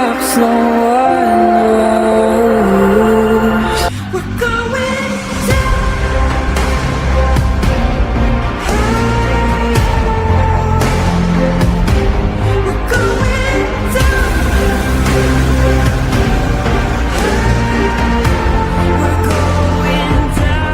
perhaps no one knows. We're going down. We're going down. We're going down. We're going down.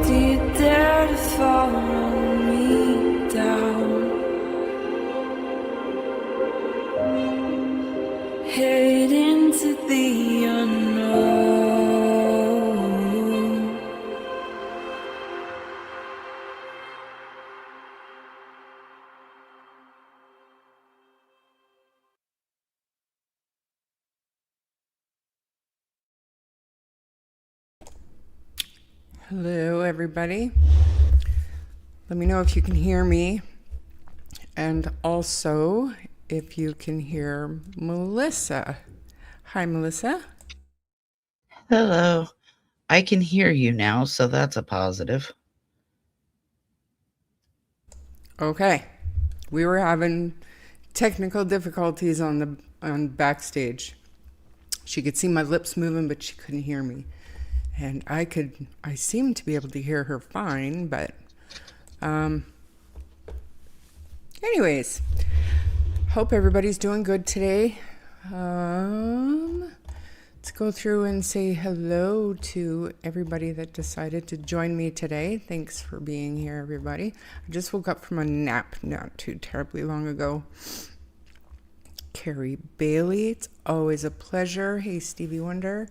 Do you dare to follow me down? Head into the unknown. Hello, everybody. Let me know if you can hear me, and also if you can hear Melissa. Hi, Melissa. Hello. I can hear you now, so that's a positive. Okay. We were having technical difficulties on backstage. She could see my lips moving, but she couldn't hear me. And I seemed to be able to hear her fine, but anyways, hope everybody's doing good today. Let's go through and say hello to everybody that decided to join me today. Thanks for being here, everybody. I just woke up from a nap not too terribly long ago. Carrie Bailey, it's always a pleasure. Hey, Stevie Wonder.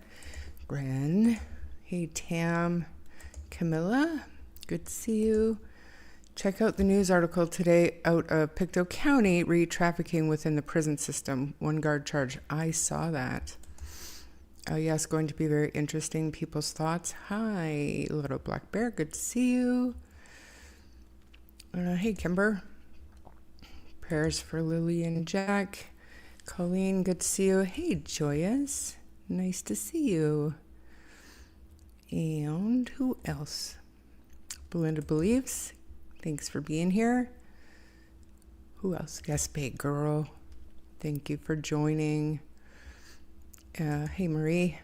Gren. Hey, Tam. Camilla, good to see you. Check out the news article today out of Pictou County, re-trafficking within the prison system. 1 guard charge. I saw that. Oh, yes, going to be very interesting. People's thoughts. Hi, Little Black Bear. Good to see you. Hey, Kimber. Prayers for Lily and Jack. Colleen, good to see you. Hey, Joyous. Nice to see you. And who else? Belinda Believes. Thanks for being here. Who else? Yes, Big Girl. Thank you for joining. Hey, Marie.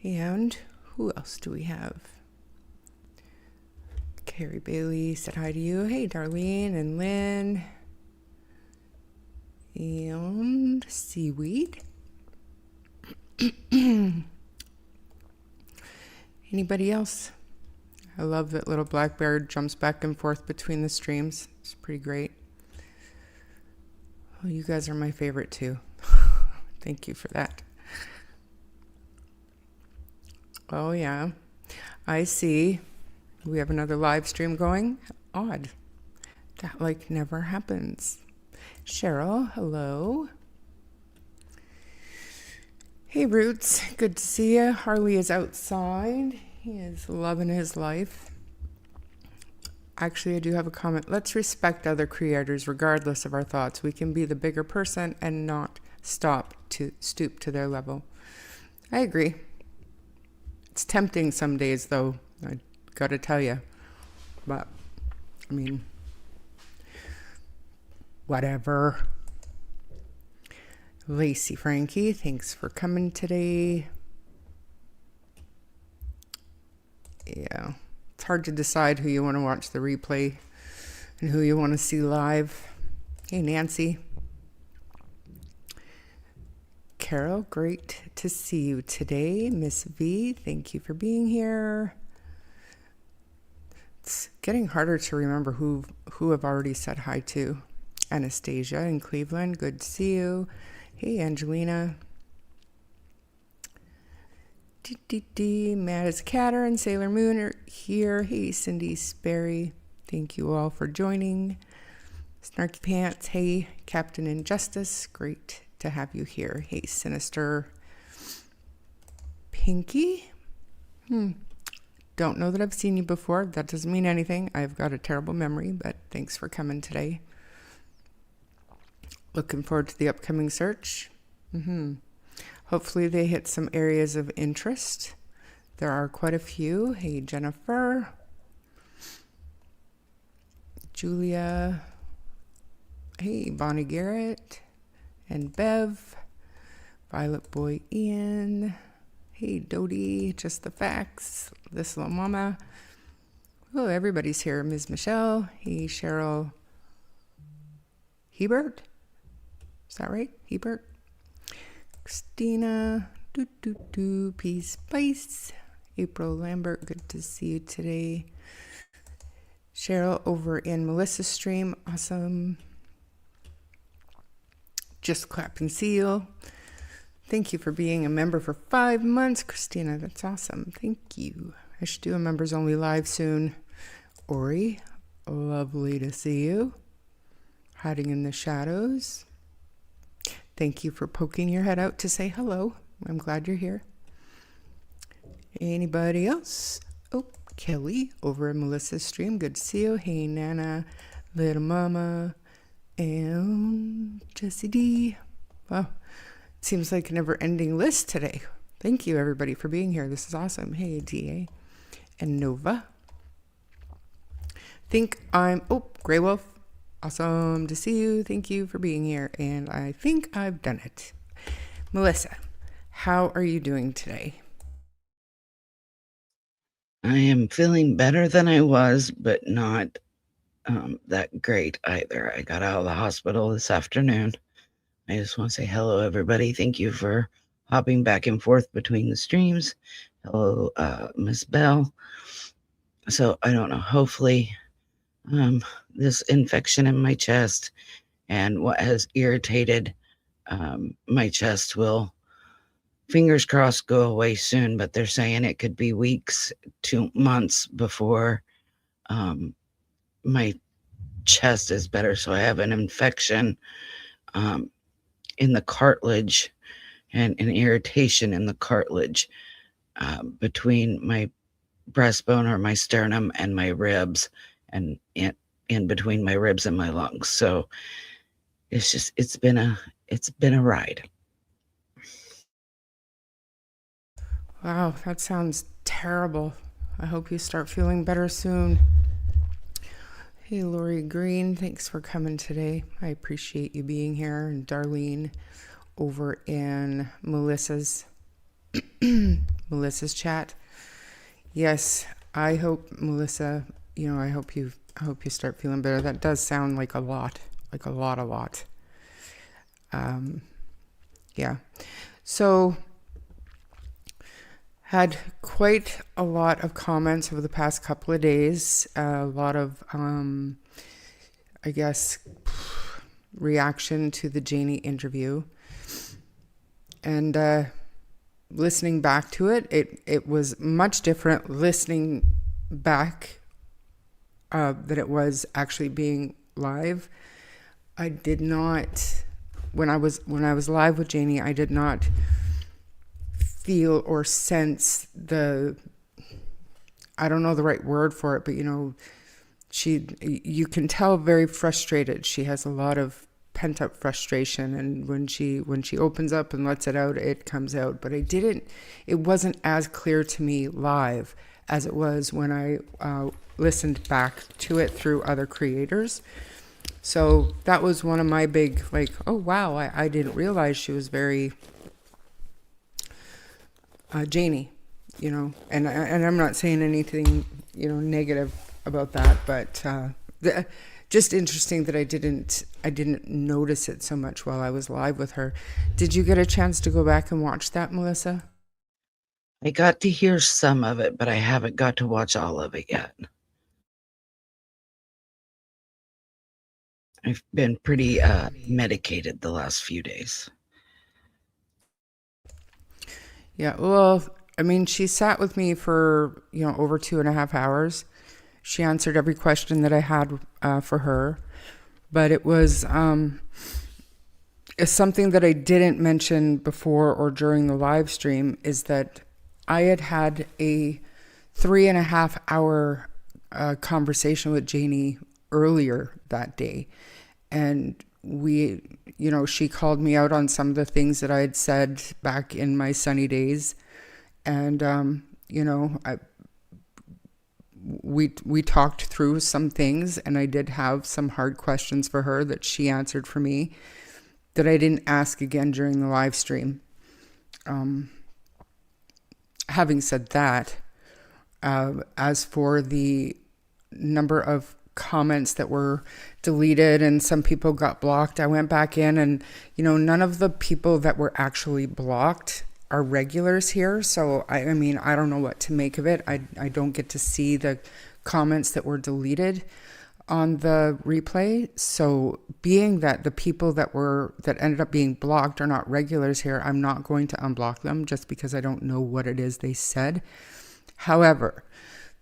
And who else do we have? Carrie Bailey said hi to you. Hey, Darlene and Lynn. And Seaweed. Anybody else? I love that Little Black Bear jumps back and forth between the streams. It's pretty great. Oh, you guys are my favorite too. Thank you for that. Oh, yeah. I see. We have another live stream going. Odd. That never happens. Cheryl, hello. Hey, Roots. Good to see you. Harley is outside. He is loving his life. Actually, I do have a comment. Let's respect other creators regardless of our thoughts. We can be the bigger person and not stoop to their level. I agree. It's tempting some days, though. I gotta tell you. But, I mean, whatever. Lacey Frankie, thanks for coming today. Yeah, it's hard to decide who you want to watch the replay and who you want to see live. Hey, Nancy. Carol, great to see you today. Miss V, thank you for being here. It's getting harder to remember who I've already said hi to. Anastasia in Cleveland, good to see you. Hey, Angelina. Matt is Catter and Sailor Moon are here. Hey, Cindy Sperry. Thank you all for joining. Snarky Pants. Hey, Captain Injustice. Great to have you here. Hey, Sinister. Pinky. Don't know that I've seen you before. That doesn't mean anything. I've got a terrible memory, but thanks for coming today. Looking forward to the upcoming search. Hopefully they hit some areas of interest. There are quite a few. Hey, Jennifer, Julia, hey, Bonnie Garrett, and Bev, Violet Boy Ian, hey, Dodie, Just the Facts, This Little Mama. Oh, everybody's here. Ms. Michelle, hey, Cheryl Hebert. Is that right? Hebert? Christina, Peace Spice. April Lambert, good to see you today. Cheryl over in Melissa's stream, awesome. Just Clapping Seal. Thank you for being a member for 5 months, Christina. That's awesome. Thank you. I should do a members only live soon. Ori, lovely to see you. Hiding in the shadows. Thank you for poking your head out to say hello. I'm glad you're here. Anybody else? Oh, Kelly over in Melissa's stream. Good to see you. Hey, Nana, Little Mama, and Jessie D. Wow, it seems like a never-ending list today. Thank you, everybody, for being here. This is awesome. Hey, DA and Nova. Grey Wolf. Awesome to see you. Thank you for being here. And I think I've done it. Melissa, how are you doing today? I am feeling better than I was, but not that great either. I got out of the hospital this afternoon. I just want to say hello, everybody. Thank you for hopping back and forth between the streams. Hello, Miss Bell. So I don't know, hopefully this infection in my chest and what has irritated my chest will, fingers crossed, go away soon, but they're saying it could be weeks to months before my chest is better. So I have an infection in the cartilage and an irritation in the cartilage between my breastbone or my sternum and my ribs, and in between my ribs and my lungs. So it's been a ride. Wow, that sounds terrible. I hope you start feeling better soon. Hey, Lori Green, thanks for coming today. I appreciate you being here. And Darlene over in Melissa's chat. Yes, I hope, Melissa, I hope you start feeling better. That does sound like a lot. Yeah. So had quite a lot of comments over the past couple of days. A lot of, I guess, reaction to the Janie interview. And listening back to it, it was much different listening back than it was actually being live. I did not, when I was live with Janie, I did not feel or sense I don't know the right word for it, but you can tell very frustrated. She has a lot of pent up frustration, and when she opens up and lets it out, it comes out. But it wasn't as clear to me live as it was when I listened back to it through other creators. So that was one of my big, oh wow, I didn't realize she was very Janie, and I'm not saying anything, negative about that, but just interesting that I didn't notice it so much while I was live with her. Did you get a chance to go back and watch that, Melissa? I got to hear some of it, but I haven't got to watch all of it yet. I've been pretty medicated the last few days. Yeah, well, I mean, she sat with me for, over 2.5 hours. She answered every question that I had for her. But it was something that I didn't mention before or during the live stream is that I had a 3.5 hour conversation with Janie earlier that day. And she called me out on some of the things that I had said back in my sunny days. And, we talked through some things, and I did have some hard questions for her that she answered for me that I didn't ask again during the live stream. Having said that, as for the number of comments that were deleted and some people got blocked, I went back in and, none of the people that were actually blocked are regulars here. So, I don't know what to make of it. I don't get to see the comments that were deleted on the replay. So being that the people that ended up being blocked are not regulars here, I'm not going to unblock them just because I don't know what it is they said. However,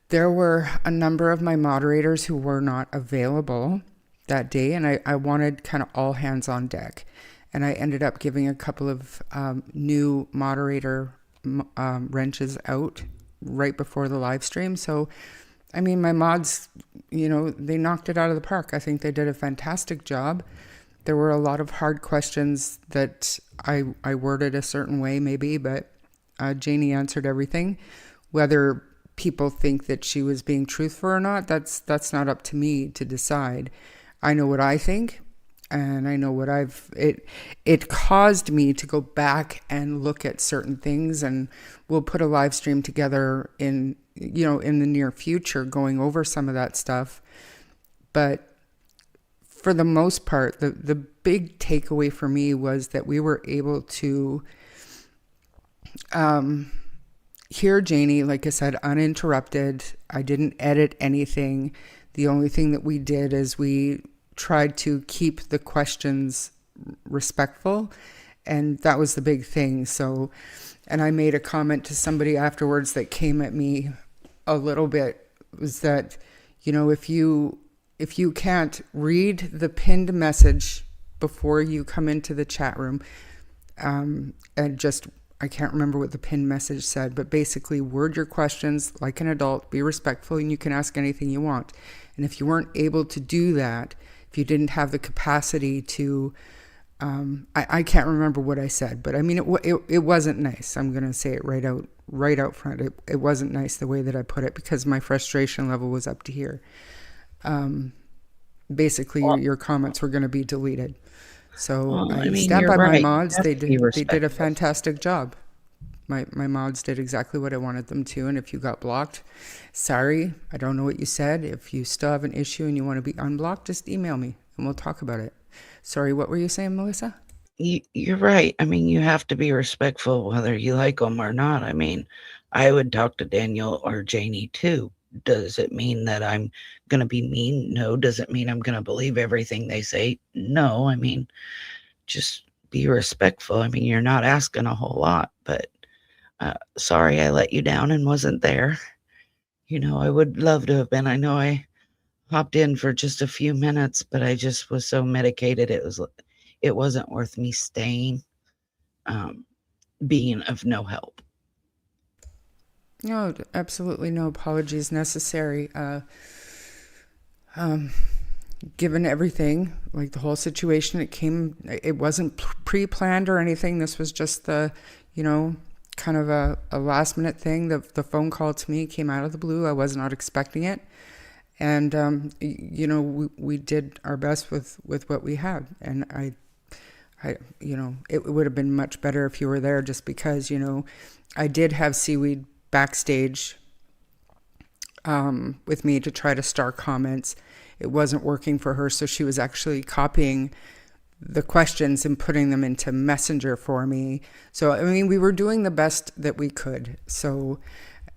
there were a number of my moderators who were not available that day, and I wanted kind of all hands on deck. And I ended up giving a couple of new moderator wrenches out right before the live stream. So, my mods, they knocked it out of the park. I think they did a fantastic job. There were a lot of hard questions that I worded a certain way maybe, but Janie answered everything. Whether people think that she was being truthful or not, that's not up to me to decide. I know what I think, and I know what it caused me to go back and look at certain things, and we'll put a live stream together in the near future going over some of that stuff. But for the most part, the big takeaway for me was that we were able to hear Janie, like I said, uninterrupted. I didn't edit anything. The only thing that we did is we tried to keep the questions respectful, and that was the big thing. So, and I made a comment to somebody afterwards that came at me a little bit, was that, if you can't read the pinned message before you come into the chat room, and I can't remember what the pinned message said, but basically word your questions like an adult, be respectful, and you can ask anything you want. And if you weren't able to do that, if you didn't have the capacity to, I can't remember what I said, but it wasn't nice. I'm going to say it right out front. It wasn't nice the way that I put it, because my frustration level was up to here. Basically, your comments were going to be deleted. So I stand by my mods. They did a fantastic job. My mods did exactly what I wanted them to. And if you got blocked, sorry, I don't know what you said. If you still have an issue and you want to be unblocked, just email me and we'll talk about it. Sorry, what were you saying, Melissa? You're right. You have to be respectful whether you like them or not. I would talk to Daniel or Janie too. Does it mean that I'm going to be mean? No. Does it mean I'm going to believe everything they say? No. Just be respectful. You're not asking a whole lot, but sorry I let you down and wasn't there. I would love to have been. I know I hopped in for just a few minutes, but I just was so medicated. It wasn't worth me staying, being of no help. No, absolutely no apologies necessary. Given everything, like the whole situation, it wasn't pre-planned or anything. This was just the, kind of a last minute thing. The phone call to me came out of the blue. I was not expecting it. And, we did our best with what we had. And I, it would have been much better if you were there, just because, I did have Seaweed backstage with me to try to star comments. It wasn't working for her, so she was actually copying the questions and putting them into Messenger for me. So, we were doing the best that we could. So,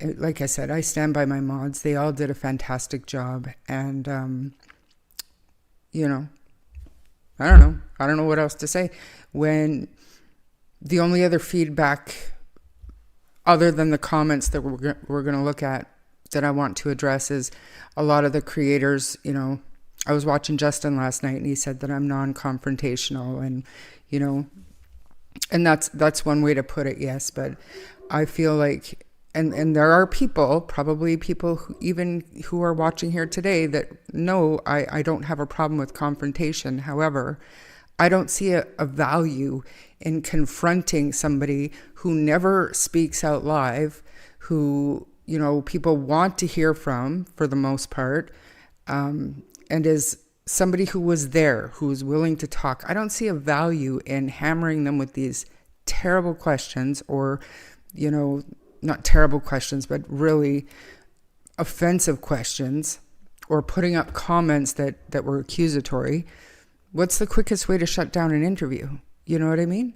like I said, I stand by my mods. They all did a fantastic job. And, I don't know. I don't know what else to say. When the only other feedback, other than the comments that we're going to look at, that I want to address, is a lot of the creators, I was watching Justin last night and he said that I'm non-confrontational, and, and that's one way to put it, yes. But I feel like, and there are people, probably people who are watching here today, that know I don't have a problem with confrontation. However, I don't see a value in confronting somebody who never speaks out live, who, you know, people want to hear from for the most part, and is somebody who was there, who is willing to talk. I don't see a value in hammering them with these terrible questions, or, you know, not terrible questions, but really offensive questions, or putting up comments that were accusatory. What's the quickest way to shut down an interview? You know what I mean?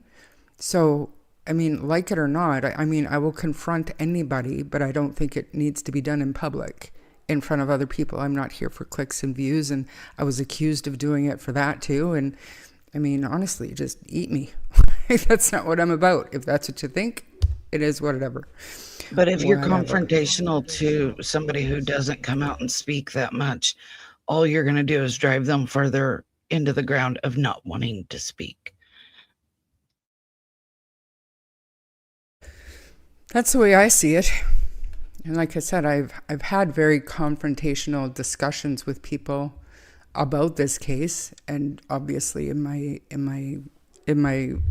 So, I mean, like it or not, I mean, I will confront anybody, but I don't think it needs to be done in public in front of other people. I'm not here for clicks and views, and I was accused of doing it for that too. And I mean, honestly, just eat me. That's not what I'm about. If that's what you think, it is whatever. But if you're confrontational to somebody who doesn't come out and speak that much, all you're going to do is drive them further into the ground of not wanting to speak. That's the way I see it. And like I said, I've had very confrontational discussions with people about this case, and obviously in my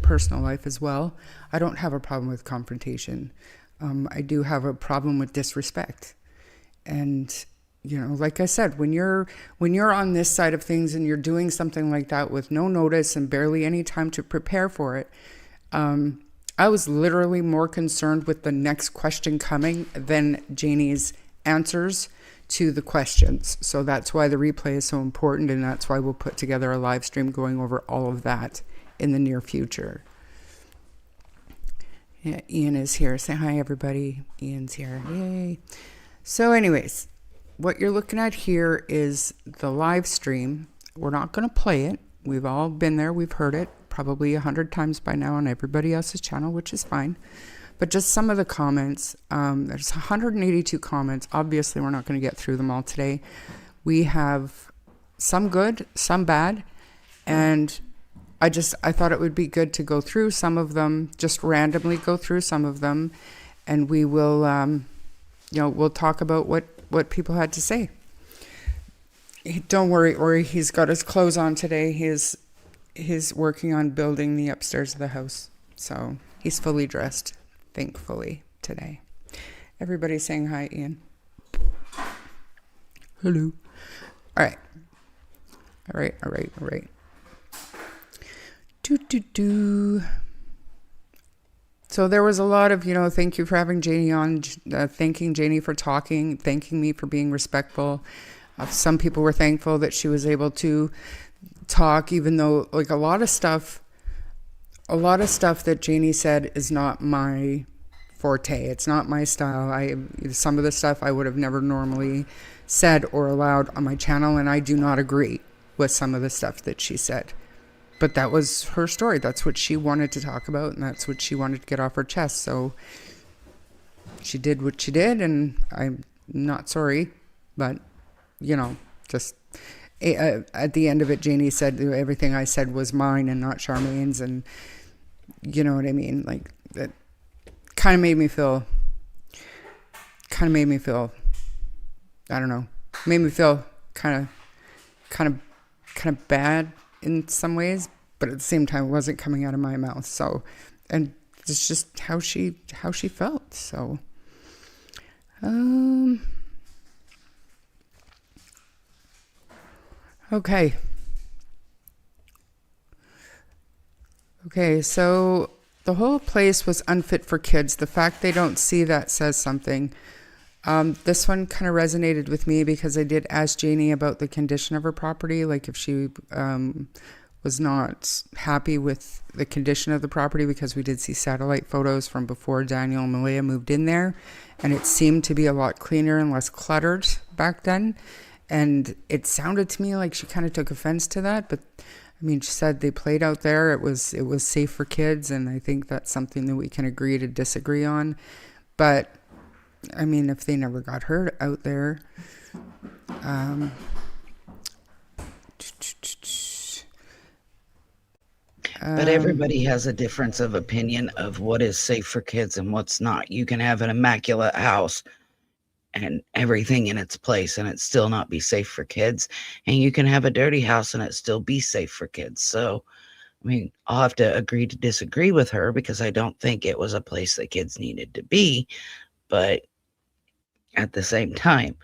personal life as well. I don't have a problem with confrontation. I do have a problem with disrespect. And, you know, like I said, when you're on this side of things and you're doing something like that with no notice and barely any time to prepare for it, I was literally more concerned with the next question coming than Janie's answers to the questions. So that's why the replay is so important, and that's why we'll put together a live stream going over all of that in the near future. Yeah, Ian is here. Say hi, everybody. Ian's here. Yay. So anyways, what you're looking at here is the live stream. We're not going to play it. We've all been there. We've heard it probably 100 times by now on everybody else's channel, which is fine. But just some of the comments. There's 182 comments. Obviously, we're not going to get through them all today. We have some good, some bad. And I thought it would be good to go through some of them, just randomly go through some of them. And we will, we'll talk about what people had to say. Don't worry, Ori, he's got his clothes on today. He's working on building the upstairs of the house. So he's fully dressed, thankfully, today. Everybody's saying hi, Ian. Hello. All right. So there was a lot of, thank you for having Janie on, thanking Janie for talking, thanking me for being respectful. Some people were thankful that she was able to talk, even though like a lot of stuff that Janie said is not my forte. It's not my style. Some of the stuff I would have never normally said or allowed on my channel, and I do not agree with some of the stuff that she said. But that was her story. That's what she wanted to talk about, and that's what she wanted to get off her chest. So she did what she did, and I'm not sorry, but just at the end of it, Janie said everything I said was mine and not Charmaine's, and you know what I mean? Like, that kind of made me feel, I don't know, made me feel kind of bad in some ways, but at the same time, it wasn't coming out of my mouth. So, and it's just how she felt. So, Okay, so the whole place was unfit for kids. The fact they don't see that says something. This one kind of resonated with me because I did ask Janie about the condition of her property, like if she was not happy with the condition of the property, because we did see satellite photos from before Daniel and Malia moved in there, and it seemed to be a lot cleaner and less cluttered back then. And it sounded to me like she kind of took offense to that, but I mean, she said they played out there. It was safe for kids, and I think that's something that we can agree to disagree on. But I mean, if they never got hurt out there, but everybody has a difference of opinion of what is safe for kids and what's not. You can have an immaculate house and everything in its place and it still not be safe for kids, and you can have a dirty house and it still be safe for kids. So I mean, I'll have to agree to disagree with her because I don't think it was a place that kids needed to be. But at the same time,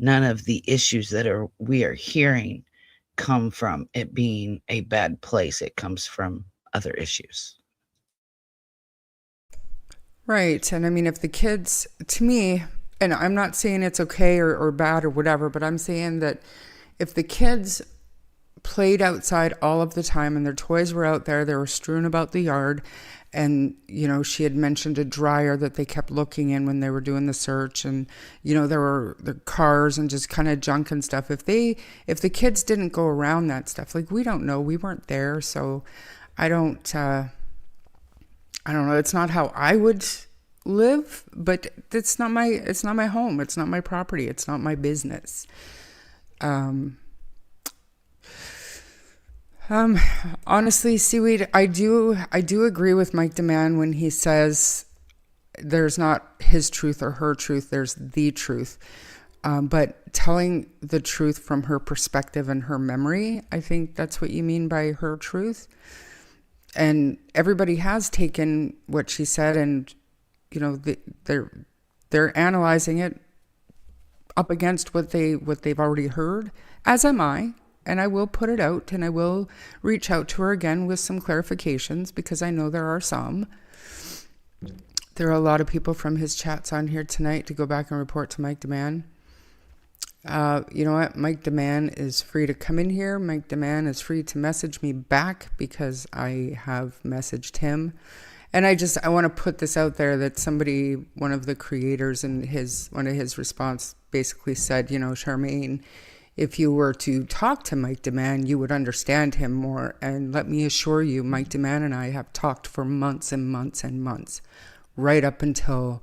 none of the issues that we are hearing come from it being a bad place. It comes from other issues. Right. And I mean, if the kids, to me, and I'm not saying it's okay or bad or whatever, but I'm saying that if the kids played outside all of the time and their toys were out there, they were strewn about the yard, and she had mentioned a dryer that they kept looking in when they were doing the search, and there were the cars and just kind of junk and stuff. If the kids didn't go around that stuff, like, we don't know, we weren't there, so I don't know, it's not how I would live, but it's not my home, it's not my property, it's not my business. Honestly, Seaweed, I do agree with Mike DeMann when he says there's not his truth or her truth, there's the truth. But telling the truth from her perspective and her memory, I think that's what you mean by her truth. And everybody has taken what she said, and they're analyzing it up against what they've already heard, as am I. And I will put it out, and I will reach out to her again with some clarifications, because I know there are some. There are a lot of people from his chats on here tonight to go back and report to Mike DeMann. You know what? Mike DeMann is free to come in here. Mike DeMann is free to message me back, because I have messaged him. And I want to put this out there that somebody, one of the creators in one of his response basically said, Charmaine, if you were to talk to Mike DeMann, you would understand him more. And let me assure you, Mike DeMann and I have talked for months and months and months, right up until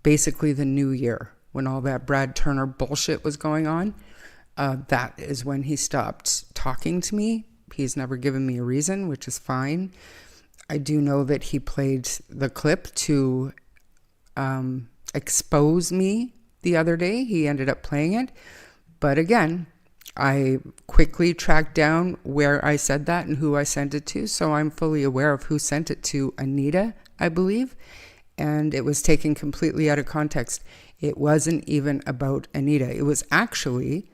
basically the new year, when all that Brad Turner bullshit was going on. That is when he stopped talking to me. He's never given me a reason, which is fine. I do know that he played the clip to expose me the other day. He ended up playing it. But again, I quickly tracked down where I said that and who I sent it to. So I'm fully aware of who sent it to Anita, I believe. And it was taken completely out of context. It wasn't even about Anita. It was actually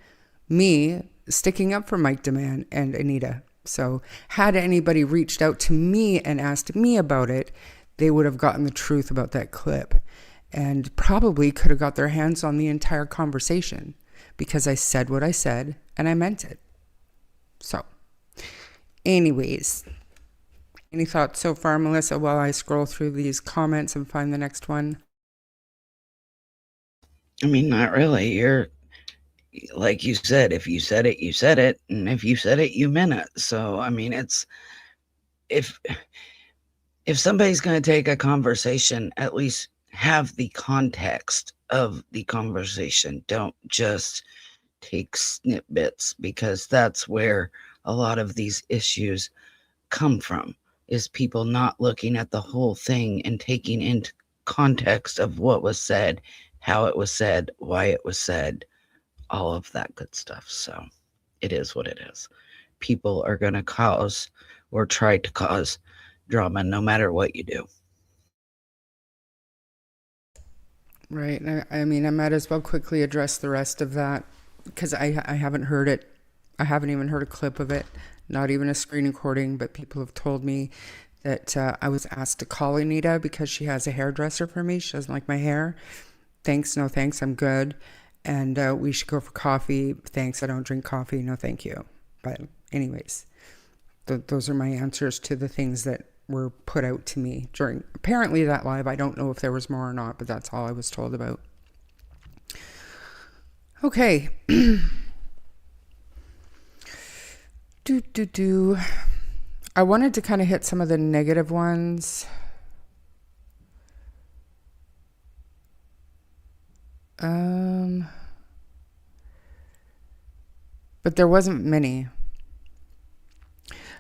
me sticking up for Mike DeMann and Anita. So had anybody reached out to me and asked me about it, they would have gotten the truth about that clip, and probably could have got their hands on the entire conversation, because I said what I said and I meant it. So anyways, any thoughts so far, Melissa, while I scroll through these comments and find the next one? I mean, not really. You're, like you said, if you said it, you said it. And if you said it, you meant it. So, I mean, it's, if somebody's going to take a conversation, at least have the context of the conversation. Don't just take snippets, because that's where a lot of these issues come from, is people not looking at the whole thing and taking into context of what was said, how it was said, why it was said, all of that good stuff. So it is what it is. People are going to cause or try to cause drama no matter what you do. Right. I mean, I might as well quickly address the rest of that, because I haven't heard it. I haven't even heard a clip of it, not even a screen recording, but people have told me that I was asked to call Anita because she has a hairdresser for me. She doesn't like my hair. Thanks, no thanks, I'm good. And we should go for coffee. Thanks, I don't drink coffee. No, thank you. But anyways, those are my answers to the things that were put out to me during apparently that live. I don't know if there was more or not, but that's all I was told about. Okay. I wanted to kind of hit some of the negative ones. But there wasn't many.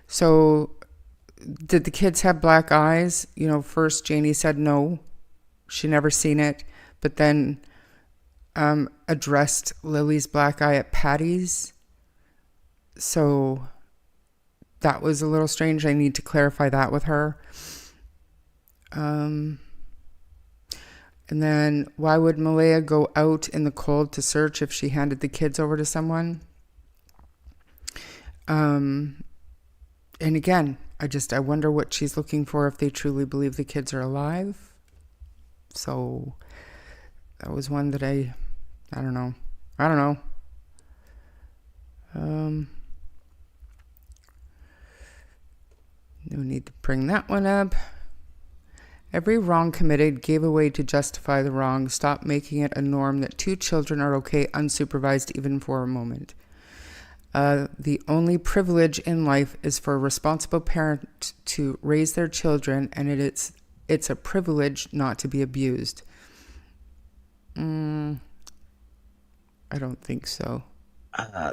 So, did the kids have black eyes? First Janie said no, she never seen it, but then addressed Lily's black eye at Patty's. So that was a little strange. I need to clarify that with her. And then, why would Malaya go out in the cold to search if she handed the kids over to someone? And again, I wonder what she's looking for, if they truly believe the kids are alive. So that was one that I don't know. No need to bring that one up. Every wrong committed gave away to justify the wrong. Stop making it a norm that 2 children are okay unsupervised even for a moment. The only privilege in life is for a responsible parent to raise their children, and it's a privilege not to be abused. I don't think so.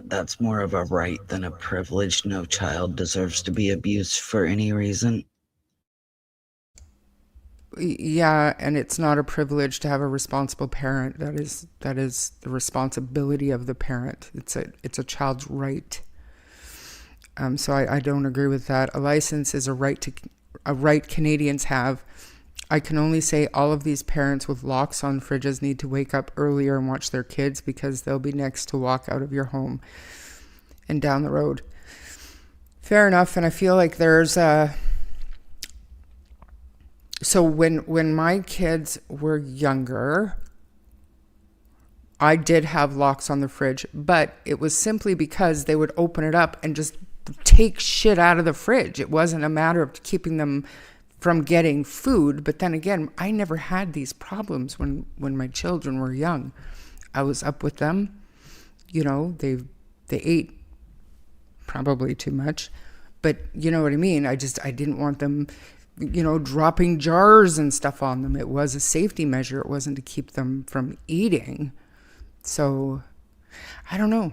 That's more of a right than a privilege. No child deserves to be abused for any reason. Yeah, and it's not a privilege to have a responsible parent. That is the responsibility of the parent. It's a child's right. So I don't agree with that. A license is a right Canadians have. I can only say all of these parents with locks on fridges need to wake up earlier and watch their kids, because they'll be next to walk out of your home and down the road. Fair enough. And I feel like there's so when my kids were younger, I did have locks on the fridge, but it was simply because they would open it up and just take shit out of the fridge. It wasn't a matter of keeping them from getting food. But then again, I never had these problems when my children were young. I was up with them. They ate probably too much, but you know what I mean? I didn't want them, dropping jars and stuff on them. It was a safety measure. It wasn't to keep them from eating. So I don't know.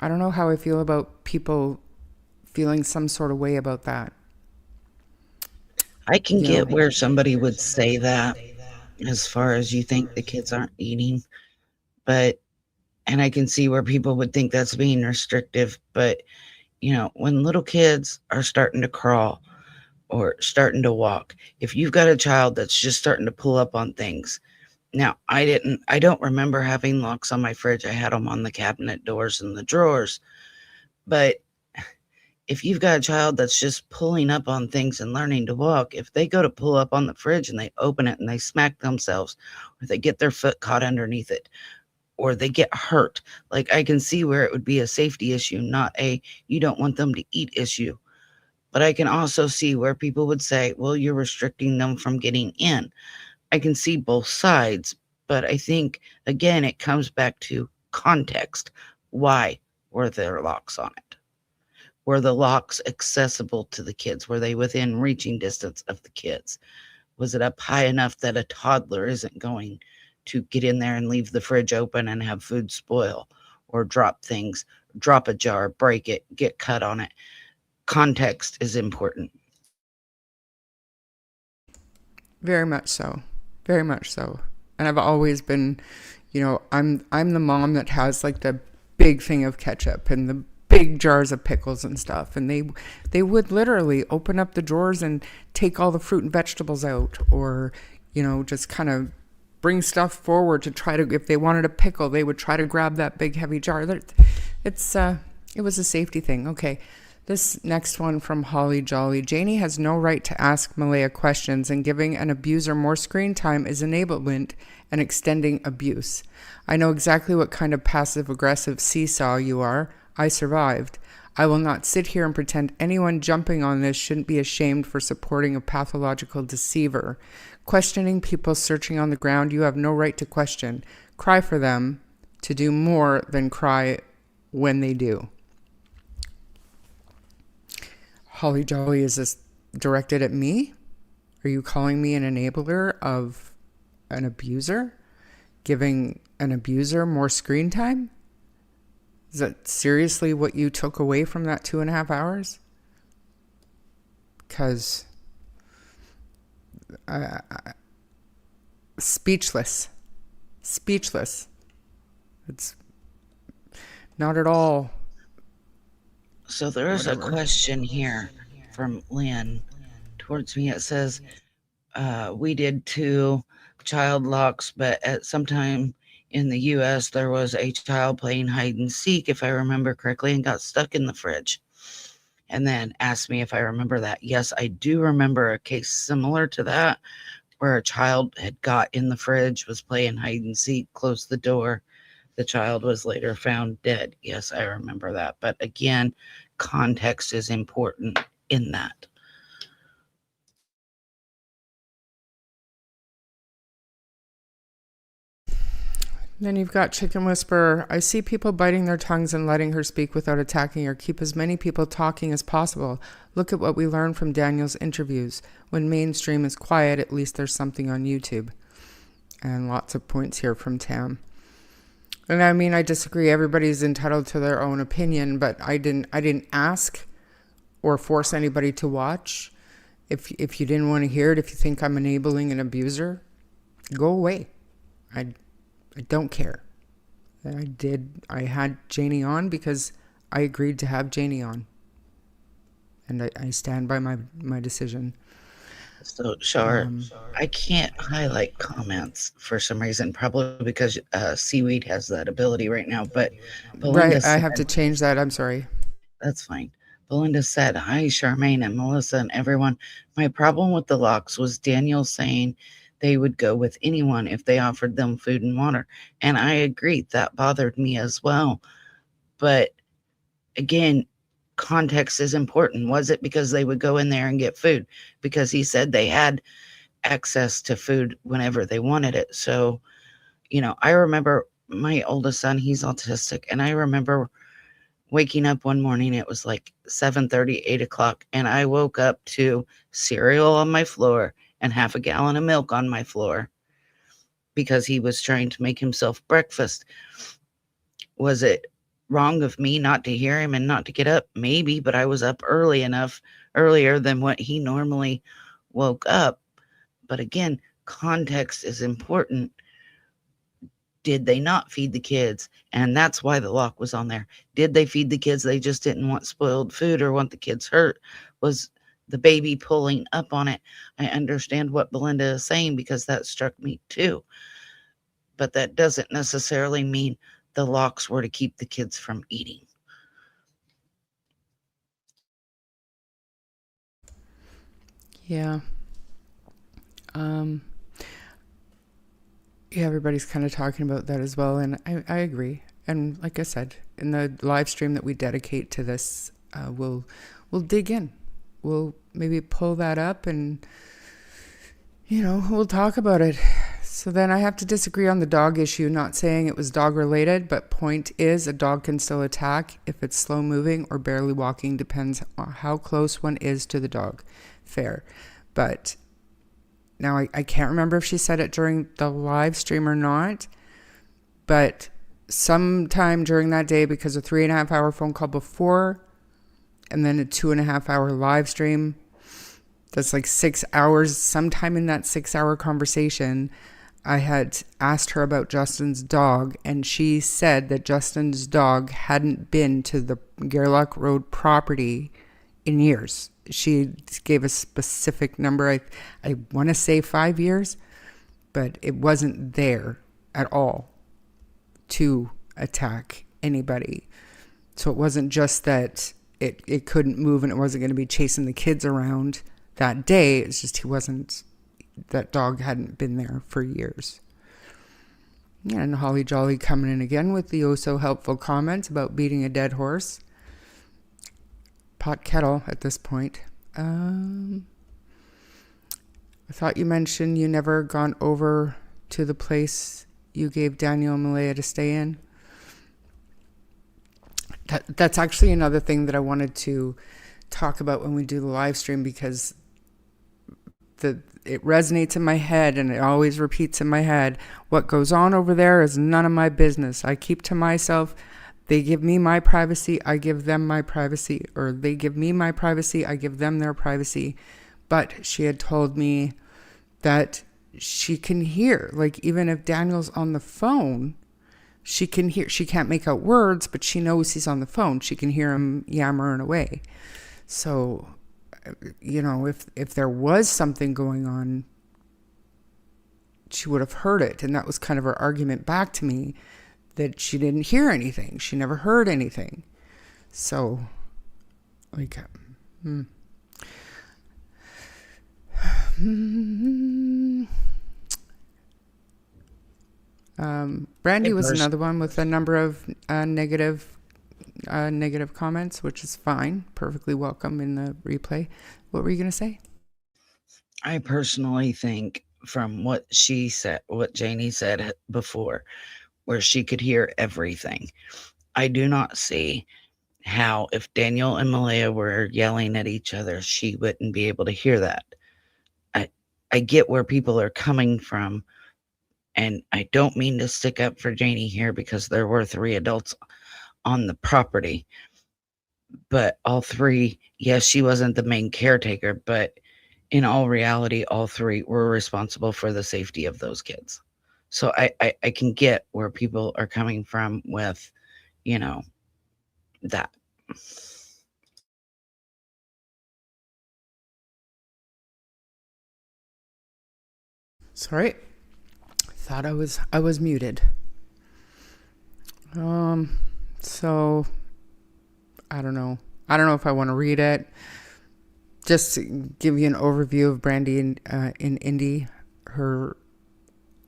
I don't know how I feel about people feeling some sort of way about that. I can get where somebody would say that, as far as you think the kids aren't eating, and I can see where people would think that's being restrictive. But, when little kids are starting to crawl or starting to walk, if you've got a child that's just starting to pull up on things. Now, I don't remember having locks on my fridge. I had them on the cabinet doors and the drawers. But if you've got a child that's just pulling up on things and learning to walk, if they go to pull up on the fridge and they open it and they smack themselves, or they get their foot caught underneath it, or they get hurt, like, I can see where it would be a safety issue, not a you don't want them to eat issue. But I can also see where people would say, well, you're restricting them from getting in. I can see both sides, but I think, again, it comes back to context. Why were there locks on it? Were the locks accessible to the kids? Were they within reaching distance of the kids? Was it up high enough that a toddler isn't going to get in there and leave the fridge open and have food spoil, or drop things, drop a jar, break it, get cut on it? Context is important. Very much so. Very much so. And I've always been, I'm the mom that has like the big thing of ketchup and the big jars of pickles and stuff. And they would literally open up the drawers and take all the fruit and vegetables out, or, just kind of bring stuff forward to try to, if they wanted a pickle, they would try to grab that big heavy jar. It was a safety thing. Okay. This next one from Holly Jolly. Janie has no right to ask Malaya questions, and giving an abuser more screen time is enablement and extending abuse. I know exactly what kind of passive-aggressive seesaw you are. I survived. I will not sit here and pretend anyone jumping on this shouldn't be ashamed for supporting a pathological deceiver. Questioning people searching on the ground, you have no right to question. Cry for them to do more than cry when they do. Holly Jolly, is this directed at me? Are you calling me an enabler of an abuser? Giving an abuser more screen time? Is that seriously what you took away from that 2.5 hours? Because speechless. It's not at all. So there is a Whatever. question here from Lynn towards me. It says, we did 2 child locks, but at some time in the US, there was a child playing hide and seek, if I remember correctly, and got stuck in the fridge. And then asked me if I remember that. Yes, I do remember a case similar to that, where a child had got in the fridge, was playing hide and seek, closed the door. The child was later found dead. Yes, I remember that. But again, context is important in that. Then you've got Chicken Whisperer. I see people biting their tongues and letting her speak without attacking her. Keep as many people talking as possible. Look at what we learned from Daniel's interviews. When mainstream is quiet, at least there's something on YouTube. And lots of points here from Tam. And I mean, I disagree. Everybody's entitled to their own opinion, but I didn't ask or force anybody to watch. If you didn't want to hear it, if you think I'm enabling an abuser, go away. I don't care. I had Janie on because I agreed to have Janie on. And I stand by my decision. So, sure, I can't highlight comments for some reason, probably because Seaweed has that ability right now. But Belinda Right, I said, have to change that. I'm sorry. that's fine. Belinda said, hi, Charmaine and Melissa and everyone. My problem with the locks was Daniel saying they would go with anyone if they offered them food and water. And I agree, that bothered me as well. But again, context is important. Was it because they would go in there and get food? Because he said they had access to food whenever they wanted it. So, I remember my oldest son, he's autistic, and I remember waking up one morning, it was like 7:30, 8 o'clock, and I woke up to cereal on my floor and half a gallon of milk on my floor because he was trying to make himself breakfast. Was it wrong of me not to hear him and not to get up? Maybe, but I was up earlier than what he normally woke up. But again, context is important. Did they not feed the kids? And that's why the lock was on there. Did they feed the kids? They just didn't want spoiled food or want the kids hurt. Was the baby pulling up on it? I understand what Belinda is saying because that struck me too. But that doesn't necessarily mean the locks were to keep the kids from eating. Yeah. Yeah, everybody's kind of talking about that as well, and I agree. And like I said, in the live stream that we dedicate to this, we'll dig in. We'll maybe pull that up and, we'll talk about it. So then I have to disagree on the dog issue, not saying it was dog related, but point is a dog can still attack if it's slow moving or barely walking, depends on how close one is to the dog. Fair. But now I can't remember if she said it during the live stream or not, but sometime during that day, because a 3.5 hour phone call before and then a 2.5 hour live stream, that's like 6 hours. Sometime in that 6 hour conversation, I had asked her about Justin's dog, and she said that Justin's dog hadn't been to the Gairloch Road property in years. She gave a specific number. I want to say 5 years, but it wasn't there at all to attack anybody. So it wasn't just that it couldn't move and it wasn't going to be chasing the kids around that day. It's just that dog hadn't been there for years. Yeah, and Holly Jolly coming in again with the oh so helpful comments about beating a dead horse. Pot kettle at this point. I thought you mentioned you never gone over to the place you gave Daniel and Malaya to stay in. That's actually another thing that I wanted to talk about when we do the live stream, because it resonates in my head and it always repeats in my head. What goes on over there is none of my business. I keep to myself. They give me my privacy, I give them my privacy, or they give me my privacy, I give them their privacy. But she had told me that she can hear, like even if Daniel's on the phone, she can't make out words, but she knows he's on the phone. She can hear him yammering away. So, if there was something going on, she would have heard it. And that was kind of her argument back to me, that she didn't hear anything. She never heard anything. So, Brandy was another one with a number of negative comments, which is fine, perfectly welcome in the replay. What were you going to say? I personally think, from what she said, what Janie said before, where she could hear everything, I do not see how, if Daniel and Malaya were yelling at each other, she wouldn't be able to hear that. I get where people are coming from, and I don't mean to stick up for Janie here, because there were 3 adults on the property, but all 3, yes, she wasn't the main caretaker, but in all reality, all 3 were responsible for the safety of those kids. So I can get where people are coming from with, that. Sorry, thought I was muted. So I don't know if I want to read it. Just to give you an overview of Brandy in Indy, her,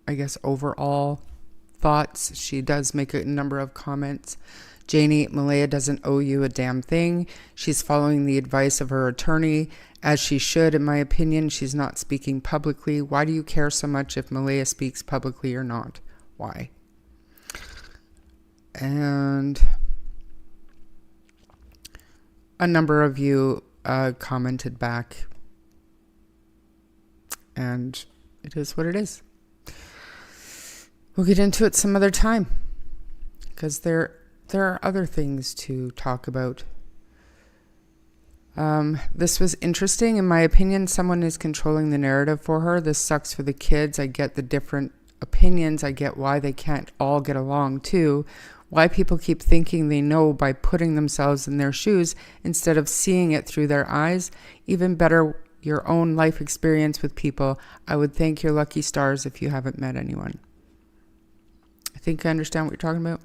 I guess, overall thoughts. She does make a number of comments. Janie, Malaya doesn't owe you a damn thing. She's following the advice of her attorney, as she should, in my opinion. She's not speaking publicly. Why do you care so much if Malaya speaks publicly or not? Why? And a number of you commented back, and it is what it is. We'll get into it some other time, because there are other things to talk about. This was interesting. In my opinion, someone is controlling the narrative for her. This sucks for the kids. I get the different opinions. I get why they can't all get along too. Why people keep thinking they know by putting themselves in their shoes instead of seeing it through their eyes. Even better, your own life experience with people. I would thank your lucky stars if you haven't met anyone. I think I understand what you're talking about.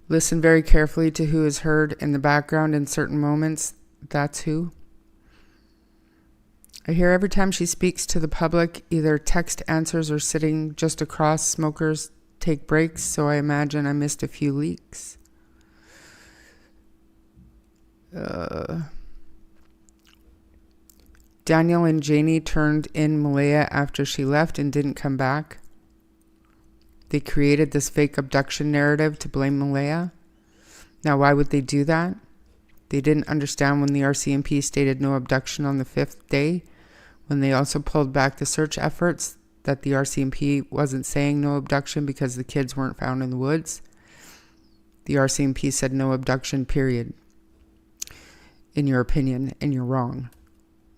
Listen very carefully to who is heard in the background in certain moments. That's who. I hear every time she speaks to the public, either text answers or sitting just across. Smokers take breaks, so I imagine I missed a few leaks. Daniel and Janie turned in Malaya after she left and didn't come back. They created this fake abduction narrative to blame Malaya. Now, why would they do that? They didn't understand when the RCMP stated no abduction on the 5th day, when they also pulled back the search efforts, that the RCMP wasn't saying no abduction because the kids weren't found in the woods. The RCMP said no abduction, period. In your opinion, and you're wrong.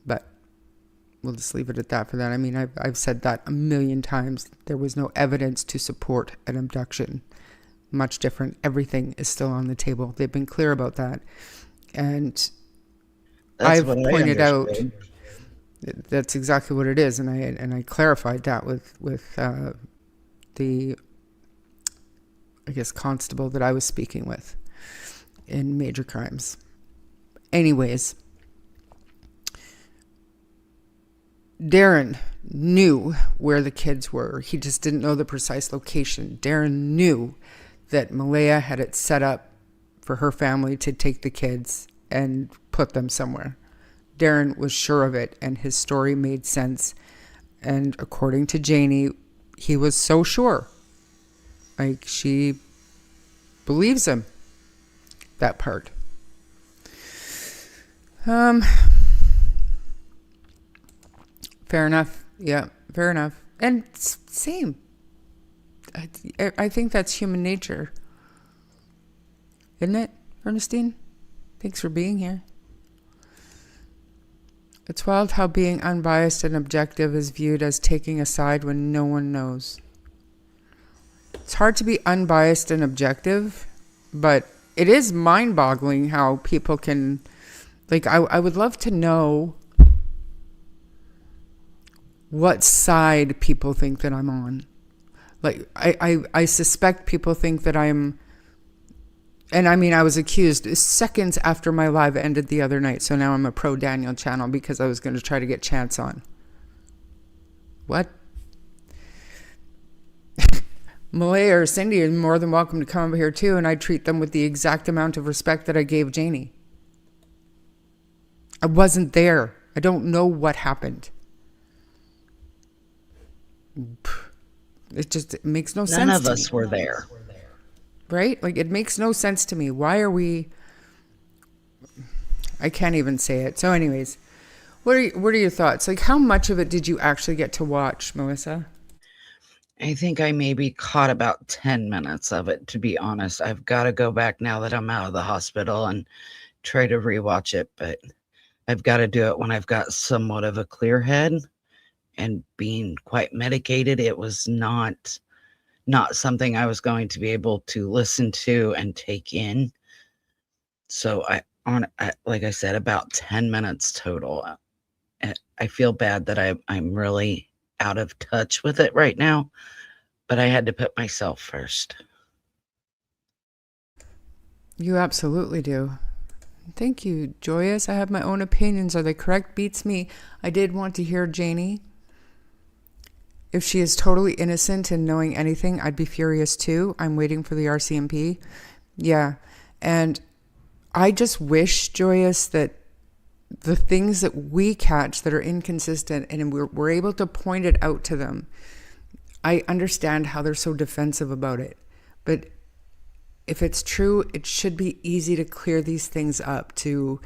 But we'll just leave it at that for that. I mean, I've said that a million times. There was no evidence to support an abduction. Much different. Everything is still on the table. They've been clear about that. And I've pointed out that's exactly what it is. And I clarified that with the, I guess, constable that I was speaking with in major crimes. Anyways, Darren knew where the kids were. He just didn't know the precise location. Darren knew that Malaya had it set up for her family to take the kids and put them somewhere. Darren was sure of it, and his story made sense. And according to Janie, he was so sure. Like, she believes him. That part. Fair enough. Yeah, fair enough. And same. I think that's human nature. Isn't it, Ernestine? Thanks for being here. It's wild how being unbiased and objective is viewed as taking a side when no one knows. It's hard to be unbiased and objective, but it is mind-boggling how people can, like, I would love to know what side people think that I'm on. Like, I suspect people think that I'm, and I mean, I was accused seconds after my live ended the other night, so now I'm a pro Daniel channel because I was going to try to get Chance on. What? Malay or Cindy are more than welcome to come over here too, and I treat them with the exact amount of respect that I gave Janie. I wasn't there. I don't know what happened. It makes no sense to me. None of us were there. Right? Like, it makes no sense to me. Why are we... I can't even say it. So anyways, what are your thoughts? Like, how much of it did you actually get to watch, Melissa? I think I maybe caught about 10 minutes of it, to be honest. I've got to go back now that I'm out of the hospital and try to rewatch it, but I've got to do it when I've got somewhat of a clear head. And being quite medicated, it was not something I was going to be able to listen to and take in. So like I said, about 10 minutes total. I feel bad that I'm really out of touch with it right now, but I had to put myself first. You absolutely do. Thank you, Joyous. I have my own opinions. Are they correct? Beats me. I did want to hear Janie. If she is totally innocent and knowing anything, I'd be furious too. I'm waiting for the RCMP. Yeah. And I just wish, Joyous, that the things that we catch that are inconsistent and we're able to point it out to them. I understand how they're so defensive about it. But if it's true, it should be easy to clear these things up to,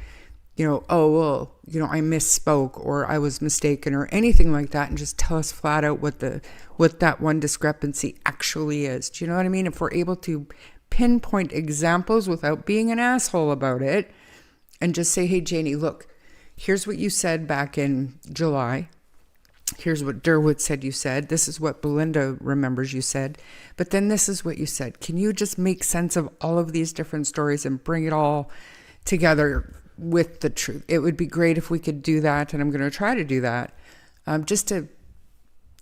oh, well, I misspoke or I was mistaken or anything like that, and just tell us flat out what that one discrepancy actually is. Do you know what I mean? If we're able to pinpoint examples without being an asshole about it and just say, hey, Janie, look, here's what you said back in July. Here's what Durwood said you said. This is what Belinda remembers you said. But then this is what you said. Can you just make sense of all of these different stories and bring it all together with the truth? It would be great if we could do that, and I'm going to try to do that, just to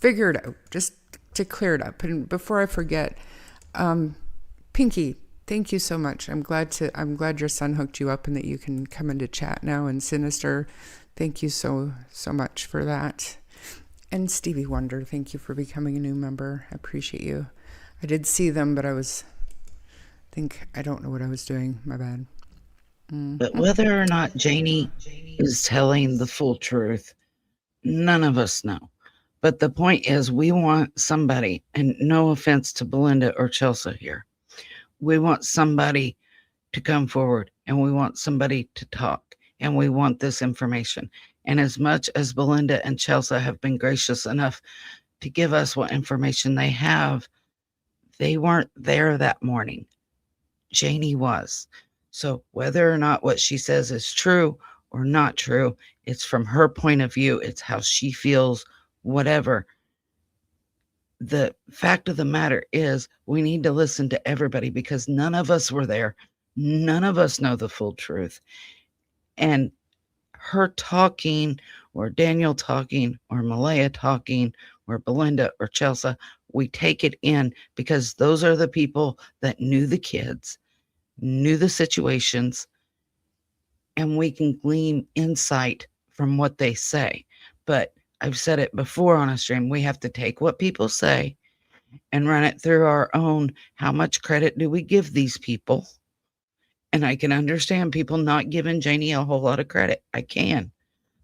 figure it out, just to clear it up. And before I forget, Pinky, thank you so much. I'm glad your son hooked you up and that you can come into chat now. And Sinister, thank you so much for that. And Stevie Wonder, thank you for becoming a new member. I appreciate you. I did see them, but I don't know what I was doing. My bad. But whether or not Janie is telling the full truth, none of us know. But the point is, we want somebody, and no offense to Belinda or Chelsea here, we want somebody to come forward, and we want somebody to talk, and we want this information. And as much as Belinda and Chelsea have been gracious enough to give us what information they have, they weren't there that morning. Janie was. So whether or not what she says is true or not true, it's from her point of view. It's how she feels, whatever. The fact of the matter is, we need to listen to everybody because none of us were there. None of us know the full truth. And her talking, or Daniel talking, or Malaya talking, or Belinda or Chelsea, we take it in because those are the people that knew the kids, knew the situations, and we can glean insight from what they say. But I've said it before on a stream, we have to take what people say and run it through our own, how much credit do we give these people? And I can understand people not giving Janie a whole lot of credit. I can.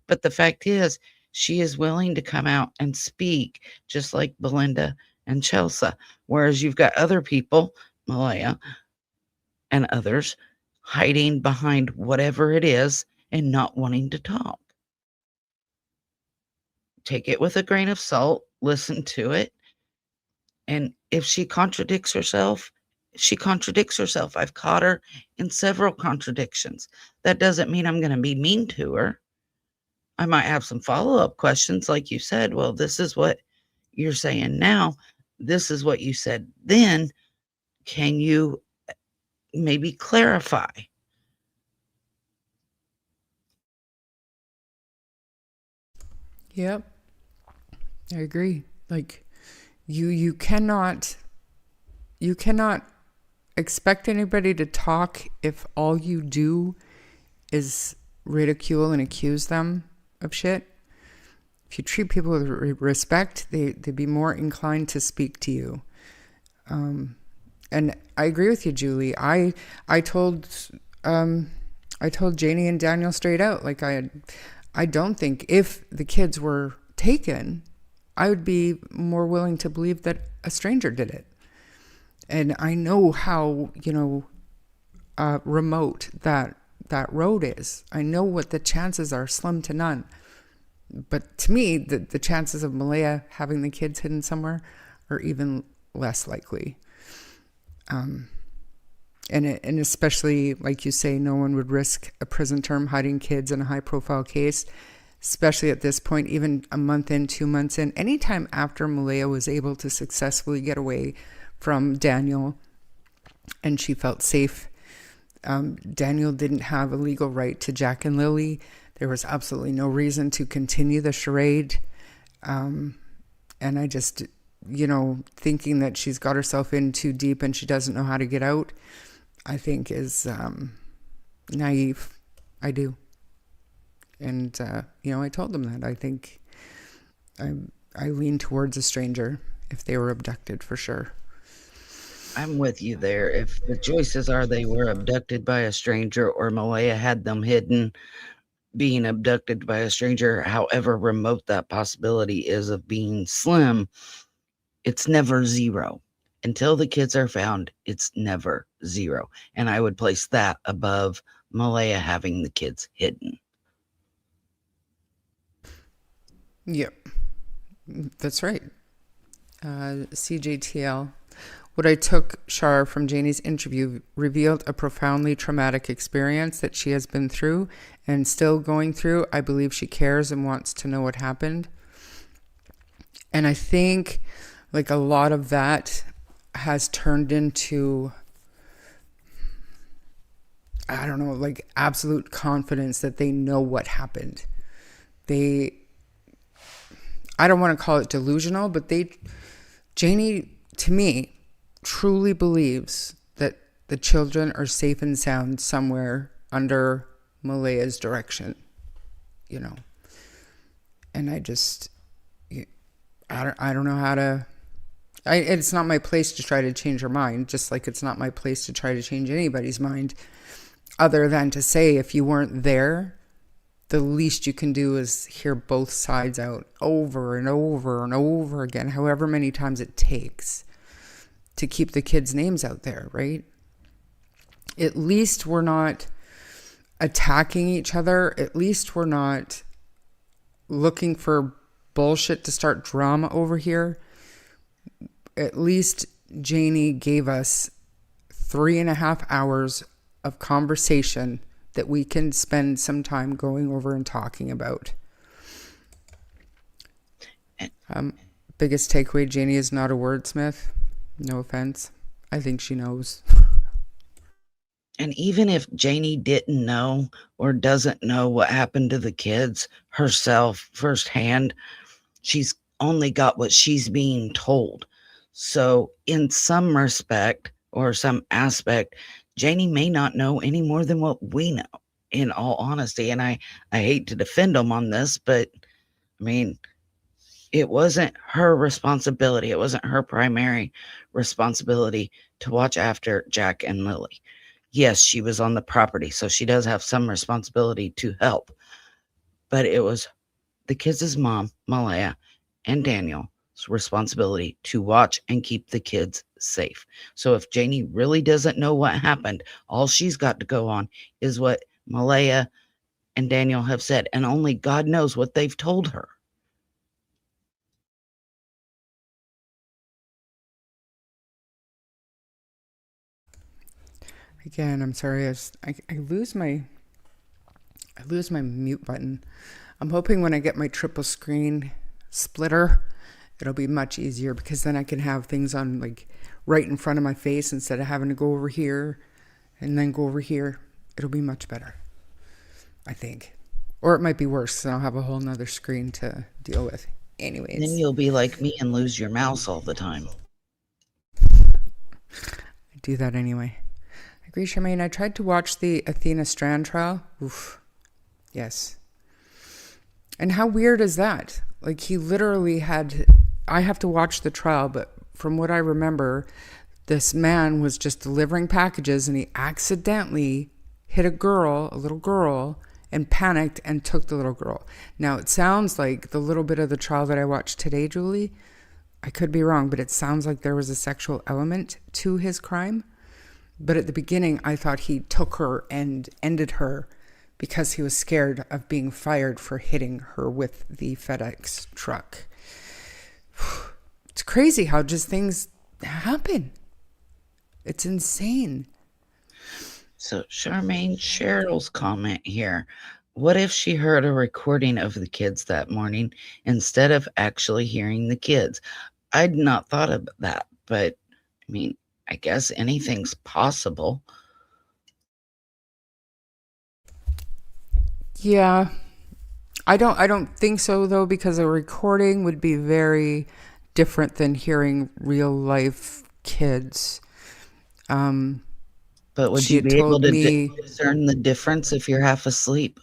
But the fact is, she is willing to come out and speak, just like Belinda and Chelsea. Whereas you've got other people, Malaya and others, hiding behind whatever it is and not wanting to talk. Take it with a grain of salt, listen to it. And if she contradicts herself, she contradicts herself. I've caught her in several contradictions. That doesn't mean I'm going to be mean to her. I might have some follow-up questions, like you said. Well, this is what you're saying now. This is what you said then. Can you maybe clarify? Yep, I agree. Like, you cannot expect anybody to talk if all you do is ridicule and accuse them of shit. If you treat people with respect, they'd be more inclined to speak to you. And I agree with you, Julie. I told Janie and Daniel straight out, like, I don't think if the kids were taken, I would be more willing to believe that a stranger did it. And I know how, remote that road is. I know what the chances are, slim to none. But to me, the chances of Malaya having the kids hidden somewhere are even less likely. And especially, like you say, no one would risk a prison term hiding kids in a high-profile case, especially at this point, even a month in, 2 months in. Anytime after Malaya was able to successfully get away from Daniel and she felt safe, Daniel didn't have a legal right to Jack and Lily. There was absolutely no reason to continue the charade. And I just, thinking that she's got herself in too deep and she doesn't know how to get out, I think is naive. I do. And, I told them that. I think I lean towards a stranger if they were abducted, for sure. I'm with you there. If the choices are they were abducted by a stranger or Malaya had them hidden, being abducted by a stranger, however remote that possibility is of being slim, it's never zero. Until the kids are found, it's never zero. And I would place that above Malaya having the kids hidden. Yep, that's right. CJTL. What I took, Shar, from Janie's interview revealed a profoundly traumatic experience that she has been through and still going through. I believe she cares and wants to know what happened. And I think, like, a lot of that has turned into, I don't know, like, absolute confidence that they know what happened. I don't want to call it delusional, but Janie, to me, truly believes that the children are safe and sound somewhere under Malaya's direction, And I just, I don't know how to, it's not my place to try to change her mind, just like it's not my place to try to change anybody's mind, other than to say, if you weren't there, the least you can do is hear both sides out over and over and over again, however many times it takes to keep the kids' names out there, right? At least we're not attacking each other. At least we're not looking for bullshit to start drama over here. At least Janie gave us 3.5 hours of conversation that we can spend some time going over and talking about. Biggest takeaway, Janie is not a wordsmith. No offense. I think she knows. And even if Janie didn't know or doesn't know what happened to the kids herself firsthand, she's only got what she's being told. So in some respect or some aspect, Janie may not know any more than what we know, in all honesty. And I hate to defend them on this, but I mean, it wasn't her responsibility. It wasn't her primary responsibility to watch after Jack and Lily. Yes, she was on the property, so she does have some responsibility to help. But it was the kids' mom, Malaya, and Daniel's responsibility to watch and keep the kids safe. So if Janie really doesn't know what happened, all she's got to go on is what Malaya and Daniel have said, and only God knows what they've told her. Again, I'm sorry. I lose my mute button. I'm hoping when I get my triple screen splitter, it'll be much easier, because then I can have things on like right in front of my face instead of having to go over here and then go over here. It'll be much better, I think. Or it might be worse, and I'll have a whole nother screen to deal with. Anyways. Then you'll be like me and lose your mouse all the time. I do that anyway. I agree, Charmaine. I tried to watch the Athena Strand trial. Oof. Yes. And how weird is that? Like, he literally had... I have to watch the trial, but from what I remember, this man was just delivering packages, and he accidentally hit a little girl, and panicked and took the little girl. Now, it sounds like the little bit of the trial that I watched today, Julie, I could be wrong, but it sounds like there was a sexual element to his crime. But at the beginning, I thought he took her and ended her because he was scared of being fired for hitting her with the FedEx truck. It's crazy how just things happen. It's insane. So, Charmaine, Cheryl's comment here. What if she heard a recording of the kids that morning instead of actually hearing the kids? I'd not thought of that, but I mean, I guess anything's possible. Yeah. I don't think so, though, because a recording would be very different than hearing real life kids. But would you be able to discern the difference if you're half asleep?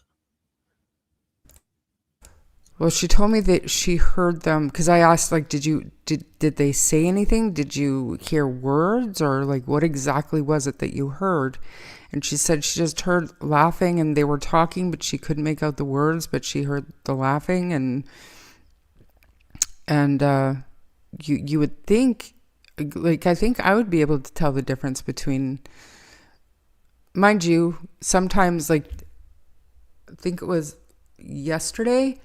Well, she told me that she heard them, because I asked, like, did they say anything? Did you hear words, or like what exactly was it that you heard? And she said she just heard laughing, and they were talking, but she couldn't make out the words, but she heard the laughing, and you would think, like, I think I would be able to tell the difference between, mind you, sometimes, like, I think it was yesterday,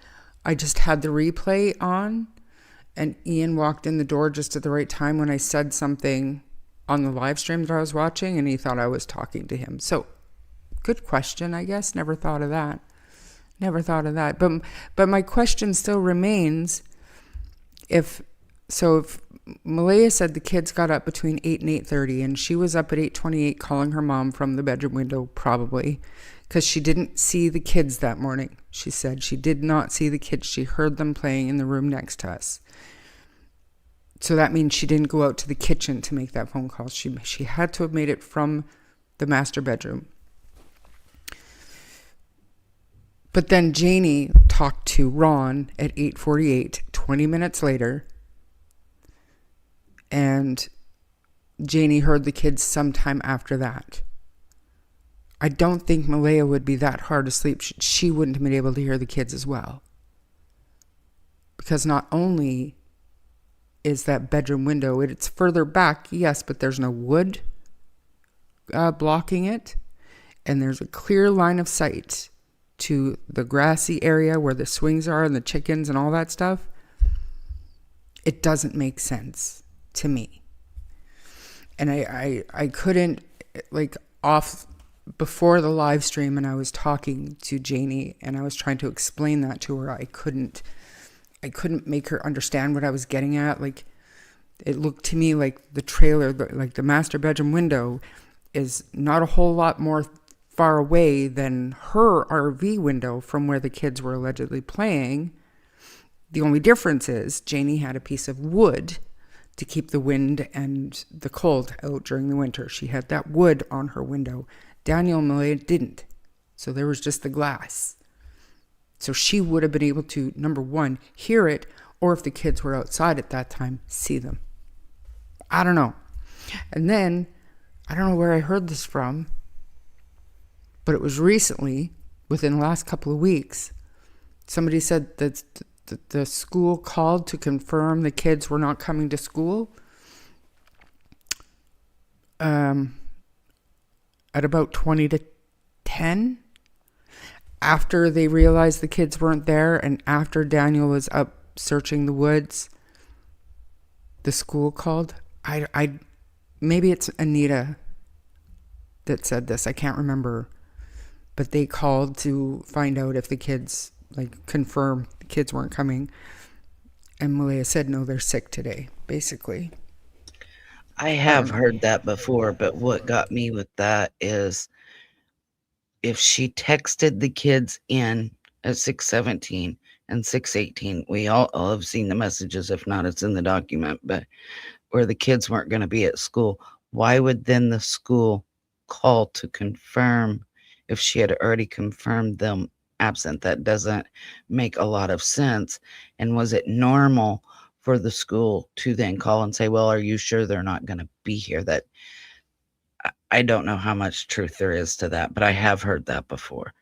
I just had the replay on, and Ian walked in the door just at the right time when I said something on the live stream that I was watching, and he thought I was talking to him. So, good question, I guess. Never thought of that. But my question still remains, if Malaya said the kids got up between 8 and 8:30, and she was up at 8:28 calling her mom from the bedroom window, probably, because she didn't see the kids that morning. She said she did not see the kids. She heard them playing in the room next to us. So that means she didn't go out to the kitchen to make that phone call. She had to have made it from the master bedroom. But then Janie talked to Ron at 8:48, 20 minutes later, and Janie heard the kids sometime after that. I don't think Malaya would be that hard asleep. She wouldn't have been able to hear the kids as well. Because not only is that bedroom window, it's further back, yes, but there's no wood blocking it. And there's a clear line of sight to the grassy area where the swings are and the chickens and all that stuff. It doesn't make sense to me. And I couldn't, like, off before the live stream, and I was talking to Janie and I was trying to explain that to her. I couldn't make her understand what I was getting at. Like, it looked to me like the trailer, like the master bedroom window, is not a whole lot more far away than her RV window from where the kids were allegedly playing. The only difference is Janie had a piece of wood to keep the wind and the cold out during the winter. She had that wood on her window. Daniel and Malaya didn't. So there was just the glass. So she would have been able to, number one, hear it, or if the kids were outside at that time, see them. I don't know. And then, I don't know where I heard this from, but it was recently, within the last couple of weeks, somebody said that the school called to confirm the kids were not coming to school at about 20 to 10, after they realized the kids weren't there, and after Daniel was up searching the woods. The school called. I maybe it's Anita that said this. I can't remember. But they called to find out if the kids like confirm the kids weren't coming. And Malaya said, no, they're sick today, basically. I have heard that before, but what got me with that is if she texted the kids in at 6:17 and 6:18, we all have seen the messages. If not, it's in the document, but where the kids weren't going to be at school, why would then the school call to confirm if she had already confirmed them absent? That doesn't make a lot of sense. And was it normal for the school to then call and say, well, are you sure they're not going to be here? That I don't know how much truth there is to that, but I have heard that before.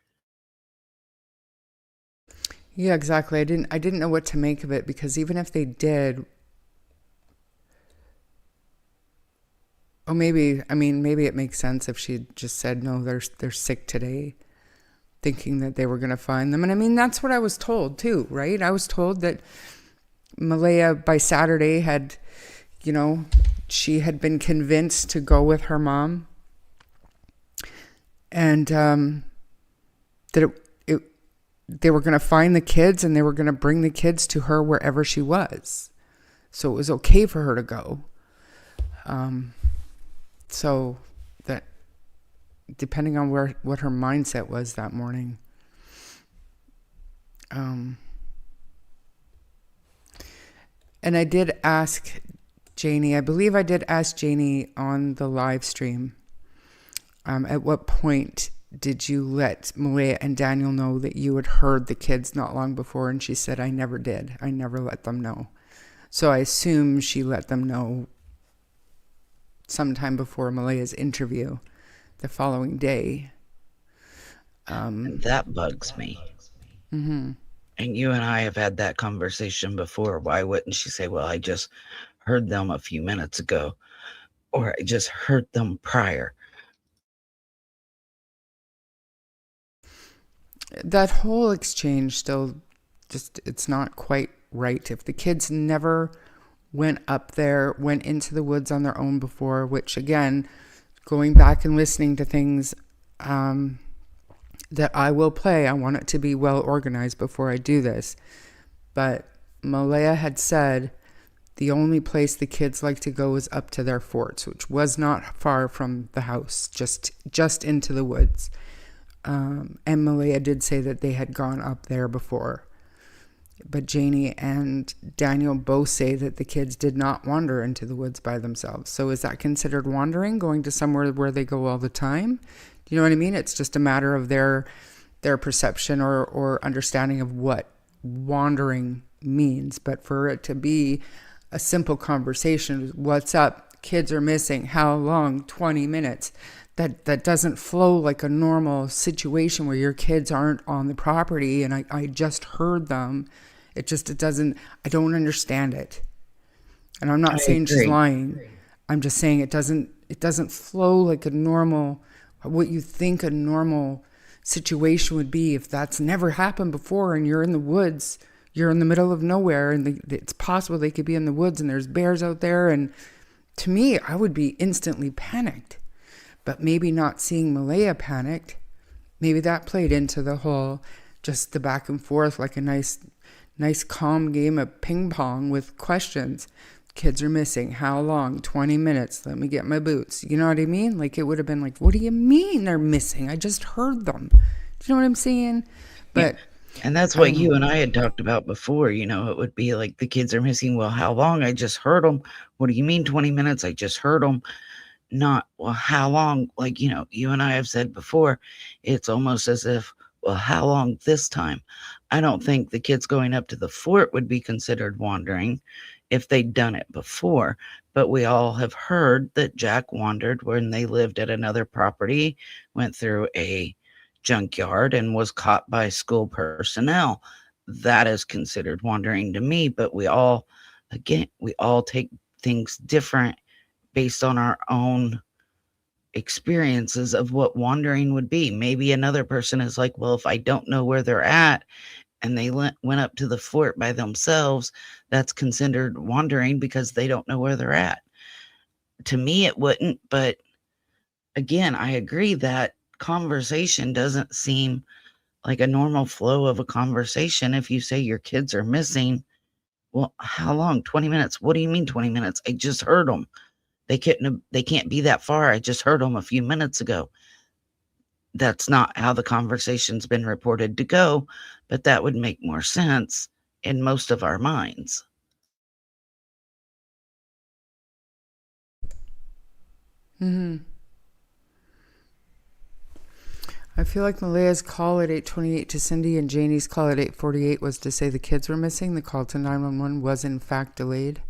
Yeah, exactly. I didn't know what to make of it, because even if they did, maybe it makes sense if she just said, no, they're sick today, thinking that they were going to find them. And I mean, that's what I was told too, right? I was told that Malaya by Saturday had, she had been convinced to go with her mom, and that they were going to find the kids and they were going to bring the kids to her wherever she was. So it was okay for her to go. So that, depending on what her mindset was that morning. And I did ask Janie, I believe I did ask Janie on the live stream, at what point did you let Malaya and Daniel know that you had heard the kids not long before? And she said, I never did. I never let them know. So I assume she let them know sometime before Malaya's interview the following day. And that bugs me. Mm-hmm. And you and I have had that conversation before. Why wouldn't she say, well, I just heard them a few minutes ago, or I just heard them prior? That whole exchange still just, it's not quite right. If the kids never went up there, went into the woods on their own before, which again, going back and listening to things that I will play, I want it to be well organized before I do this. But Malaya had said the only place the kids like to go is up to their forts, which was not far from the house, just into the woods. And Malaya did say that they had gone up there before. But Janie and Daniel both say that the kids did not wander into the woods by themselves. So is that considered wandering, going to somewhere where they go all the time? Do you know what I mean? It's just a matter of their perception or understanding of what wandering means. But for it to be a simple conversation, what's up? Kids are missing. How long? 20 minutes. That doesn't flow like a normal situation where your kids aren't on the property and I just heard them. It doesn't, I don't understand it. And I'm not saying she's lying. I'm just saying it doesn't flow like a normal, what you think a normal situation would be if that's never happened before and you're in the woods, you're in the middle of nowhere and it's possible they could be in the woods and there's bears out there. And to me, I would be instantly panicked. But maybe not seeing Malaya panicked, maybe that played into the whole, just the back and forth, like a nice calm game of ping pong with questions. Kids are missing. How long? 20 minutes. Let me get my boots. You know what I mean? Like it would have been like, what do you mean they're missing? I just heard them. Do you know what I'm saying? But yeah. And that's what you and I had talked about before. It would be like the kids are missing. Well, how long? I just heard them. What do you mean 20 minutes? I just heard them. Not, well, how long? Like, you and I have said before, it's almost as if, well, how long this time? I don't think the kids going up to the fort would be considered wandering if they'd done it before. But we all have heard that Jack wandered when they lived at another property, went through a junkyard and was caught by school personnel. That is considered wandering to me. But we all take things different based on our own experiences of what wandering would be. Maybe another person is like, well, if I don't know where they're at and they went up to the fort by themselves, that's considered wandering because they don't know where they're at. To me, it wouldn't. But again, I agree that conversation doesn't seem like a normal flow of a conversation. If you say your kids are missing, well, how long? 20 minutes? What do you mean 20 minutes? I just heard them. They can't be that far. I just heard them a few minutes ago. That's not how the conversation's been reported to go, but that would make more sense in most of our minds. I feel like Malea's call at 8:28 to Cindy and Janie's call at 8:48 was to say the kids were missing. The call to 911 was in fact delayed.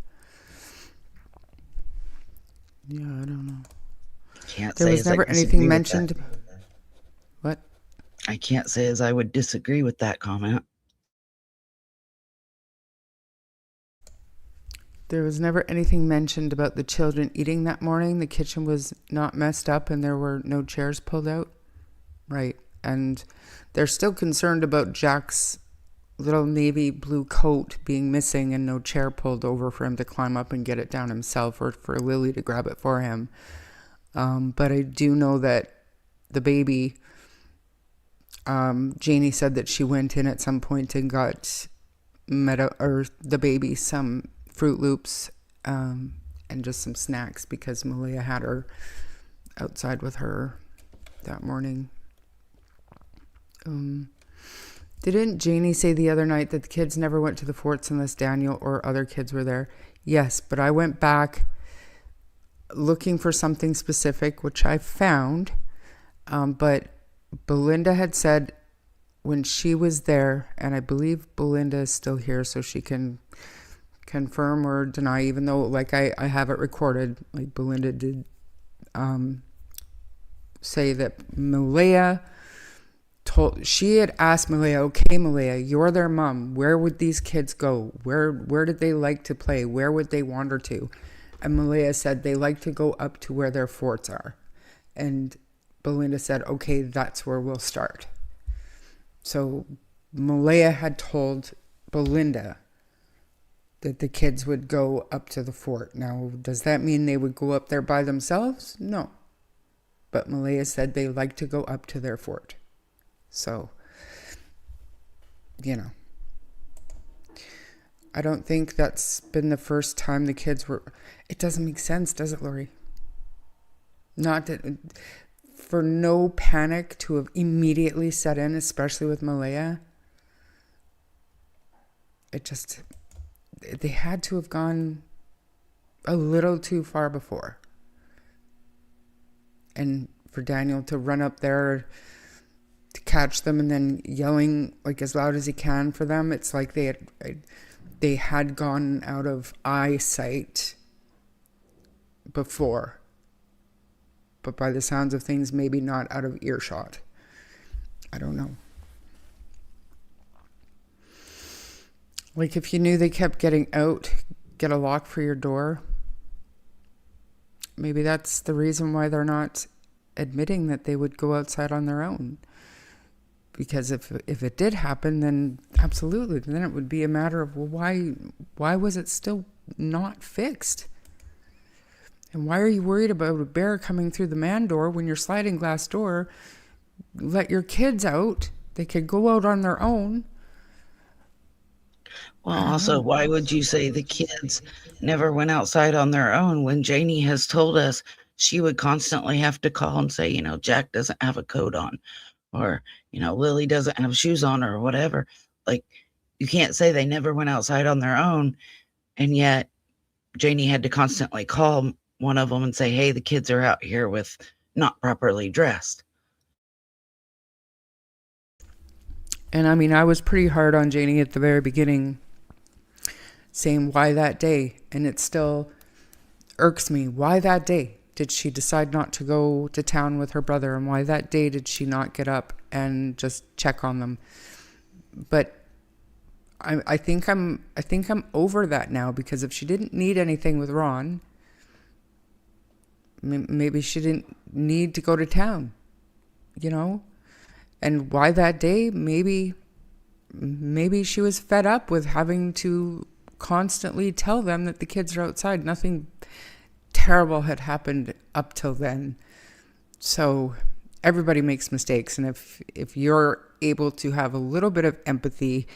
Yeah, I don't know. There was never anything mentioned. What? I can't say as I would disagree with that comment. There was never anything mentioned about the children eating that morning. The kitchen was not messed up and there were no chairs pulled out. Right. And they're still concerned about Jack's little navy blue coat being missing and no chair pulled over for him to climb up and get it down himself, or for Lily to grab it for him. But I do know that the baby, Janie said that she went in at some point and got the baby some Fruit Loops and just some snacks because Malea had her outside with her that morning. Didn't Janie say the other night that the kids never went to the forts unless Daniel or other kids were there? Yes, but I went back looking for something specific, which I found. But Belinda had said when she was there, and I believe Belinda is still here so she can confirm or deny, even though like I have it recorded, like Belinda did say that Malea she had asked Malea, okay, Malea, you're their mom. Where would these kids go? Where did they like to play? Where would they wander to? And Malea said they like to go up to where their forts are. And Belinda said, okay, that's where we'll start. So Malea had told Belinda that the kids would go up to the fort. Now, does that mean they would go up there by themselves? No. But Malea said they like to go up to their fort. So, I don't think that's been the first time the kids were... It doesn't make sense, does it, Lori? Not that... For no panic to have immediately set in, especially with Malea. They had to have gone a little too far before. And for Daniel to run up there to catch them and then yelling like as loud as he can for them, it's like they had gone out of eyesight before. But by the sounds of things, maybe not out of earshot. I don't know. Like if you knew they kept getting out, get a lock for your door. Maybe that's the reason why they're not admitting that they would go outside on their own. Because if it did happen, then absolutely, then it would be a matter of, well, why was it still not fixed? And why are you worried about a bear coming through the man door when your sliding glass door? Let your kids out. They could go out on their own. Well, also, why would you say the kids never went outside on their own when Janie has told us she would constantly have to call and say, Jack doesn't have a coat on, or, Lily doesn't have shoes on, or whatever. Like, you can't say they never went outside on their own, and yet Janie had to constantly call one of them and say, hey, the kids are out here with not properly dressed. And I mean, I was pretty hard on Janie at the very beginning, saying, why that day? And it still irks me. Why that day did she decide not to go to town with her brother? And why that day did she not get up and just check on them? But I think I'm over that now, because if she didn't need anything with Ron, maybe she didn't need to go to town, And why that day? Maybe she was fed up with having to constantly tell them that the kids are outside. Nothing terrible had happened up till then. So everybody makes mistakes. And if you're able to have a little bit of empathy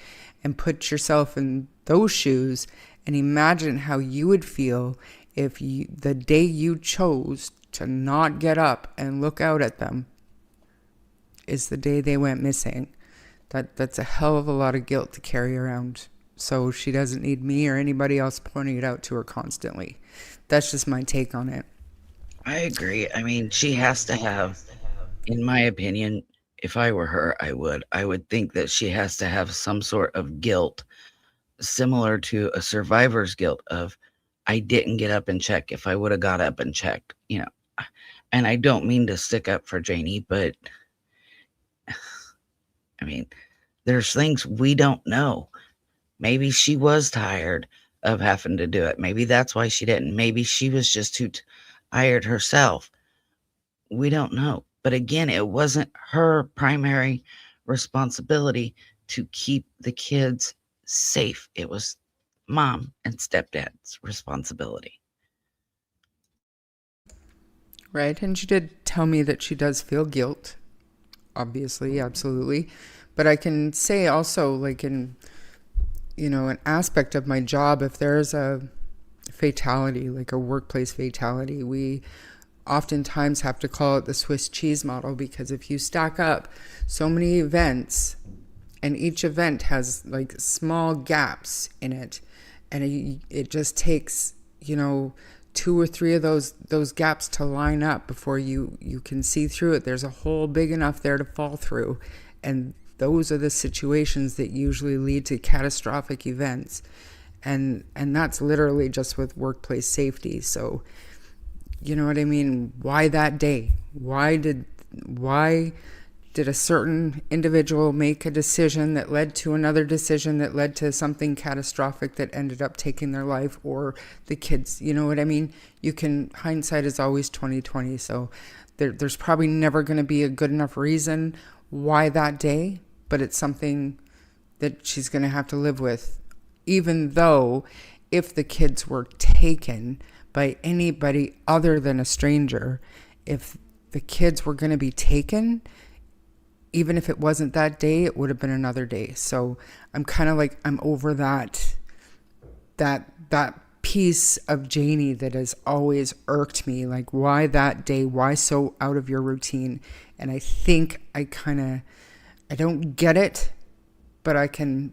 and put yourself in those shoes and imagine how you would feel if the day you chose to not get up and look out at them is the day they went missing. That's a hell of a lot of guilt to carry around. So she doesn't need me or anybody else pointing it out to her constantly. That's just my take on it. I agree. I mean, she has to have, in my opinion, if I were her, I would think that she has to have some sort of guilt similar to a survivor's guilt of, I didn't get up and check. If I would have got up and checked, and I don't mean to stick up for Janie, but I mean, there's things we don't know. Maybe she was tired of having to do it. Maybe that's why she didn't. Maybe she was just too tired herself. We don't know. But again, it wasn't her primary responsibility to keep the kids safe. It was mom and stepdad's responsibility. Right. And she did tell me that she does feel guilt. Obviously, absolutely. But I can say also, like in, an aspect of my job, if there's a fatality, like a workplace fatality, we oftentimes have to call it the Swiss cheese model, because if you stack up so many events and each event has like small gaps in it, and it just takes, 2 or 3 of those gaps to line up before you can see through it. There's a hole big enough there to fall through. And those are the situations that usually lead to catastrophic events. And that's literally just with workplace safety. So, you know what I mean? Why that day? Why did a certain individual make a decision that led to another decision that led to something catastrophic that ended up taking their life or the kids? You know what I mean? Hindsight is always 20/20. So there's probably never going to be a good enough reason why that day, but it's something that she's going to have to live with, even though if the kids were taken by anybody other than a stranger, if the kids were going to be taken, even if it wasn't that day, it would have been another day. So I'm kind of like, I'm over that piece of Janie that has always irked me. Like, why that day? Why so out of your routine? And I think I don't get it, but I can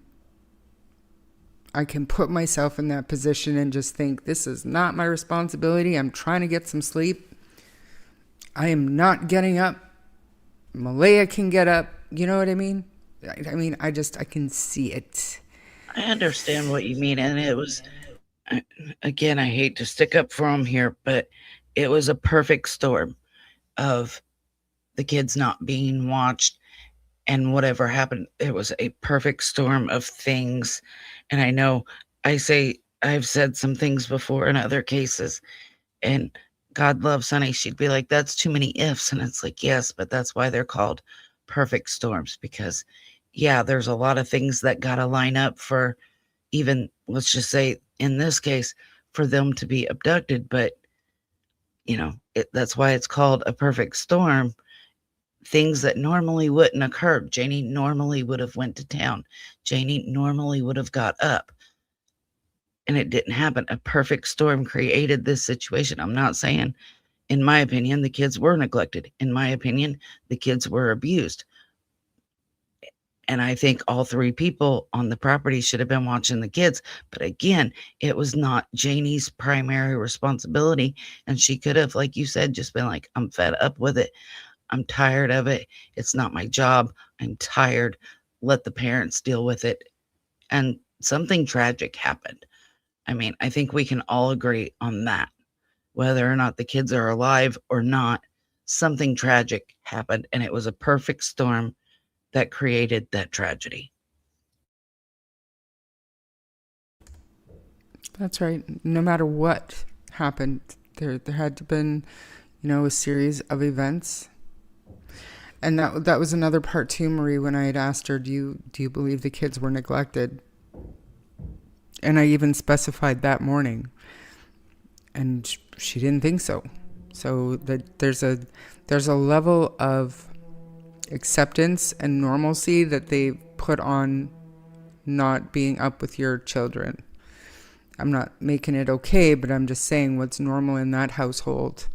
put myself in that position and just think, this is not my responsibility. I'm trying to get some sleep. I am not getting up. Malaya can get up. You know what I mean? I can see it. I understand what you mean. And it was, again, I hate to stick up for him here, but it was a perfect storm of the kids not being watched and whatever happened. It was a perfect storm of things. And I know I've said some things before in other cases, and God love Sunny, she'd be like, that's too many ifs. And it's like, yes, but that's why they're called perfect storms, because there's a lot of things that got to line up for, even, let's just say in this case, for them to be abducted. But that's why it's called a perfect storm. Things that normally wouldn't occur. Janie normally would have went to town. Janie normally would have got up. And it didn't happen. A perfect storm created this situation. I'm not saying, in my opinion, the kids were neglected. In my opinion, the kids were abused. And I think all 3 people on the property should have been watching the kids. But again, it was not Janie's primary responsibility. And she could have, like you said, just been like, I'm fed up with it. I'm tired of it. It's not my job. I'm tired. Let the parents deal with it. And something tragic happened. I think we can all agree on that. Whether or not the kids are alive or not, something tragic happened. And it was a perfect storm that created that tragedy. That's right. No matter what happened, there had to been, a series of events. And that was another part too, Marie, when I had asked her, do you believe the kids were neglected? And I even specified that morning. And she didn't think so. So that there's a level of acceptance and normalcy that they put on not being up with your children. I'm not making it okay, but I'm just saying what's normal in that household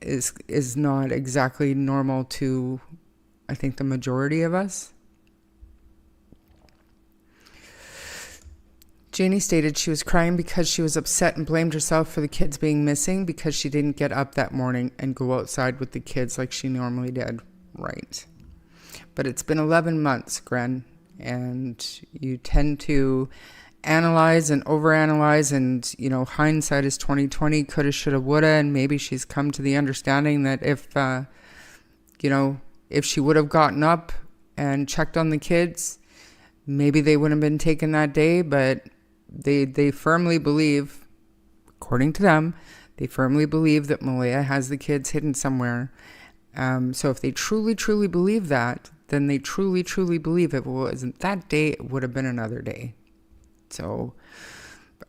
is not exactly normal to, I think, the majority of us. Janie stated she was crying because she was upset and blamed herself for the kids being missing because she didn't get up that morning and go outside with the kids like she normally did. Right. But it's been 11 months, Gren, and you tend to analyze and overanalyze, and, you know, hindsight is 2020, coulda, shoulda, woulda, and maybe she's come to the understanding that if she would have gotten up and checked on the kids, maybe they wouldn't have been taken that day, but they firmly believe, according to them, they firmly believe that Malaya has the kids hidden somewhere. So if they truly, truly believe that, then they truly, truly believe it wasn't that day, it would have been another day. So,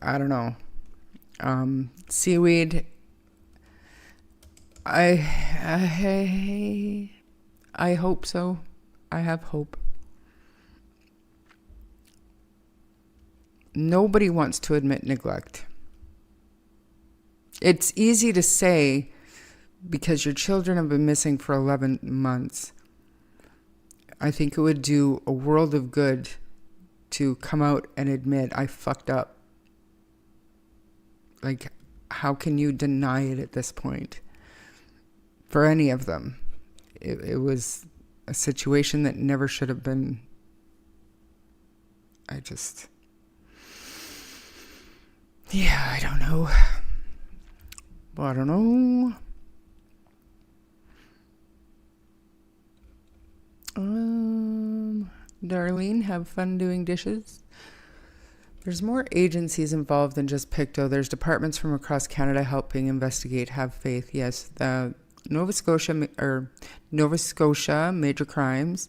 I don't know. Seaweed, I hope so. I have hope. Nobody wants to admit neglect. It's easy to say because your children have been missing for 11 months. I think it would do a world of good to come out and admit, I fucked up. Like, how can you deny it at this point? For any of them. It was a situation that never should have been. I don't know. I don't know. Darlene, have fun doing dishes. There's more agencies involved than just Pictou. There's departments from across Canada helping investigate. Have faith. Yes, the Nova Scotia major crimes,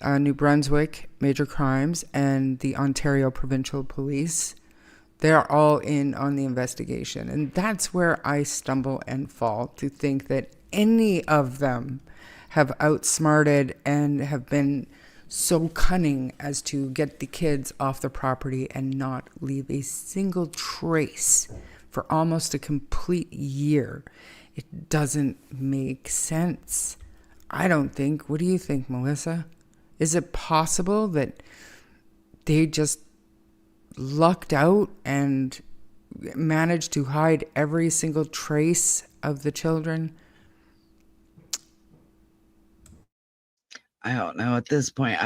New Brunswick major crimes, and the Ontario Provincial Police. They're all in on the investigation. And that's where I stumble and fall, to think that any of them have outsmarted and have been so cunning as to get the kids off the property and not leave a single trace for almost a complete year. It doesn't make sense. I don't think. What do you think, Melissa? Is it possible that they just lucked out and managed to hide every single trace of the children? I don't know at this point.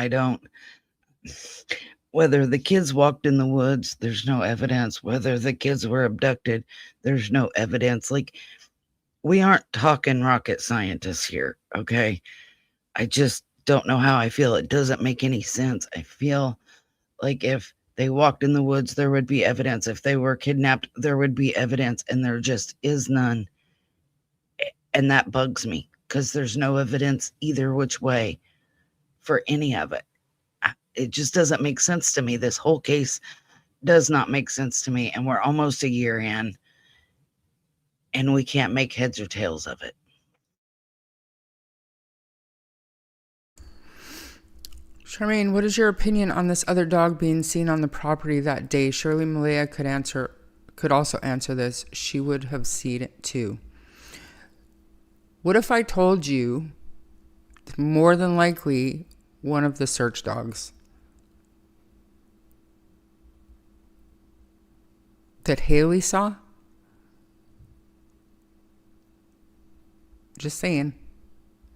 Whether the kids walked in the woods, there's no evidence. Whether the kids were abducted, there's no evidence. Like, we aren't talking rocket scientists here, okay? I just don't know how I feel. It doesn't make any sense. I feel like if they walked in the woods, there would be evidence. If they were kidnapped, there would be evidence, and there just is none. And that bugs me because there's no evidence either which way for any of it. It just doesn't make sense to me. This whole case does not make sense to me, and we're almost a year in, and we can't make heads or tails of it. Charmaine, what is your opinion on this other dog being seen on the property that day? Surely Malaya could also answer this. She would have seen it too. What if I told you more than likely one of the search dogs that Haley saw? Just saying.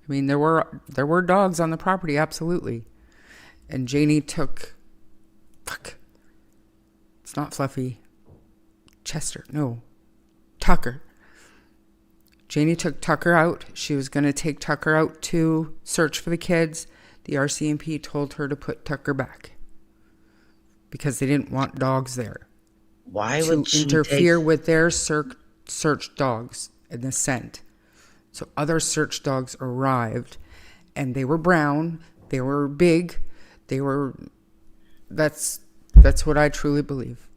I mean, there were dogs on the property, absolutely. And Janie took, it's not Fluffy, Chester, no, Tucker. Janie took Tucker out. She was going to take Tucker out to search for the kids. The RCMP told her to put Tucker back because they didn't want dogs there. Why would she interfere with their search dogs and the scent? So other search dogs arrived, and they were brown. They were big. That's what I truly believe.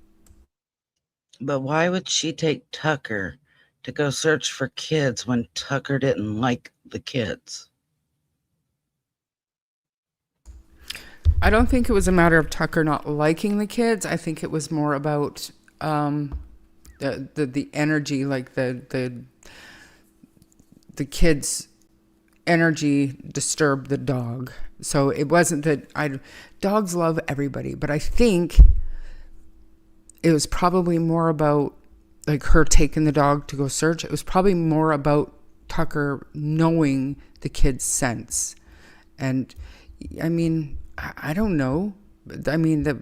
But why would she take Tucker to go search for kids when Tucker didn't like the kids? I don't think it was a matter of Tucker not liking the kids. I think it was more about the energy, like the kids' energy disturbed the dog. So it wasn't that dogs love everybody, but I think it was probably more about like her taking the dog to go search. It was probably more about Tucker knowing the kid's sense. And I mean, I don't know. I mean, the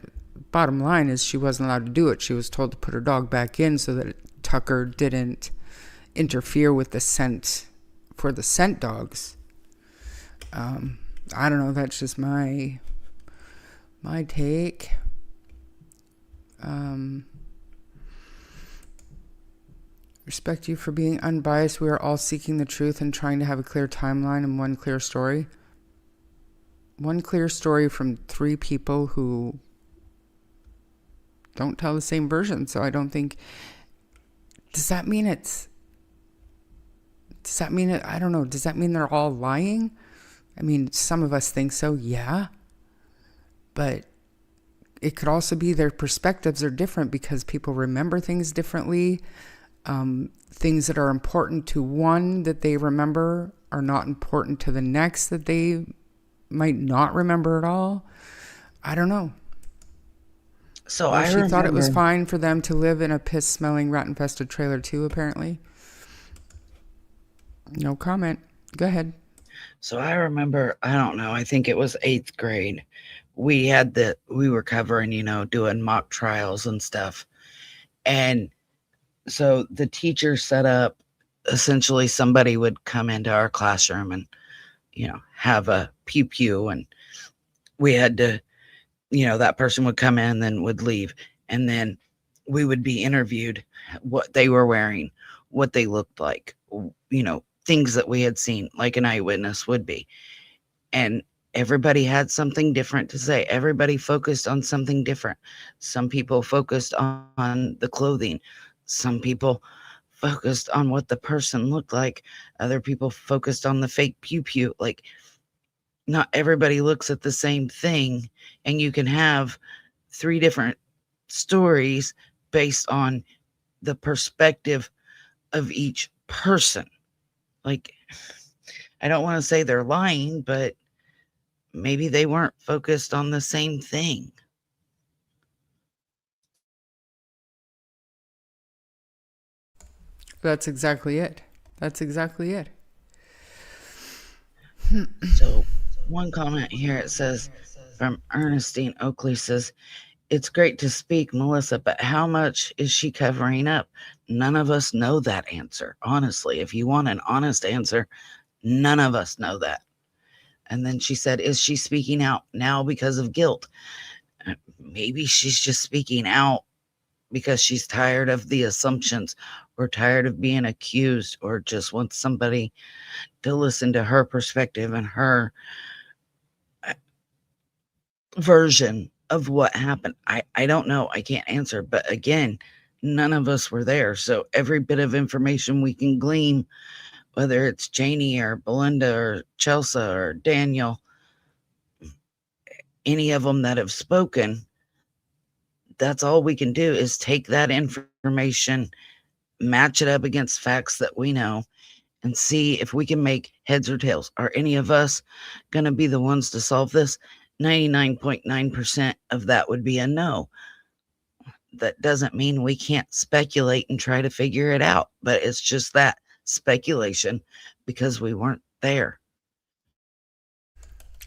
bottom line is she wasn't allowed to do it. She was told to put her dog back in so that Tucker didn't interfere with the scent for the scent dogs. I don't know. That's just my take. Respect you for being unbiased. We are all seeking the truth and trying to have a clear timeline and one clear story. One clear story from three people who don't tell the same version. So I don't think... Does that mean I don't know. Does that mean they're all lying? I mean, some of us think so, yeah. But it could also be their perspectives are different because people remember things differently. Things that are important to one that they remember are not important to the next that they might not remember at all. I don't know. So she thought it was fine for them to live in a piss-smelling, rat-infested trailer too, apparently. No comment. Go ahead. So I remember, I don't know, I think it was 8th grade. We were covering, doing mock trials and stuff. And so the teacher set up, essentially somebody would come into our classroom and, have a pew, and we had to, that person would come in, then would leave. And then we would be interviewed, what they were wearing, what they looked like, things that we had seen, like an eyewitness would be. And everybody had something different to say. Everybody focused on something different. Some people focused on the clothing. Some people focused on what the person looked like. Other people focused on the fake pew. Like, not everybody looks at the same thing. And you can have 3 different stories based on the perspective of each person. Like, I don't want to say they're lying, but maybe they weren't focused on the same thing. That's exactly it. So one comment here, it says from Ernestine Oakley says, it's great to speak, Melissa, but how much is she covering up? None of us know that answer. Honestly, if you want an honest answer, none of us know that. And then she said, is she speaking out now because of guilt? Maybe she's just speaking out because she's tired of the assumptions, or tired of being accused, or just wants somebody to listen to her perspective and her version of what happened. I don't know. I can't answer. But again, none of us were there. So every bit of information we can glean, whether it's Janie or Belinda or Chelsea or Daniel, any of them that have spoken, that's all we can do is take that information, match it up against facts that we know, and see if we can make heads or tails. Are any of us going to be the ones to solve this? 99.9% of that would be a no. That doesn't mean we can't speculate and try to figure it out, but it's just that speculation because we weren't there.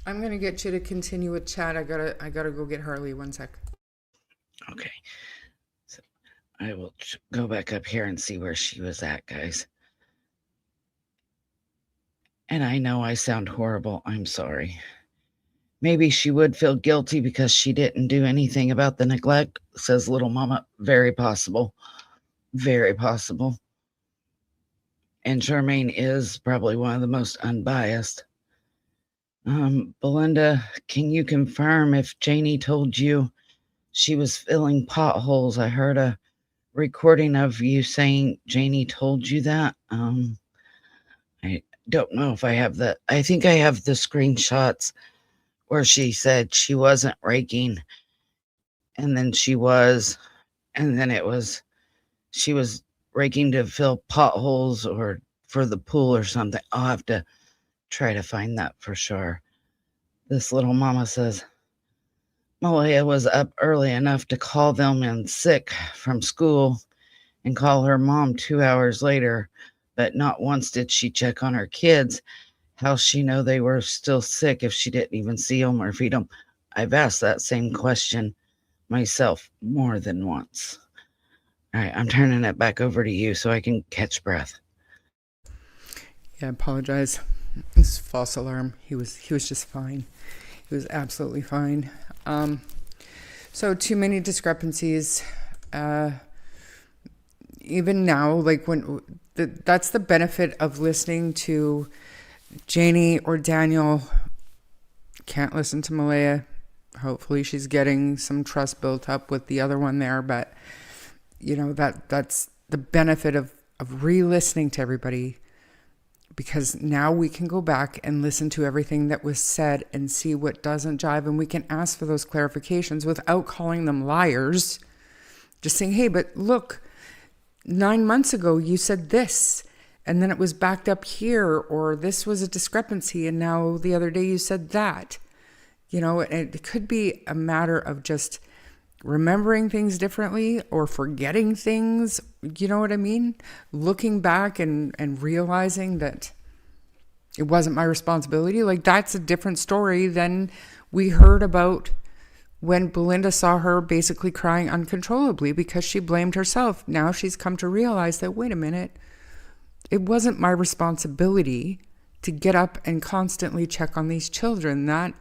I'm going to get you to continue with chat. I gotta go get Harley. 1 sec. Okay. So I will go back up here and see where she was at, guys. And I know I sound horrible. I'm sorry. Maybe she would feel guilty because she didn't do anything about the neglect, says Little Mama. Very possible. Very possible. And Charmaine is probably one of the most unbiased. Belinda, can you confirm if Janie told you she was filling potholes? I heard a recording of you saying Janie told you that. I don't know if I have that. I think I have the screenshots where she said she wasn't raking, and then she was, and then she was raking to fill potholes or for the pool or something. I'll have to try to find that for sure. This little mama says Malaya was up early enough to call them in sick from school and call her mom 2 hours later, but not once did she check on her kids. How's she know they were still sick if she didn't even see them or feed them? I've asked that same question myself more than once. All right, I'm turning it back over to you so I can catch breath. Yeah, I apologize. This is false alarm. He was just fine. He was absolutely fine. So too many discrepancies. Even now, like that's the benefit of listening to Janie or Daniel. Can't listen to Malaya. Hopefully she's getting some trust built up with the other one there, but that's the benefit of re-listening to everybody, because now we can go back and listen to everything that was said and see what doesn't jive, and we can ask for those clarifications without calling them liars. Just saying, hey, but look, 9 months ago you said this, and then it was backed up here, or this was a discrepancy, and now the other day you said that. It could be a matter of just remembering things differently or forgetting things. You know what I mean? Looking back and realizing that it wasn't my responsibility. Like, that's a different story than we heard about when Belinda saw her basically crying uncontrollably because she blamed herself. Now she's come to realize that, wait a minute, it wasn't my responsibility to get up and constantly check on these children. That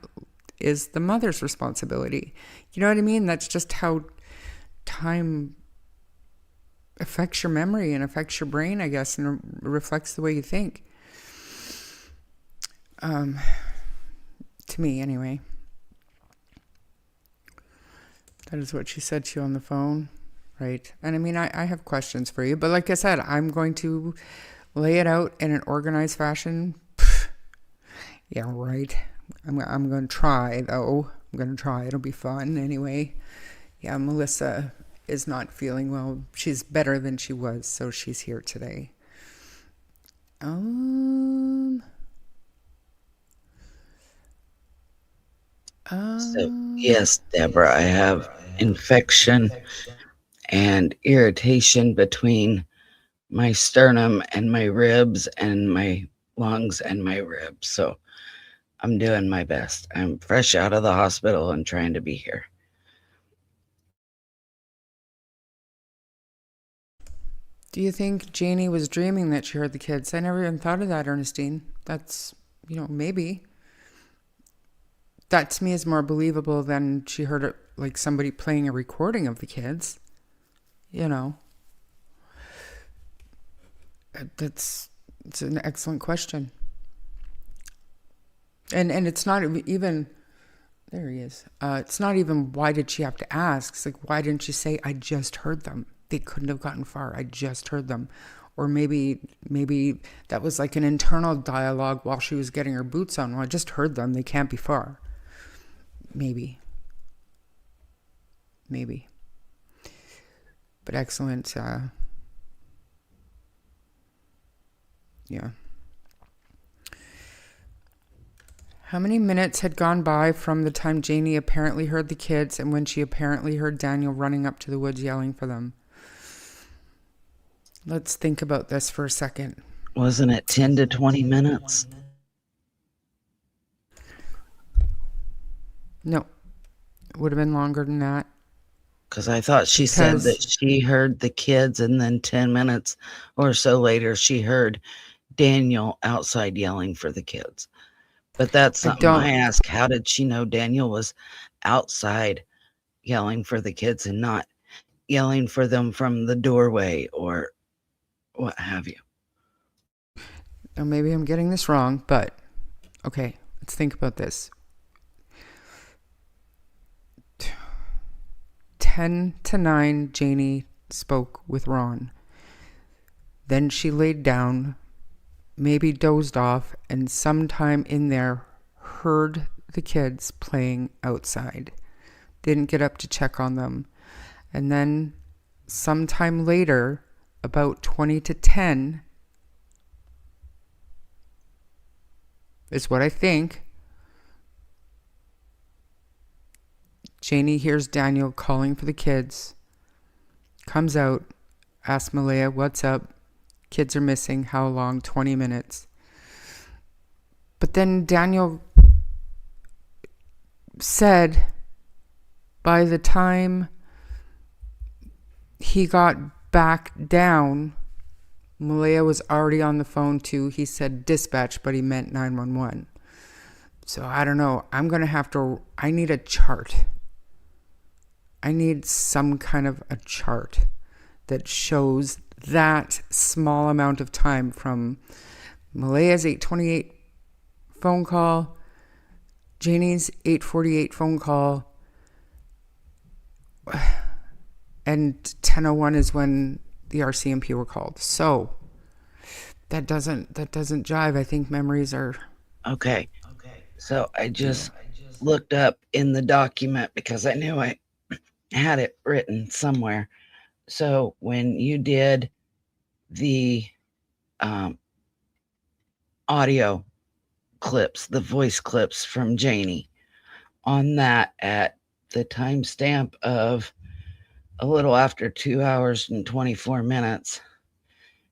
is the mother's responsibility. You know what I mean? That's just how time affects your memory and affects your brain, I guess, and reflects the way you think. To me, anyway. That is what she said to you on the phone, right? And I mean, I have questions for you, but like I said, I'm going to lay it out in an organized fashion. Yeah, right. I'm going to try, though. I'm going to try. It'll be fun anyway. Yeah, Melissa is not feeling well. She's better than she was, so she's here today. So, yes, Deborah, I have infection and irritation between my sternum and my ribs and my lungs and my ribs. So I'm doing my best. I'm fresh out of the hospital and trying to be here. Do you think Janie was dreaming that she heard the kids? I never even thought of that, Ernestine. That's, maybe. That to me is more believable than she heard it like somebody playing a recording of the kids. It's an excellent question. And it's not even, there he is. It's not even why did she have to ask. It's like, why didn't she say, I just heard them? They couldn't have gotten far. I just heard them. Or maybe that was like an internal dialogue while she was getting her boots on. Well, I just heard them. They can't be far. Maybe. But excellent. Yeah. How many minutes had gone by from the time Janie apparently heard the kids and when she apparently heard Daniel running up to the woods yelling for them? Let's think about this for a second. Wasn't it 10 to 20 minutes? No. It would have been longer than that. Because I thought she said that she heard the kids and then 10 minutes or so later she heard Daniel outside yelling for the kids. But that's something I ask. How did she know Daniel was outside yelling for the kids and not yelling for them from the doorway or what have you? Now, maybe I'm getting this wrong, but okay, let's think about this. 10 to 9, Janie spoke with Ron. Then she laid down, maybe dozed off, and sometime in there heard the kids playing outside. Didn't get up to check on them. And then sometime later, about 20 to 10, is what I think, Janie hears Daniel calling for the kids, comes out, asks Malaya, what's up? Kids are missing. How long? 20 minutes. But then Daniel said by the time he got back down, Malaya was already on the phone to, he said dispatch, but he meant 911. So I don't know. I need a chart. I need some kind of a chart that shows that small amount of time from Malaya's 8:28 phone call, Janie's 8:48 phone call, and 10:01 is when the RCMP were called. So that doesn't jive. I think memories are okay. So I just looked up in the document because I knew I had it written somewhere. So when you did the audio clips, the voice clips from Janie, on that at the timestamp of a little after 2 hours and 24 minutes,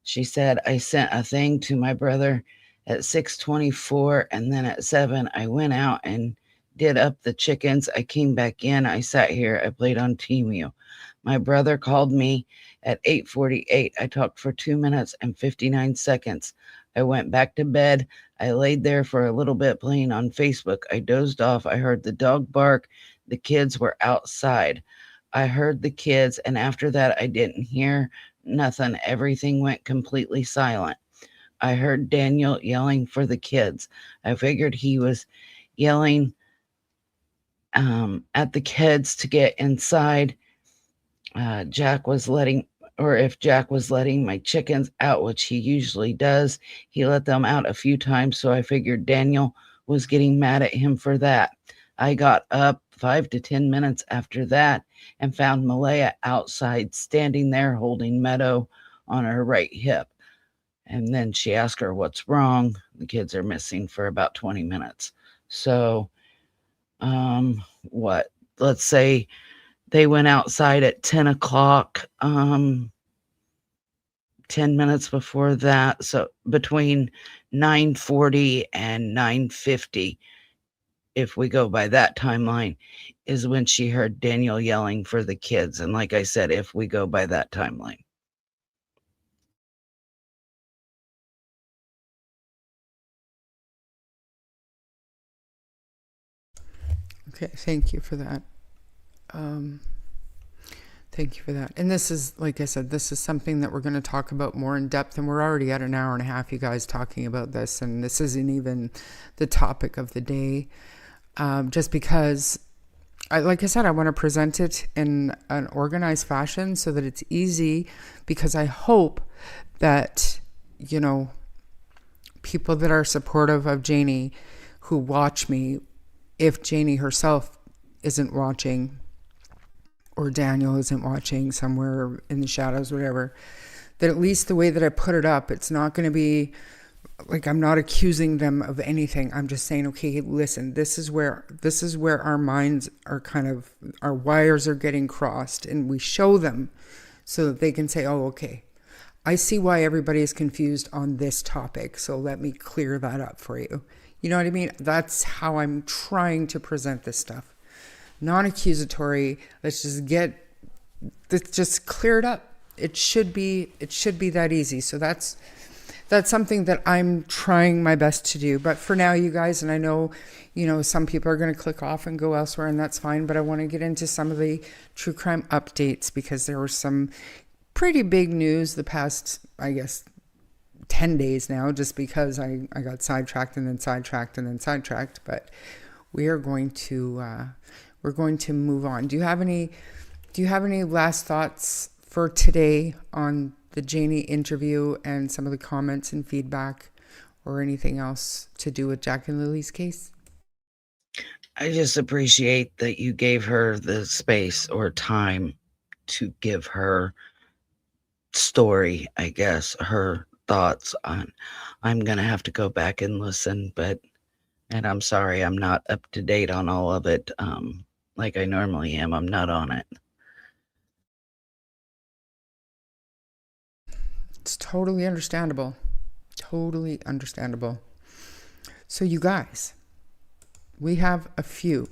she said, I sent a thing to my brother at 6:24, and then at 7 I went out and did up the chickens. I came back in, I sat here, I played on Temu. My brother called me at 8:48. I talked for 2 minutes and 59 seconds. I went back to bed. I laid there for a little bit playing on Facebook. I dozed off. I heard the dog bark. The kids were outside. I heard the kids, and after that I didn't hear nothing. Everything went completely silent. I heard Daniel yelling for the kids. I figured he was yelling at the kids to get inside. If Jack was letting my chickens out, which he usually does, he let them out a few times, so I figured Daniel was getting mad at him for that. I got up 5 to 10 minutes after that and found Malaya outside, standing there holding Meadow on her right hip. And then she asked her what's wrong. The kids are missing for about 20 minutes. So, let's say they went outside at 10 o'clock, 10 minutes before that. So between 9:40 and 9:50, if we go by that timeline, is when she heard Daniel yelling for the kids. And like I said, if we go by that timeline. okay. Thank you for that. Thank you for that. And this is, like I said, this is something that we're going to talk about more in depth. And we're already at an hour and a half, you guys, talking about this. And this isn't even the topic of the day. Just because, like I said, I want to present it in an organized fashion so that it's easy, because I hope that, people that are supportive of Janie, who watch me, if Janie herself isn't watching, or Daniel isn't watching somewhere in the shadows, whatever, that at least the way that I put it up, it's not going to be like, I'm not accusing them of anything. I'm just saying, okay, listen, this is where our minds are our wires are getting crossed, and we show them so that they can say, oh, okay, I see why everybody is confused on this topic. So let me clear that up for you. You know what I mean? That's how I'm trying to present this stuff. Non-accusatory. Let's just clear it up. It should be that easy. So that's something that I'm trying my best to do. But for now, you guys, and I know, some people are going to click off and go elsewhere, and that's fine. But I want to get into some of the true crime updates, because there was some pretty big news the past, I guess, 10 days now, just because I got sidetracked and then sidetracked and then sidetracked. But we're going to move on. Do you have any last thoughts for today on the Janie interview and some of the comments and feedback, or anything else to do with Jack and Lily's case? I just appreciate that you gave her the space or time to give her story, I guess, her thoughts on. I'm going to have to go back and listen, and I'm sorry I'm not up to date on all of it. Like I normally am. I'm not on it. It's totally understandable. Totally understandable. So you guys, we have a few.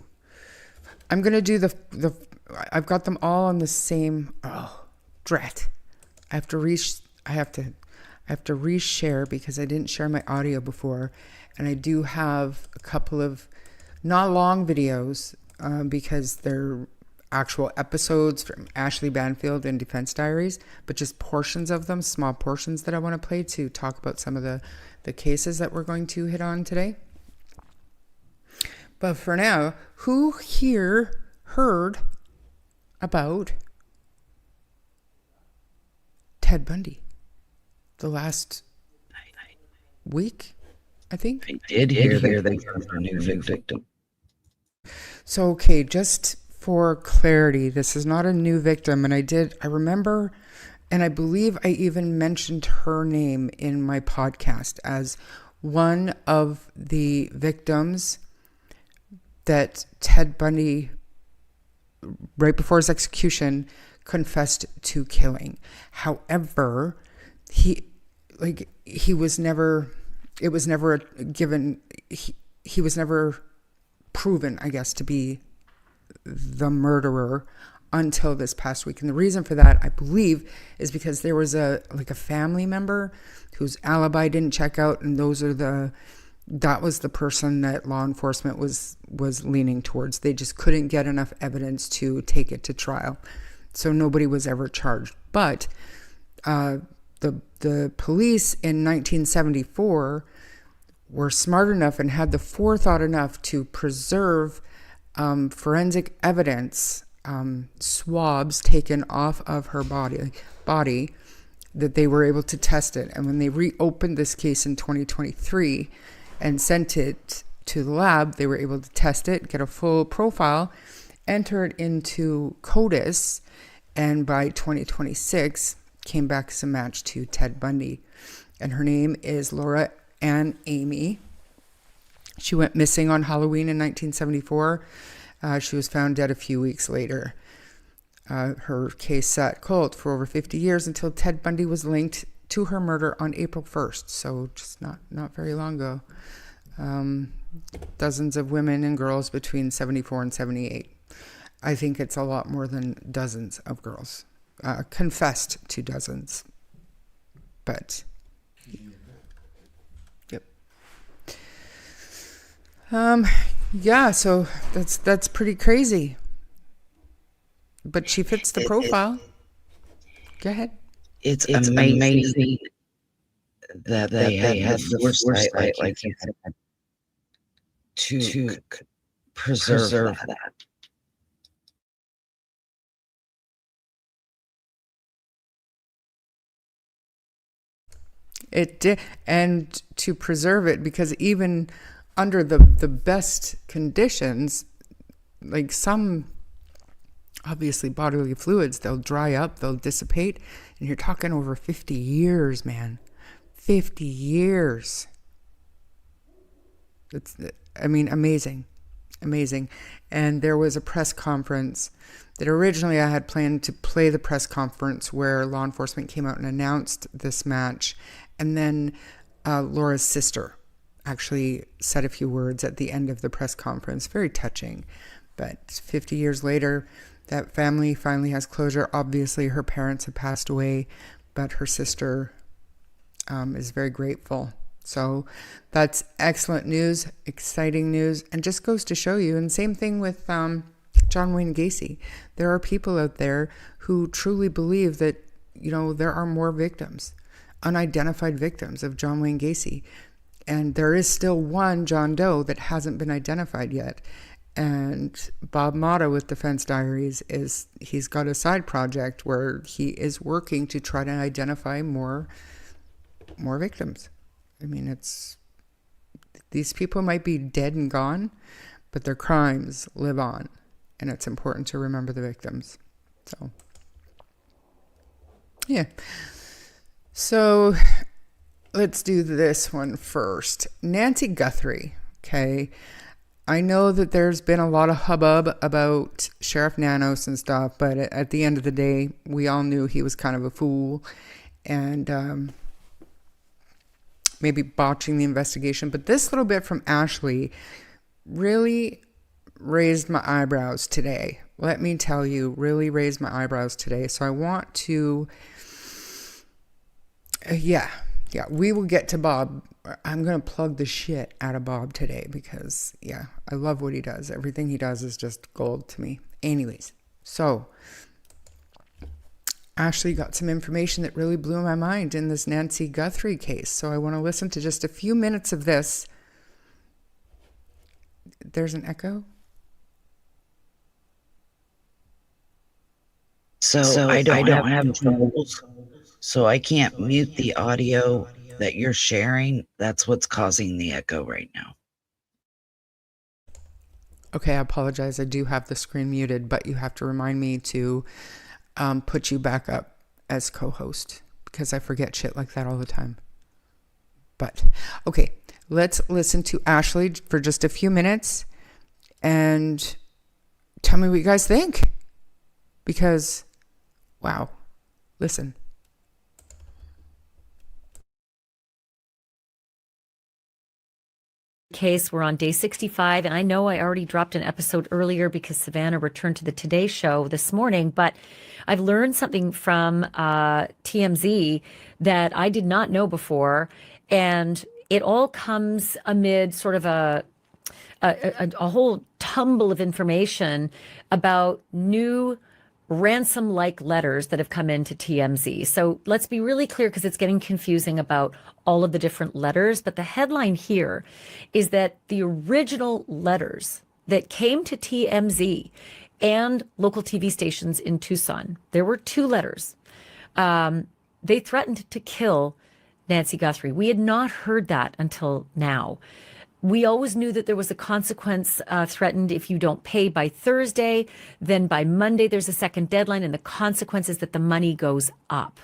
I'm going to do I've got them all on the same, drat. I have to reshare because I didn't share my audio before. And I do have a couple of not long videos because they're actual episodes from Ashley Banfield and Defense Diaries, but just portions of them, small portions that I want to play to talk about some of the cases that we're going to hit on today. But for now, who here heard about Ted Bundy the last week, I think? I did hear they found a new victim. So, okay, just for clarity, this is not a new victim. And I remember, and I believe I even mentioned her name in my podcast as one of the victims that Ted Bundy, right before his execution, confessed to killing. However, he was never proven, I guess, to be the murderer until this past week. And the reason for that, I believe, is because there was a family member whose alibi didn't check out, and that was the person that law enforcement was leaning towards. They just couldn't get enough evidence to take it to trial. So nobody was ever charged. But the police in 1974 were smart enough and had the forethought enough to preserve forensic evidence, swabs taken off of her body, that they were able to test it. And when they reopened this case in 2023 and sent it to the lab, they were able to test it, get a full profile, enter it into CODIS, and by 2026 came back as a match to Ted Bundy. And her name is Laura Ann Amy. She went missing on Halloween in 1974. She was found dead a few weeks later. Her case sat cold for over 50 years until Ted Bundy was linked to her murder on April 1st. So just not very long ago. Dozens of women and girls between 74 and 78. I think it's a lot more than dozens of girls. Confessed to dozens. But, yep. Yeah, so that's pretty crazy. But she fits the profile. Go ahead. It's amazing that they had the foresight, like you said, to preserve that. It did, and to preserve it, because even under the best conditions, like some obviously bodily fluids, they'll dry up, they'll dissipate, and you're talking over 50 years, man. 50 years. It's, I mean, amazing. And there was a press conference that originally I had planned to play the press conference where law enforcement came out and announced this match. And then Laura's sister actually said a few words at the end of the press conference. Very touching. But 50 years later, that family finally has closure. Obviously, her parents have passed away, but her sister is very grateful. So that's excellent news, exciting news, and just goes to show you. And same thing with John Wayne Gacy. There are people out there who truly believe that, there are more victims, unidentified victims of John Wayne Gacy. And there is still one John Doe that hasn't been identified yet. And Bob Motta with Defense Diaries he's got a side project where he is working to try to identify more victims. I mean, these people might be dead and gone, but their crimes live on, and it's important to remember the victims. So, yeah. So, let's do this one first. Nancy Guthrie, okay? I know that there's been a lot of hubbub about Sheriff Nanos and stuff, but at the end of the day, we all knew he was kind of a fool and maybe botching the investigation. But this little bit from Ashley really raised my eyebrows today. Let me tell you, really raised my eyebrows today. So I want to, yeah, we will get to Bob. I'm going to plug the shit out of Bob today because, yeah, I love what he does. Everything he does is just gold to me. Anyways, so Ashley got some information that really blew my mind in this Nancy Guthrie case. So I want to listen to just a few minutes of this. There's an echo. So I don't have tools, so I can't mute the audio that you're sharing. That's what's causing the echo right now. Okay, I apologize. I do have the screen muted, but you have to remind me to put you back up as co-host because I forget shit like that all the time. But okay, let's listen to Ashley for just a few minutes and tell me what you guys think. Because, wow, listen. Case, we're on day 65, and I know I already dropped an episode earlier because Savannah returned to the Today Show this morning, but I've learned something from TMZ that I did not know before, and it all comes amid sort of a whole tumble of information about new ransom-like letters that have come into TMZ. So let's be really clear because it's getting confusing about all of the different letters. But the headline here is that the original letters that came to TMZ and local TV stations in Tucson, there were 2 letters. They threatened to kill Nancy Guthrie. We had not heard that until now. We always knew that there was a consequence threatened if you don't pay by Thursday. Then by Monday, there's a second deadline, and the consequence is that the money goes up,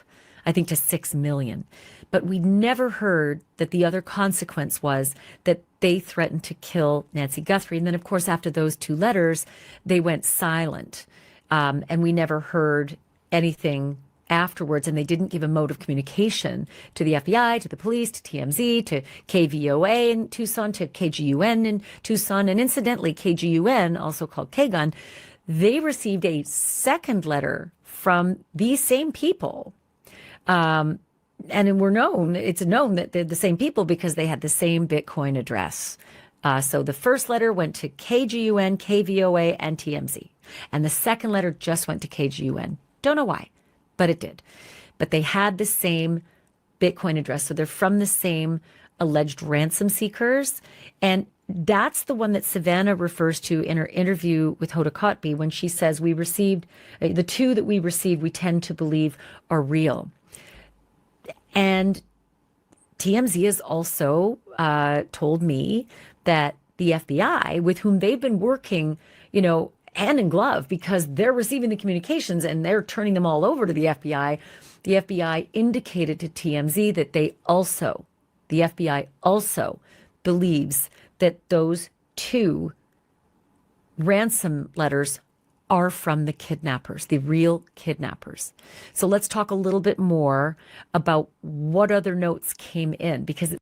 I think, to $6 million. But we never heard that the other consequence was that they threatened to kill Nancy Guthrie. And then, of course, after those 2 letters, they went silent. And we never heard anything afterwards, and they didn't give a mode of communication to the FBI, to the police, to TMZ, to KVOA in Tucson, to KGUN in Tucson, and incidentally, KGUN, also called KGUN, they received a second letter from these same people. And it's known that they're the same people because they had the same Bitcoin address. So the first letter went to KGUN, KVOA, and TMZ. And the second letter just went to KGUN. Don't know why, but it did. But they had the same Bitcoin address. So they're from the same alleged ransom seekers. And that's the one that Savannah refers to in her interview with Hoda Kotb when she says we received, the 2 that we received, we tend to believe are real. And TMZ has also told me that the FBI, with whom they've been working, hand in glove because they're receiving the communications and they're turning them all over to the FBI indicated to TMZ that the FBI also believes that those 2 ransom letters are from the kidnappers, the real kidnappers. So let's talk a little bit more about what other notes came in because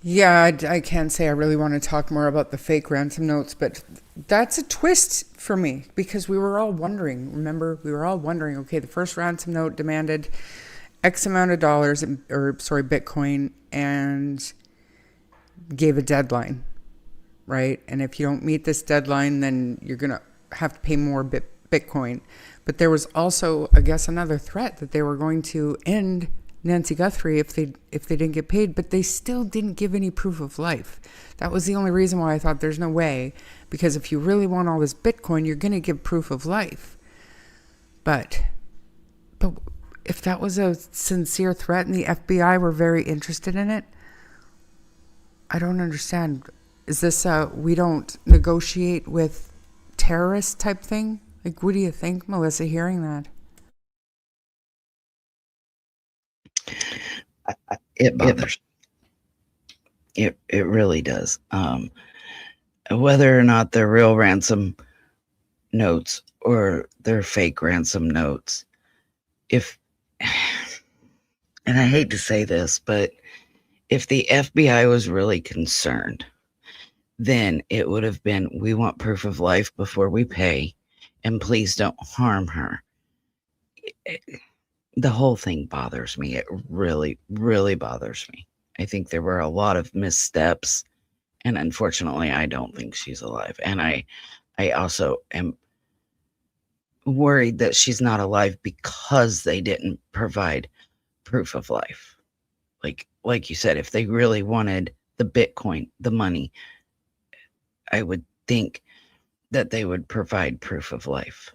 Yeah, I can't say I really want to talk more about the fake ransom notes, but that's a twist for me because we were all wondering. Remember, we were all wondering, okay, the first ransom note demanded X amount of dollars, Bitcoin, and gave a deadline, right? And if you don't meet this deadline, then you're going to have to pay more Bitcoin. But there was also, I guess, another threat that they were going to end Nancy Guthrie if they didn't get paid, but they still didn't give any proof of life. That was the only reason why I thought there's no way, because if you really want all this Bitcoin, you're going to give proof of life. But if that was a sincere threat and the FBI were very interested in it, I don't understand Is this we don't negotiate with terrorists type thing? Like, what do you think, Melissa, hearing that? It bothers. It really does. Whether or not they're real ransom notes or they're fake ransom notes, if, and I hate to say this, but if the FBI was really concerned, then it would have been, we want proof of life before we pay, and please don't harm her. The whole thing bothers me. It really, really bothers me. I think there were a lot of missteps, and unfortunately, I don't think she's alive. And I also am worried that she's not alive because they didn't provide proof of life. Like you said, if they really wanted the Bitcoin, the money, I would think that they would provide proof of life.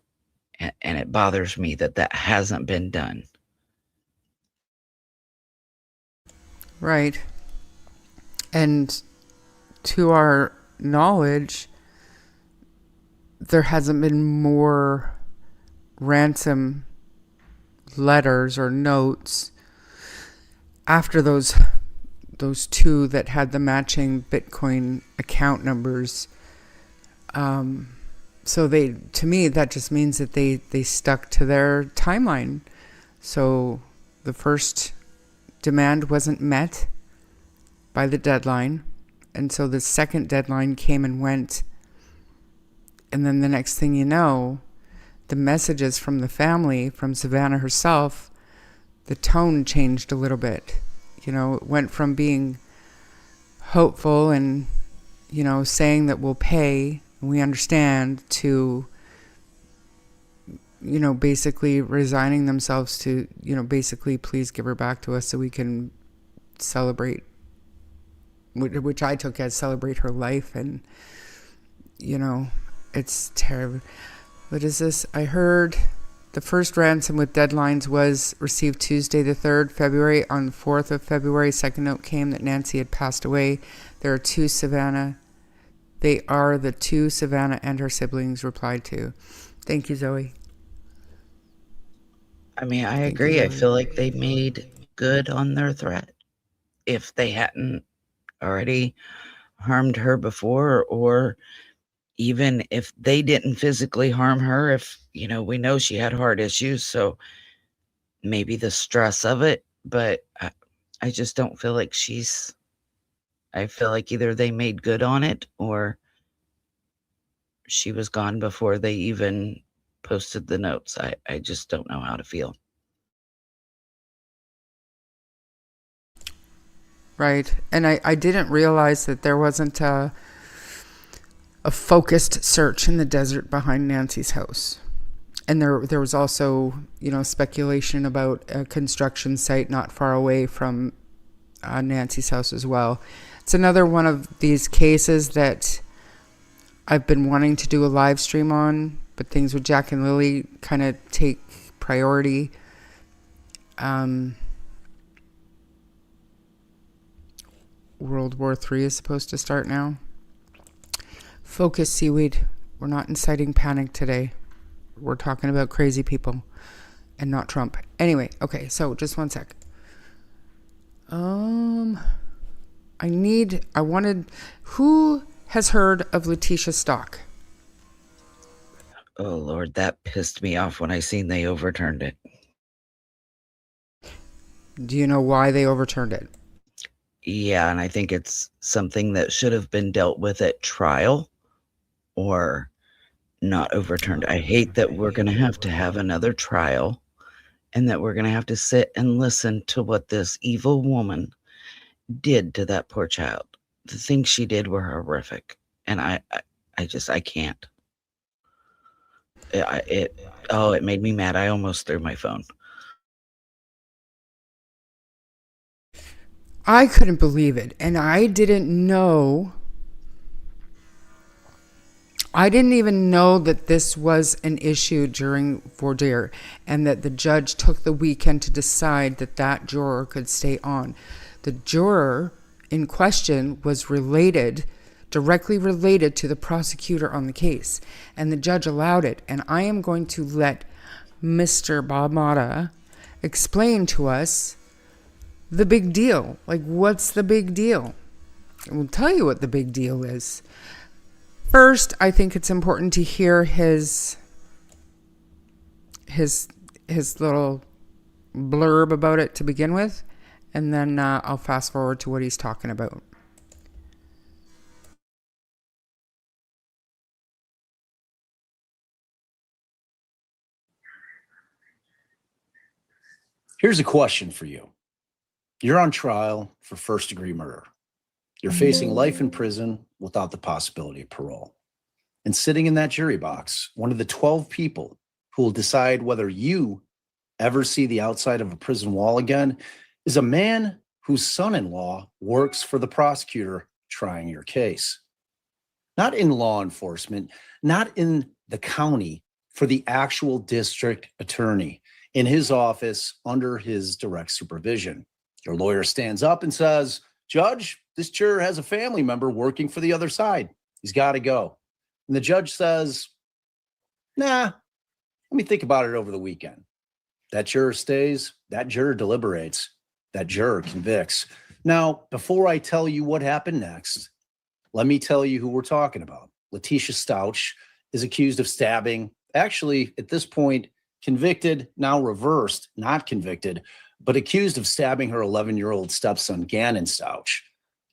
And it bothers me that that hasn't been done. Right. And to our knowledge, there hasn't been more ransom letters or notes after those two that had the matching Bitcoin account numbers. So to me, that just means that they stuck to their timeline. So the first demand wasn't met by the deadline. And so the second deadline came and went. And then the next thing you know, the messages from the family, from Savannah herself, the tone changed a little bit. You know, it went from being hopeful and, you know, saying that we'll pay, and we understand, to, you know, basically resigning themselves to, you know, basically, please give her back to us so we can celebrate, which I took as celebrate her life. And, you know, it's terrible. What is this? I heard the first ransom with deadlines was received Tuesday the 3rd February. On the 4th of February, second note came that Nancy had passed away. There are two Savannah. They are the two Savannah and her siblings replied to. Thank you, Zoe. I mean, I agree. I feel like they made good on their threat. If they hadn't already harmed her before, or even if they didn't physically harm her, if, you know, we know she had heart issues, so maybe the stress of it, but I just don't feel like I feel like either they made good on it or she was gone before they even posted the notes. I just don't know how to feel. Right. And I didn't realize that there wasn't a focused search in the desert behind Nancy's house. And there was also, you know, speculation about a construction site not far away from Nancy's house as well. It's another one of these cases that I've been wanting to do a live stream on, but things with Jack and Lily kind of take priority. World War III is supposed to start now. Focus, seaweed. We're not inciting panic today. We're talking about crazy people and not Trump. Anyway, okay, so just one sec. Who has heard of Leticia Stauch? Oh, Lord, that pissed me off when I seen they overturned it. Do you know why they overturned it? Yeah, and I think it's something that should have been dealt with at trial or not overturned. I hate that we're going to have another trial and that we're going to have to sit and listen to what this evil woman did to that poor child. The things she did were horrific. And I can't. It made me mad. I almost threw my phone. I couldn't believe it. And I didn't even know that this was an issue during voir dire and that the judge took the weekend to decide that juror could stay on. The juror in question was related directly related to the prosecutor on the case. And the judge allowed it. And I am going to let Mr. Bob Mata explain to us the big deal. Like, what's the big deal? We'll tell you what the big deal is. First, I think it's important to hear his little blurb about it to begin with, and then I'll fast forward to what he's talking about. Here's a question for you. You're on trial for first-degree murder. You're facing life in prison without the possibility of parole. And sitting in that jury box, one of the 12 people who will decide whether you ever see the outside of a prison wall again is a man whose son-in-law works for the prosecutor trying your case. Not in law enforcement, not in the county, for the actual district attorney in his office under his direct supervision. Your lawyer stands up and says, "Judge, this juror has a family member working for the other side. He's got to go." And the judge says, "Nah, let me think about it over the weekend." That juror stays, that juror deliberates, that juror convicts. Now, before I tell you what happened next, let me tell you who we're talking about. Leticia Stauch is accused of stabbing, actually, at this point, convicted, now reversed, not convicted, but accused of stabbing her 11-year-old stepson, Ganon Stauch,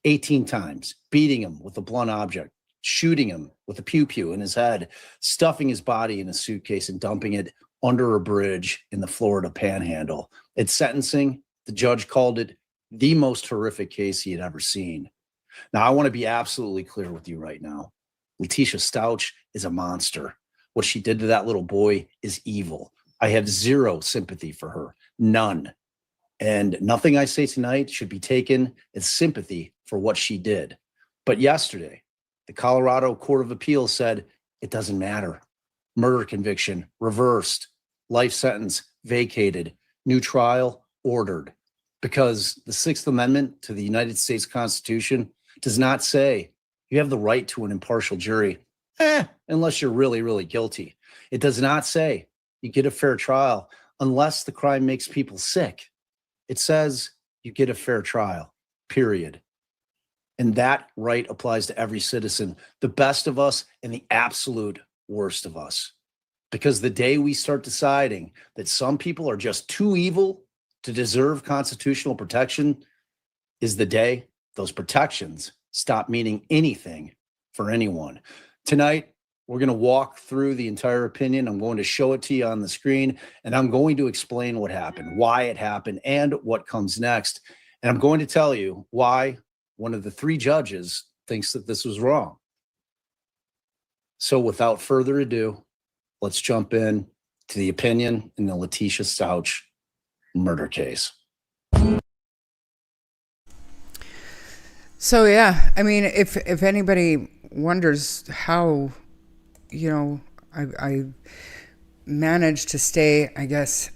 18 times, beating him with a blunt object, shooting him with a pew-pew in his head, stuffing his body in a suitcase and dumping it under a bridge in the Florida Panhandle. At sentencing, the judge called it the most horrific case he had ever seen. Now, I want to be absolutely clear with you right now. Leticia Stauch is a monster. What she did to that little boy is evil. I have zero sympathy for her, none. And nothing I say tonight should be taken as sympathy for what she did. But yesterday, the Colorado Court of Appeals said it doesn't matter. Murder conviction reversed, life sentence vacated, new trial ordered. Because the Sixth Amendment to the United States Constitution does not say you have the right to an impartial jury, unless you're really, really guilty. It does not say you get a fair trial unless the crime makes people sick. It says you get a fair trial, period. And that right applies to every citizen, the best of us and the absolute worst of us. Because the day we start deciding that some people are just too evil to deserve constitutional protection is the day those protections stop meaning anything for anyone. Tonight, we're going to walk through the entire opinion. I'm going to show it to you on the screen, and I'm going to explain what happened, why it happened, and what comes next. And I'm going to tell you why one of the three judges thinks that this was wrong. So without further ado, let's jump in to the opinion in the Leticia Stauch murder case. So yeah, I mean, if anybody wonders how, I managed to stay, I guess,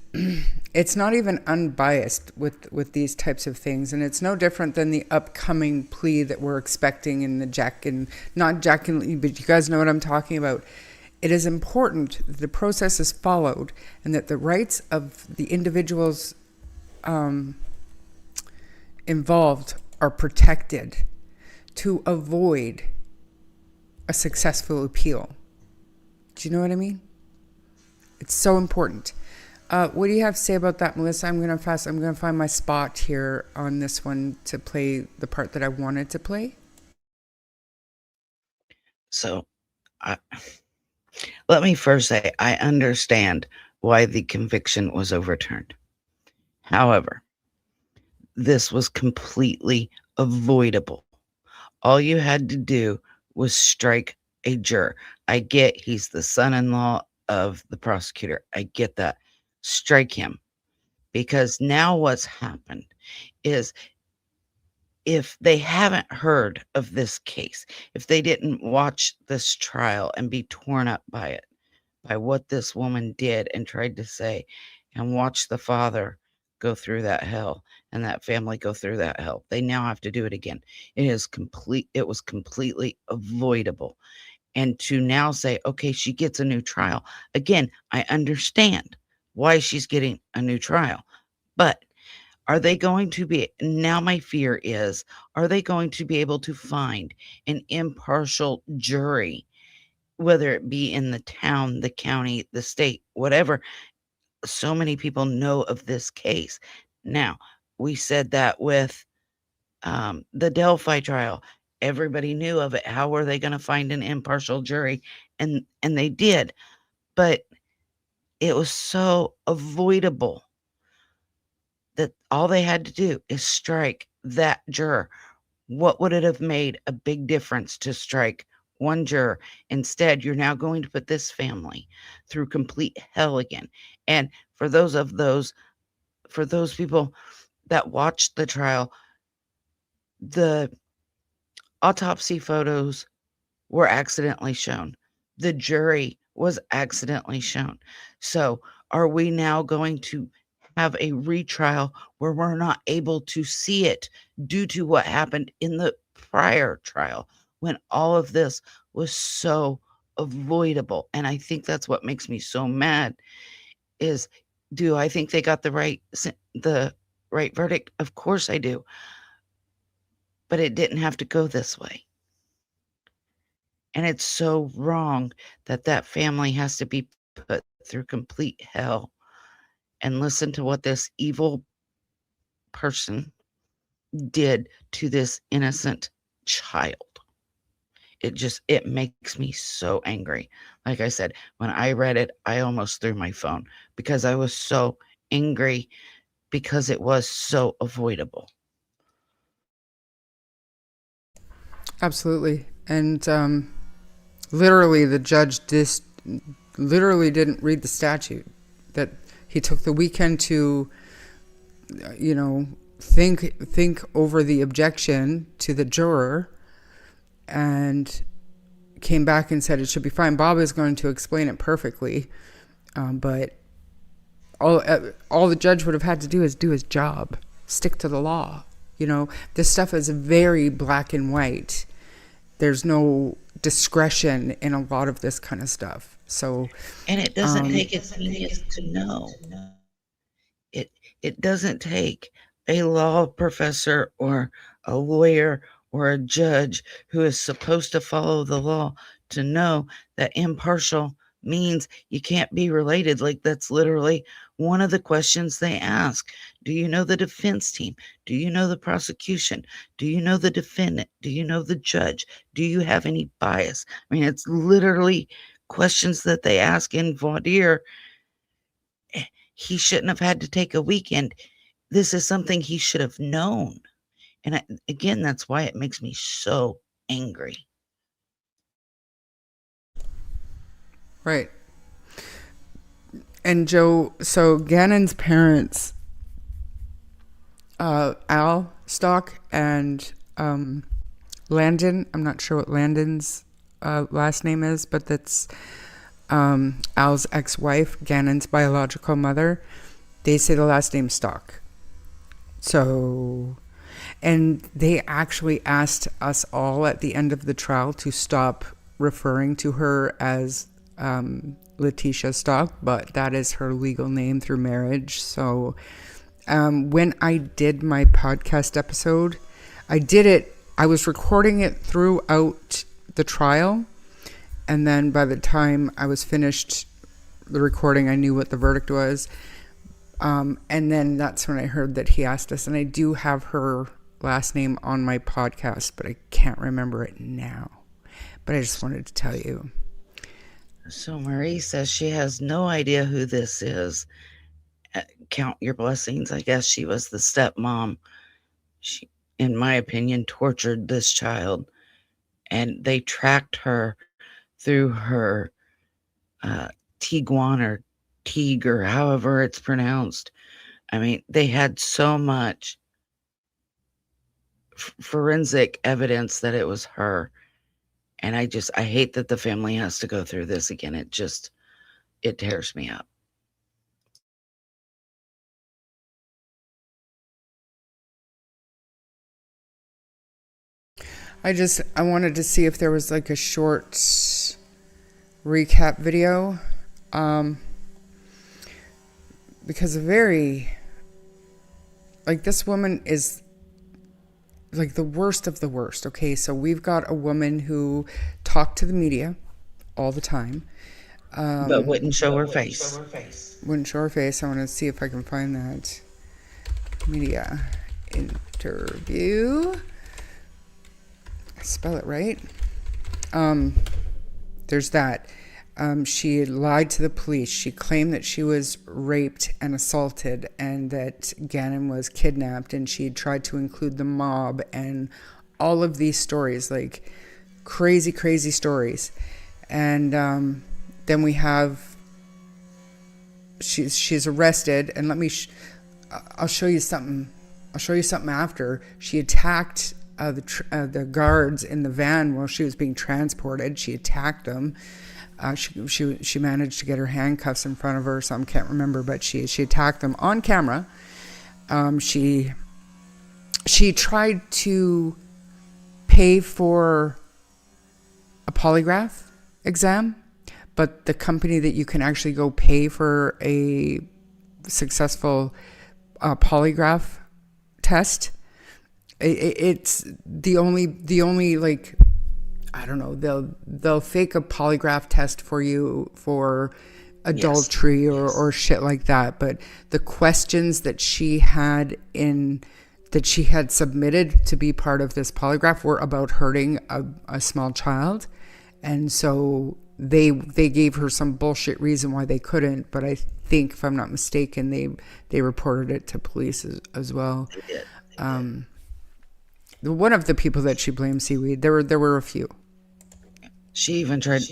it's not even unbiased with these types of things, and it's no different than the upcoming plea that we're expecting in the not Jack and Lee, but you guys know what I'm talking about. It is important that the process is followed and that the rights of the individuals involved are protected to avoid a successful appeal. Do you know what I mean? It's so important. What do you have to say about that, Melissa? I'm going to find my spot here on this one to play the part that I wanted to play. So, let me first say, I understand why the conviction was overturned. However, this was completely avoidable. All you had to do was strike a juror. I get he's the son-in-law of the prosecutor. I get that. Strike him. Because now what's happened is, if they haven't heard of this case, if they didn't watch this trial and be torn up by it, by what this woman did and tried to say, and watch the father go through that hell and that family go through that hell. They now have to do it again. It was completely avoidable. And to now say, okay, she gets a new trial. Again, I understand why she's getting a new trial. But are they going to be, now my fear is, are they going to be able to find an impartial jury, whether it be in the town, the county, the state, whatever? So many people know of this case. Now, we said that with the Delphi trial. Everybody knew of it. How were they going to find an impartial jury? And they did. But it was so avoidable that all they had to do is strike that juror. What would it have made a big difference to strike one juror? Instead, you're now going to put this family through complete hell again. And for those people that watched the trial, the autopsy photos were accidentally shown. The jury was accidentally shown. So are we now going to have a retrial where we're not able to see it due to what happened in the prior trial when all of this was so avoidable? And I think that's what makes me so mad is, do I think they got the right verdict? Of course I do. But it didn't have to go this way. And it's so wrong that that family has to be put through complete hell and listen to what this evil person did to this innocent child. It makes me so angry. Like I said, when I read it, I almost threw my phone because I was so angry because it was so avoidable. Absolutely. And literally, the judge literally didn't read the statute. That he took the weekend to, think over the objection to the juror, and came back and said it should be fine. Bob is going to explain it perfectly, but all the judge would have had to do is do his job, stick to the law. This stuff is very black and white. There's no discretion in a lot of this kind of stuff. So, and it doesn't take a genius to know. It doesn't take a law professor or a lawyer or a judge who is supposed to follow the law to know that impartial means you can't be related. Like, that's literally one of the questions they ask. Do you know the defense team? Do you know the prosecution? Do you know the defendant? Do you know the judge? Do you have any bias? I mean, it's literally questions that they ask in voir dire. He shouldn't have had to take a weekend. This is something he should have known. And again, that's why it makes me so angry. Right. And Joe, so Ganon's parents, Al Stauch and Landon, I'm not sure what Landon's last name is, but that's Al's ex-wife, Ganon's biological mother. They say the last name Stauch. So, and they actually asked us all at the end of the trial to stop referring to her as Leticia Stauch, but that is her legal name through marriage. So when I did my podcast episode, I was recording it throughout the trial, and then by the time I was finished the recording, I knew what the verdict was. And then that's when I heard that he asked us, and I do have her last name on my podcast, but I can't remember it now. But I just wanted to tell you. So Marie says she has no idea who this is. Count your blessings. I guess she was the stepmom. She, in my opinion, tortured this child, and they tracked her through her Tiguan or Teague or however it's pronounced. I mean, they had so much forensic evidence that it was her. And I hate that the family has to go through this again. It tears me up. I wanted to see if there was like a short recap video. Because this woman is like the worst of the worst. Okay, so we've got a woman who talked to the media all the time. But wouldn't show her face. Wouldn't show her face. I want to see if I can find that media interview. Spell it right. There's that. She had lied to the police. She claimed that she was raped and assaulted and that Ganon was kidnapped, and she had tried to include the mob and all of these stories, like crazy, crazy stories. And then we have, she's arrested, and I'll show you something. I'll show you something after. She attacked the guards in the van while she was being transported. She attacked them. She managed to get her handcuffs in front of her, so I can't remember, but she attacked them on camera. She tried to pay for a polygraph exam, but the company that you can actually go pay for a successful polygraph test, it's the only like, I don't know, they'll fake a polygraph test for you for adultery or shit like that. But the questions that she had submitted to be part of this polygraph were about hurting a small child. And so they gave her some bullshit reason why they couldn't. But I think, if I'm not mistaken, they reported it to police as well. One of the people that she blamed seaweed, there were a few. She even tried,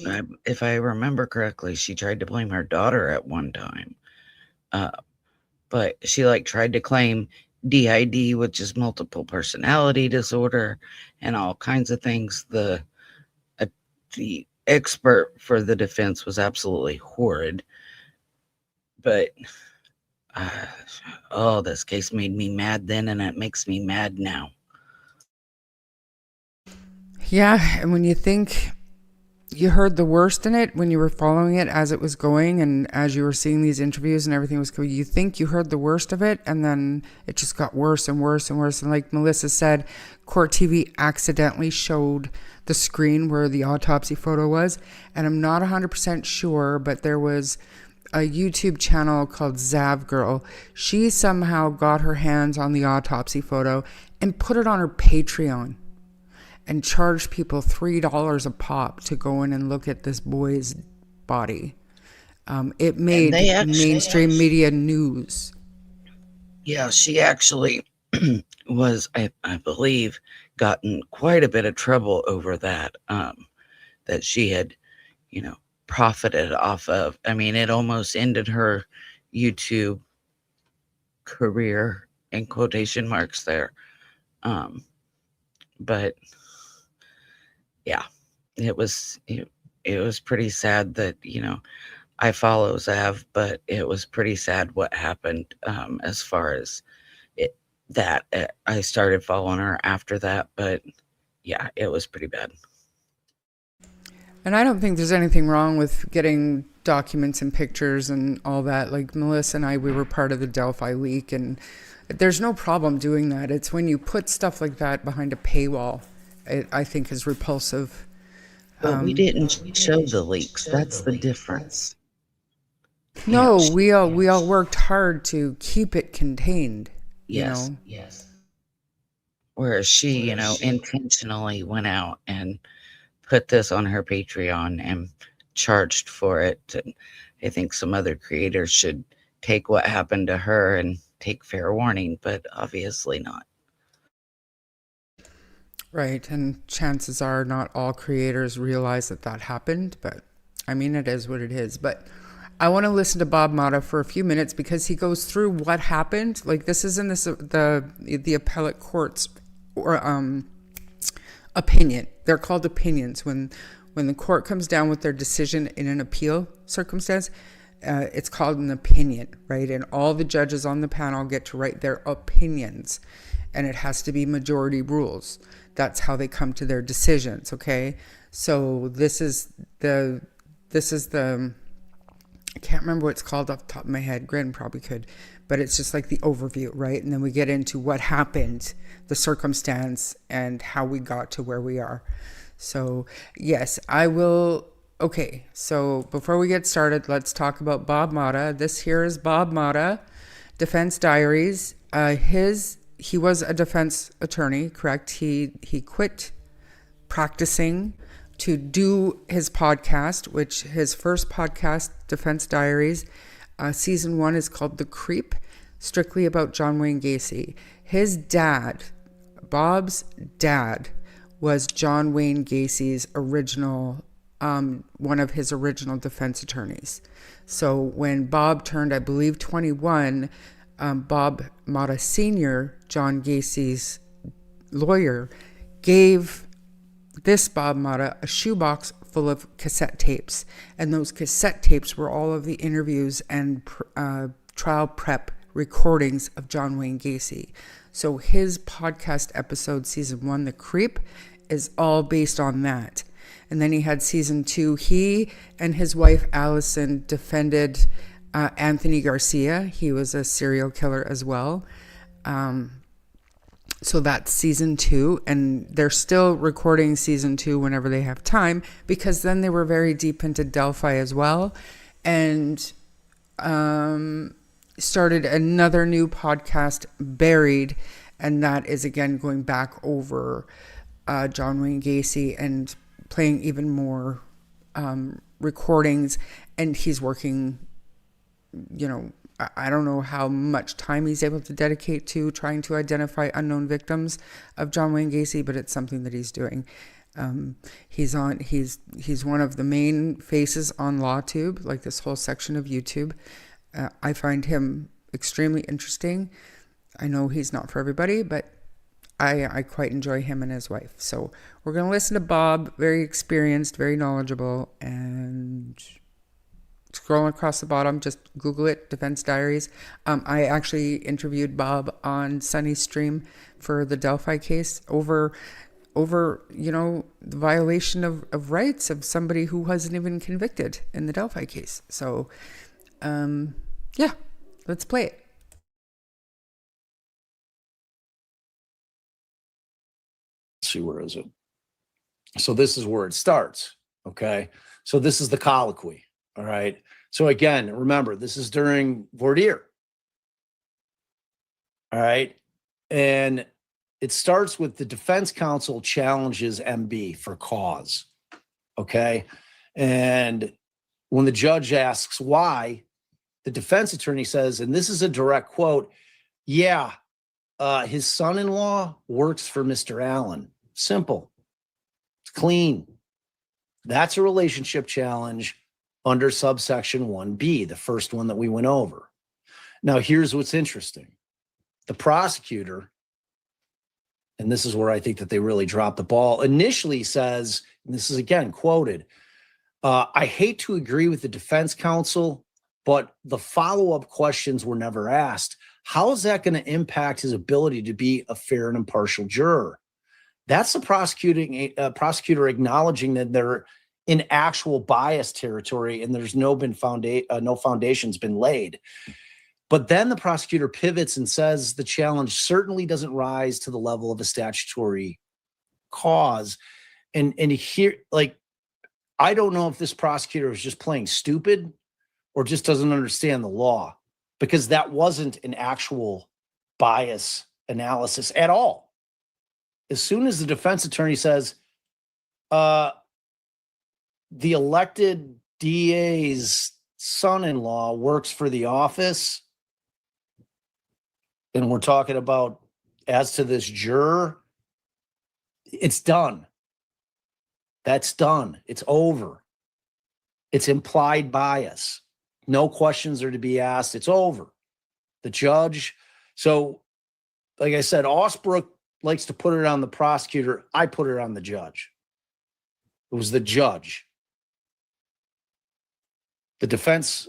if I remember correctly, she tried to blame her daughter at one time. But she tried to claim DID, which is multiple personality disorder, and all kinds of things. The expert for the defense was absolutely horrid. But this case made me mad then, and it makes me mad now. Yeah, and when you think you heard the worst in it, when you were following it as it was going and as you were seeing these interviews and everything was going, you think you heard the worst of it, and then it just got worse and worse and worse. And like Melissa said, Court TV accidentally showed the screen where the autopsy photo was, and I'm not 100% sure, but there was a YouTube channel called Zav Girl. She somehow got her hands on the autopsy photo and put it on her Patreon and charged people $3 a pop to go in and look at this boy's body. It made mainstream media news. Yeah, she actually was, I believe, gotten quite a bit of trouble over that, that she had, profited off of. I mean, it almost ended her YouTube career, in quotation marks there. But yeah, it was pretty sad that, I follow Zav, but it was pretty sad what happened, as far as I started following her after that. But yeah, it was pretty bad. And I don't think there's anything wrong with getting documents and pictures and all that. Like Melissa and I, we were part of the Delphi leak, and there's no problem doing that. It's when you put stuff like that behind a paywall, I think is repulsive. But we didn't show the leaks. That's the difference. No, we all worked hard to keep it contained. Yes. Whereas she, intentionally went out and put this on her Patreon and charged for it. And I think some other creators should take what happened to her and take fair warning, but obviously not. Right, and chances are not all creators realize that happened, but I mean, it is what it is. But I want to listen to Bob Motta for a few minutes because he goes through what happened. Like, this is in the appellate court's opinion. They're called opinions. When the court comes down with their decision in an appeal circumstance, it's called an opinion, right? And all the judges on the panel get to write their opinions. and it has to be majority rules. That's how they come to their decisions, okay? So this is the I can't remember what it's called off the top of my head. Grin probably could, but it's just like the overview, right? And then we get into what happened, the circumstance, and how we got to where we are. So yes, I will. Okay, so before we get started, let's talk about Bob Motta. This here is Bob Motta, Defense Diaries. He was a defense attorney, correct? He quit practicing to do his podcast, which his first podcast, Defense Diaries, season 1 is called The Creep, strictly about John Wayne Gacy. His dad, Bob's dad, was John Wayne Gacy's original, one of his original defense attorneys. So when Bob turned, I believe, 21, Bob Motta Sr., John Gacy's lawyer, gave this Bob Motta a shoebox full of cassette tapes. And those cassette tapes were all of the interviews and trial prep recordings of John Wayne Gacy. So his podcast episode, season 1, The Creep, is all based on that. And then he had season 2. He and his wife, Allison, defended Anthony Garcia. He was a serial killer as well. So that's season 2, and they're still recording season 2 whenever they have time, because then they were very deep into Delphi as well, and started another new podcast, Buried, and that is again going back over John Wayne Gacy and playing even more recordings, and he's working, I don't know how much time he's able to dedicate to trying to identify unknown victims of John Wayne Gacy, but it's something that he's doing. He's one of the main faces on LawTube, like this whole section of YouTube. I find him extremely interesting. I know he's not for everybody, but I quite enjoy him and his wife. So we're going to listen to Bob, very experienced, very knowledgeable, and scrolling across the bottom, just Google it, Defense Diaries. I actually interviewed Bob on Sunny's stream for the Delphi case over the violation of rights of somebody who wasn't even convicted in the Delphi case. So, yeah, let's play it. Let's see, where is it? So this is where it starts, okay? So this is the colloquy. All right. So again, remember, this is during voir dire. All right. And it starts with the defense counsel challenges MB for cause. Okay. And when the judge asks why, the defense attorney says, and this is a direct quote, yeah, his son-in-law works for Mr. Allen. Simple. It's clean. That's a relationship challenge under subsection 1B, the first one that we went over. Now, here's what's interesting. The prosecutor, and this is where I think that they really dropped the ball, initially says, and this is again quoted, I hate to agree with the defense counsel, but the follow-up questions were never asked. How is that going to impact his ability to be a fair and impartial juror? That's the prosecutor acknowledging that they're in actual bias territory and there's no foundation's been laid. But then the prosecutor pivots and says the challenge certainly doesn't rise to the level of a statutory cause. And here, like, I don't know if this prosecutor is just playing stupid or just doesn't understand the law, because that wasn't an actual bias analysis at all. As soon as the defense attorney says, the elected DA's son-in-law works for the office, and we're talking about as to this juror, it's done. That's done. It's over. It's implied bias. No questions are to be asked. It's over. The judge. So, like I said, Osbrook likes to put it on the prosecutor. I put it on the judge. It was the judge. The defense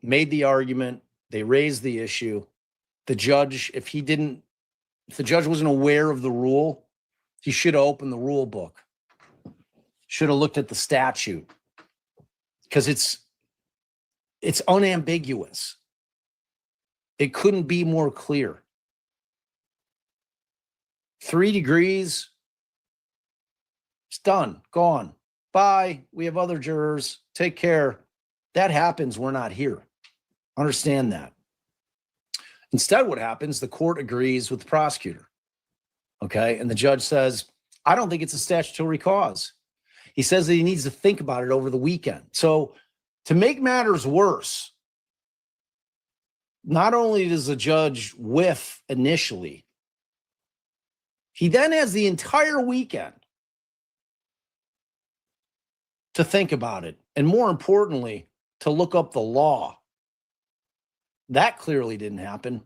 made the argument. They raised the issue. The judge, if he didn't If the judge wasn't aware of the rule, he should have opened the rule book, should have looked at the statute, because it's unambiguous. It couldn't be more clear. 3 degrees, it's done, gone. Bye. We have other jurors. Take care. That happens. We're not here. Understand that. Instead, what happens, the court agrees with the prosecutor. Okay. And the judge says, I don't think it's a statutory cause. He says that he needs to think about it over the weekend. So to make matters worse, not only does the judge whiff initially, he then has the entire weekend to think about it. And more importantly, to look up the law. That clearly didn't happen.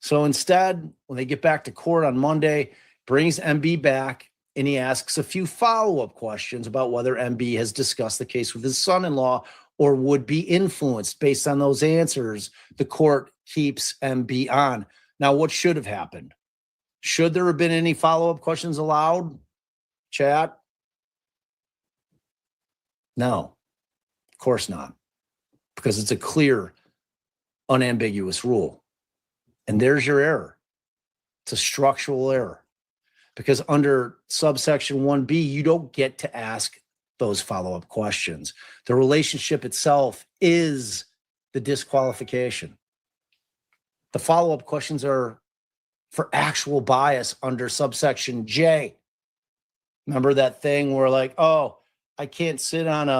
So instead, when they get back to court on Monday, brings MB back and he asks a few follow-up questions about whether MB has discussed the case with his son-in-law or would be influenced. Based on those answers, the court keeps MB on. Now, what should have happened? Should there have been any follow-up questions allowed? Chat? No, of course not, because it's a clear, unambiguous rule. And there's your error. It's a structural error, because under subsection 1B, you don't get to ask those follow-up questions. The relationship itself is the disqualification. The follow-up questions are for actual bias under subsection J. Remember that thing where like, oh, I can't sit on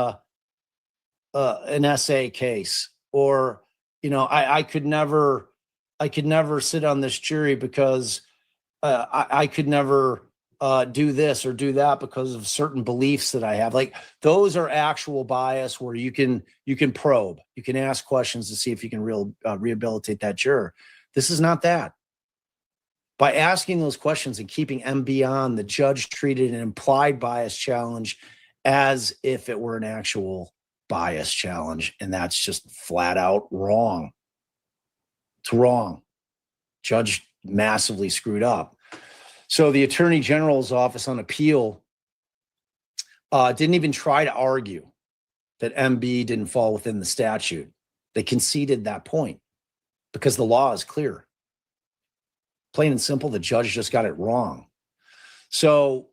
an essay case, or, you know, I could never sit on this jury because I could never do this or do that because of certain beliefs that I have. Like, those are actual bias where you can probe, you can ask questions to see if you can rehabilitate that juror. This is not that. By asking those questions and keeping MB on, the judge treated an implied bias challenge as if it were an actual bias challenge. And that's just flat out wrong. It's wrong. Judge massively screwed up. So the Attorney General's office on appeal didn't even try to argue that MB didn't fall within the statute. They conceded that point because the law is clear. Plain and simple, the judge just got it wrong. So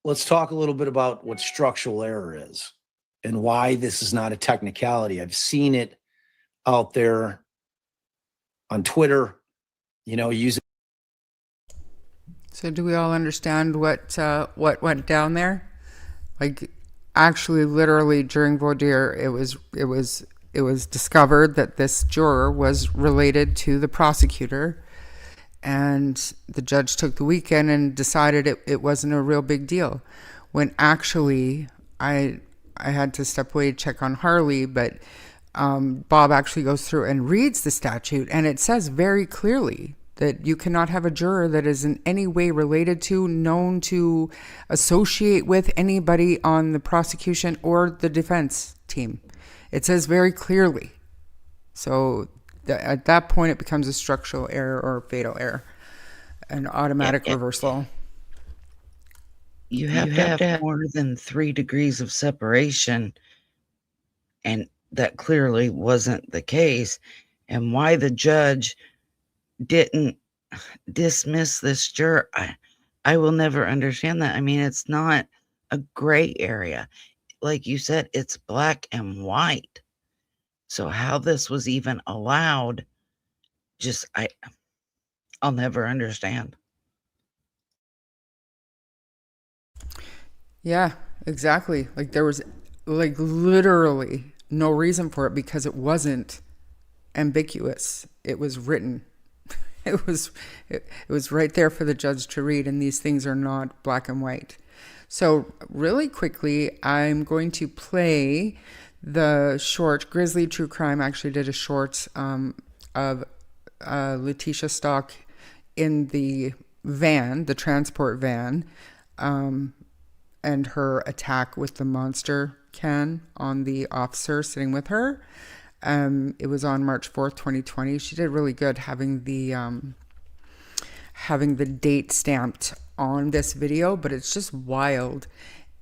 let's talk a little bit about what structural error is and why this is not a technicality. I've seen it out there on Twitter, you know, using. So do we all understand what went down there? Like, actually, literally during voir dire, it was discovered that this juror was related to the prosecutor, and the judge took the weekend and decided it wasn't a real big deal. When actually, I had to step away to check on Harley, but Bob actually goes through and reads the statute, and it says very clearly that you cannot have a juror that is in any way related to, known to, associate with anybody on the prosecution or the defense team. It says very clearly. So at that point, it becomes a structural error or a fatal error, an automatic reversal. You have to have more than 3 degrees of separation, and that clearly wasn't the case. And why the judge didn't dismiss this juror, I will never understand that. I mean, it's not a gray area. Like you said, it's black and white. So how this was even allowed, just I'll never understand. Yeah, exactly. Like, there was like literally no reason for it because it wasn't ambiguous. It was written. It was right there for the judge to read, and these things are not black and white. So really quickly, I'm going to play the short. Grizzly True Crime actually did a short of Leticia Stauch in the van, the transport van, and her attack with the monster can on the officer sitting with her. It was on March 4th, 2020. She did really good having the having the date stamped on this video, but it's just wild.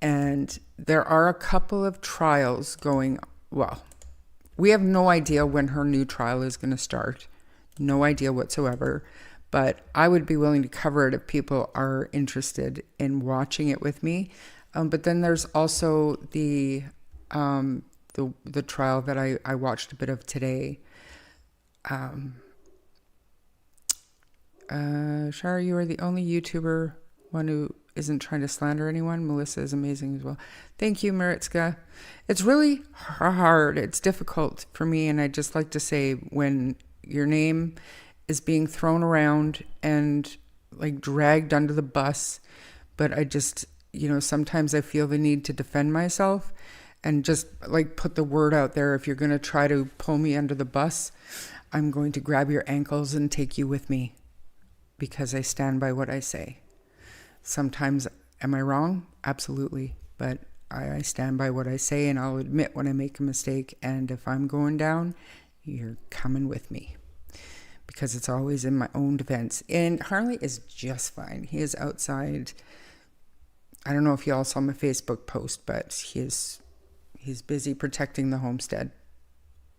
And there are a couple of trials going, well, we have no idea when her new trial is going to start. No idea whatsoever. But I would be willing to cover it if people are interested in watching it with me. But then there's also the trial that I watched a bit of today. Shara, you are the only YouTuber one who isn't trying to slander anyone. Melissa is amazing as well. Thank you, Maritska. It's really hard. It's difficult for me, and I just like to say when your name is being thrown around and like dragged under the bus, but I just, sometimes I feel the need to defend myself and just like put the word out there. If you're going to try to pull me under the bus, I'm going to grab your ankles and take you with me, because I stand by what I say. Sometimes, am I wrong? Absolutely. But I stand by what I say, and I'll admit when I make a mistake. And if I'm going down, you're coming with me, because it's always in my own defense. And Harley is just fine. He is outside. I don't know if you all saw my Facebook post, but he's busy protecting the homestead.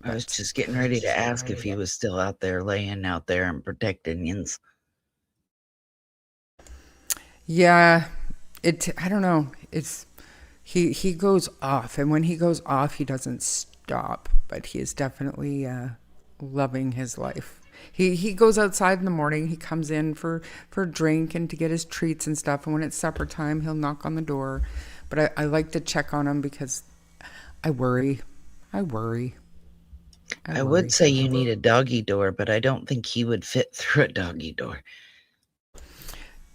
I was just getting ready to ask if he was still out there laying out there and protecting yins. Yeah, I don't know. He goes off, and when he goes off, he doesn't stop. But he is definitely loving his life. He goes outside in the morning. He comes in for a drink and to get his treats and stuff. And when it's supper time, he'll knock on the door. But I like to check on him because I worry. I would say you need a doggy door, but I don't think he would fit through a doggy door.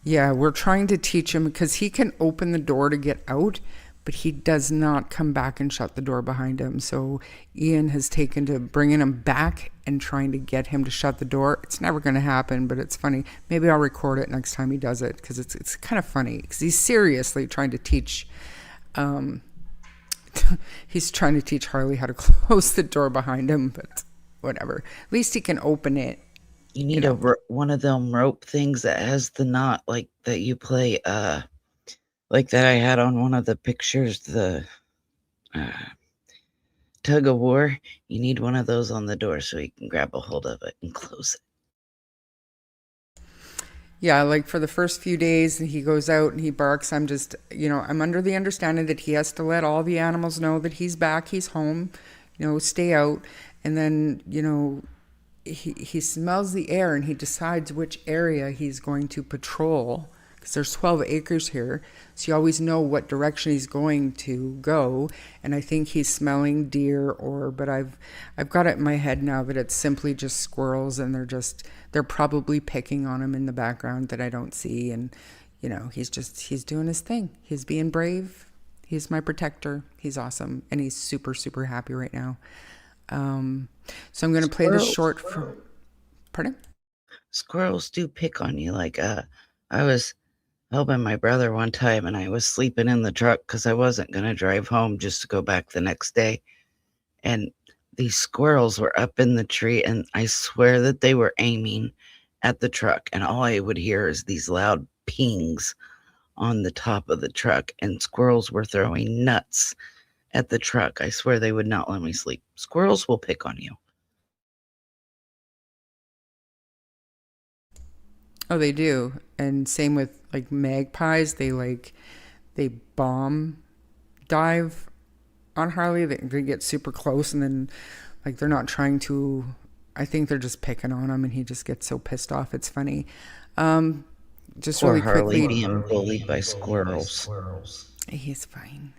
Yeah, we're trying to teach him, because he can open the door to get out, but he does not come back and shut the door behind him. So Ian has taken to bringing him back and trying to get him to shut the door. It's never going to happen, but it's funny. Maybe I'll record it next time he does it, because it's kind of funny, because he's seriously trying to teach he's trying to teach Harley how to close the door behind him, but whatever. At least he can open it. You need one of them rope things that has the knot, like that you play, like that I had on one of the pictures, the tug of war. You need one of those on the door so you can grab a hold of it and close it. Yeah, like for the first few days he goes out and he barks. I'm just, I'm under the understanding that he has to let all the animals know that he's back, he's home, stay out. And then, he smells the air and he decides which area he's going to patrol, because there's 12 acres here. So you always know what direction he's going to go. And I think he's smelling deer but I've got it in my head now that it's simply just squirrels, and they're probably picking on him in the background that I don't see. And, he's doing his thing. He's being brave. He's my protector. He's awesome. And he's super, super happy right now. So I'm going to play the short from, pardon? Squirrels do pick on you. Like, I was helping my brother one time, and I was sleeping in the truck because I wasn't going to drive home just to go back the next day. And these squirrels were up in the tree, and I swear that they were aiming at the truck. And all I would hear is these loud pings on the top of the truck, and squirrels were throwing nuts at the truck. I swear they would not let me sleep. Squirrels will pick on you. Oh, they do. And same with like magpies. They bomb dive on Harley. They get super close, and then like they're not trying to, I think they're just picking on him, and he just gets so pissed off. It's funny. Just Poor really Harley quickly. being bullied by squirrels. He's fine.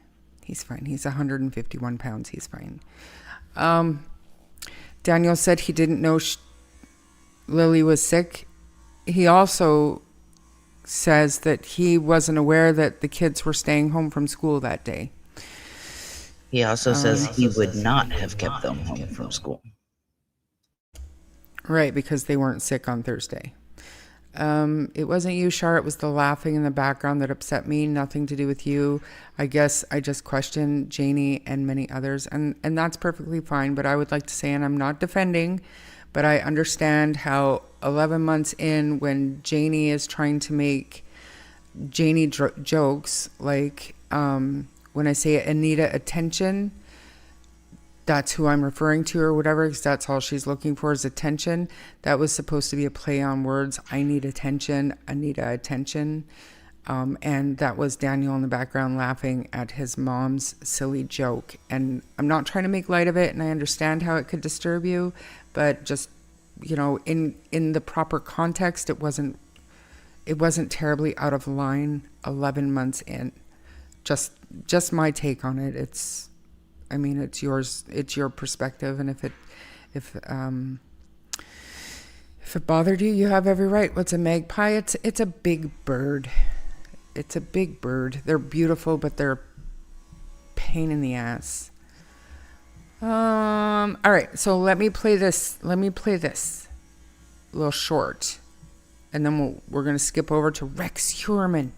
He's fine. He's 151 pounds. He's fine. Daniel said he didn't know Lily was sick. He also says that he wasn't aware that the kids were staying home from school that day. He also says he would not have kept them home from school. Right, because they weren't sick on Thursday. It wasn't you, Char. It was the laughing in the background that upset me. Nothing to do with you. I guess I just questioned Janie and many others, and that's perfectly fine. But I would like to say, and I'm not defending, But I understand how 11 months in, when Janie is trying to make Janie jokes, like when I say Anita attention, that's who I'm referring to or whatever, because that's all she's looking for is attention. That was supposed to be a play on words. I need attention, Anita attention. And that was Daniel in the background laughing at his mom's silly joke. And I'm not trying to make light of it, and I understand how it could disturb you, but just, you know, in the proper context, it wasn't terribly out of line 11 months in. Just my take on it. It's yours, it's your perspective, and if it bothered you, you have every right. What's a magpie? It's a big bird. It's a big bird. They're beautiful, but they're a pain in the ass. All right, so let me play this little short, and then we're going to skip over to Rex Heuermann.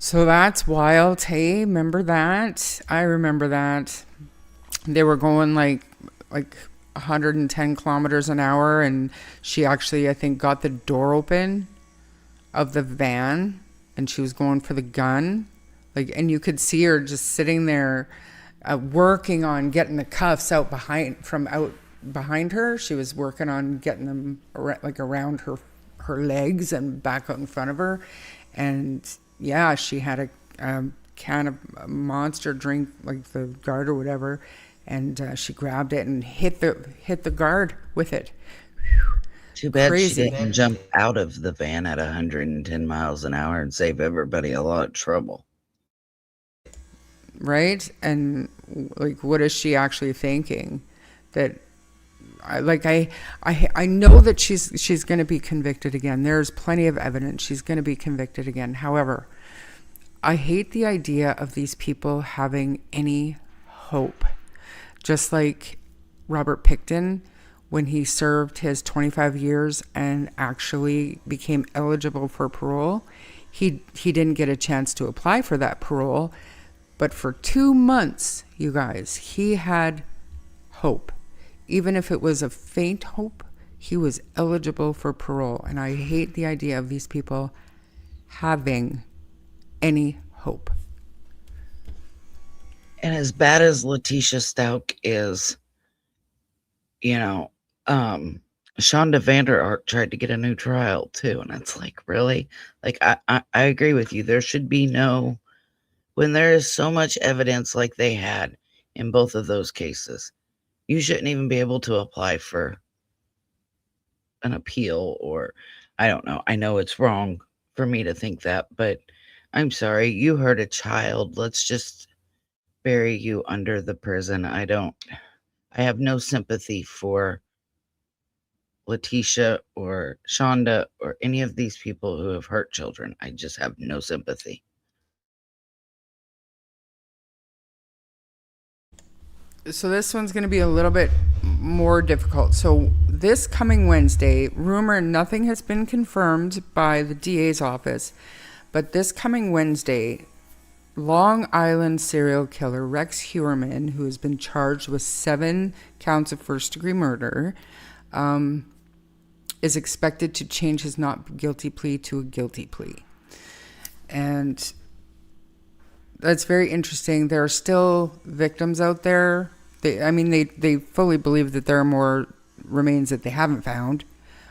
So that's wild. Hey, remember that? I remember that. They were going like 110 kilometers an hour, and she actually, I think, got the door open of the van, and she was going for the gun. And you could see her just sitting there working on getting the cuffs out behind her. She was working on getting them around her legs and back out in front of her. And yeah, she had a can of Monster drink, like the guard or whatever, and she grabbed it and hit the guard with it. Too bad Crazy. She didn't jump out of the van at 110 miles an hour and save everybody a lot of trouble. Right? And what is she actually thinking? That I know that she's going to be convicted again. There's plenty of evidence she's going to be convicted again. However, I hate the idea of these people having any hope. Just like Robert Pickton, when he served his 25 years and actually became eligible for parole, he didn't get a chance to apply for that parole. But for 2 months, you guys, he had hope. Even if it was a faint hope, he was eligible for parole. And I hate the idea of these people having any hope. And as bad as Leticia Stauch is, Shonda Vander Ark tried to get a new trial too. And it's like, really? I agree with you. There should be when there is so much evidence like they had in both of those cases, you shouldn't even be able to apply for an appeal, or I don't know. I know it's wrong for me to think that, but I'm sorry. You hurt a child. Let's just bury you under the prison. I have no sympathy for Leticia or Shonda or any of these people who have hurt children. I just have no sympathy. So this one's going to be a little bit more difficult. So this coming Wednesday, nothing has been confirmed by the DA's office, but this coming Wednesday, Long Island serial killer Rex Heuermann, who has been charged with 7 counts of first-degree murder, is expected to change his not guilty plea to a guilty plea. And that's very interesting. There are still victims out there. They fully believe that there are more remains that they haven't found.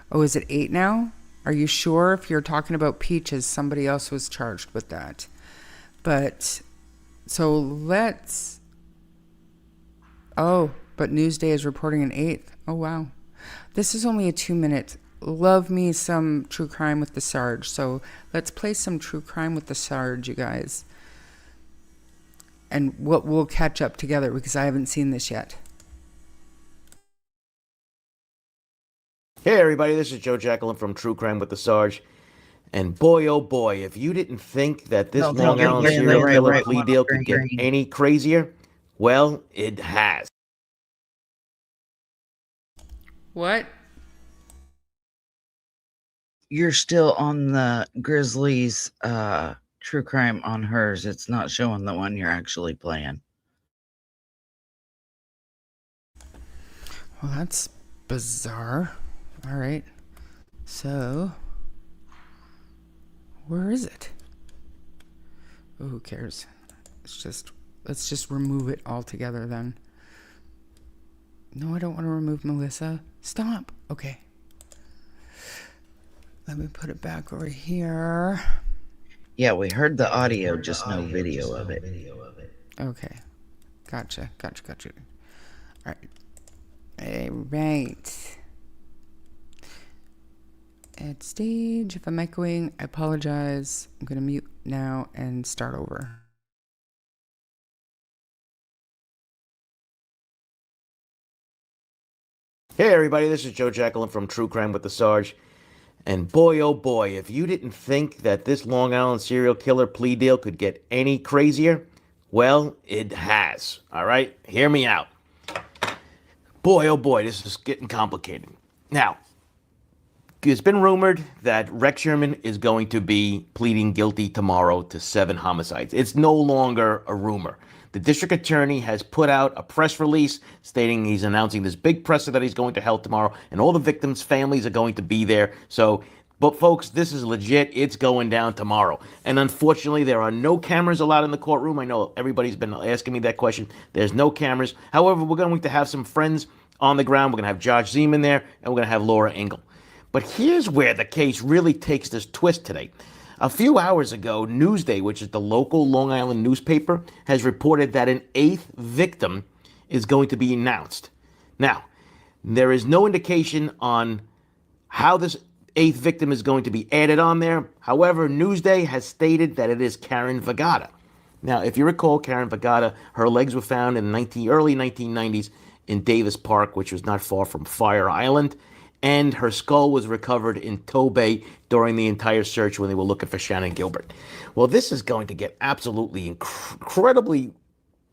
Oh, is it 8 now? Are you sure? If you're talking about Peaches, somebody else was charged with that. But, so let's... Oh, but Newsday is reporting an 8th. Oh, wow. This is only a 2-minute. Love me some True Crime with the Sarge. So let's play some True Crime with the Sarge, you guys. And we'll catch up together because I haven't seen this yet. Hey everybody, this is Joe Jacqueline from True Crime with the Sarge. And boy, oh boy, if you didn't think that this Long Island serial killer plea deal could get any crazier, well, it has. What? You're still on the Grizzlies True Crime on hers. It's not showing the one you're actually playing. Well, that's bizarre. All right. So, where is it? Oh, who cares? Let's just remove it altogether then. No, I don't want to remove Melissa. Stop. Okay. Let me put it back over here. Yeah, we heard the audio, just no video of it. Okay. Gotcha. All right. All right. At stage, if I'm echoing, I apologize. I'm going to mute now and start over. Hey everybody, this is Joe Jacqueline from True Crime with the Sarge. And boy, oh boy, if you didn't think that this Long Island serial killer plea deal could get any crazier, well, it has. All right? Hear me out. Boy, oh boy, this is getting complicated. Now, it's been rumored that Rex Sherman is going to be pleading guilty tomorrow to 7 homicides. It's no longer a rumor. The district attorney has put out a press release stating he's announcing this big presser that he's going to held tomorrow, and all the victims' families are going to be there. So, but folks, this is legit. It's going down tomorrow. And unfortunately, there are no cameras allowed in the courtroom. I know everybody's been asking me that question. There's no cameras. However, we're going to have some friends on the ground. We're going to have Josh Zeman there, and we're going to have Laura Engel. But here's where the case really takes this twist today. A few hours ago, Newsday, which is the local Long Island newspaper, has reported that an 8th victim is going to be announced. Now, there is no indication on how this 8th victim is going to be added on there. However, Newsday has stated that it is Karen Vagata. Now, if you recall, Karen Vagata, her legs were found in the early 1990s in Davis Park, which was not far from Fire Island. And her skull was recovered in Tow Bay during the entire search when they were looking for Shannon Gilbert. Well, this is going to get absolutely incredibly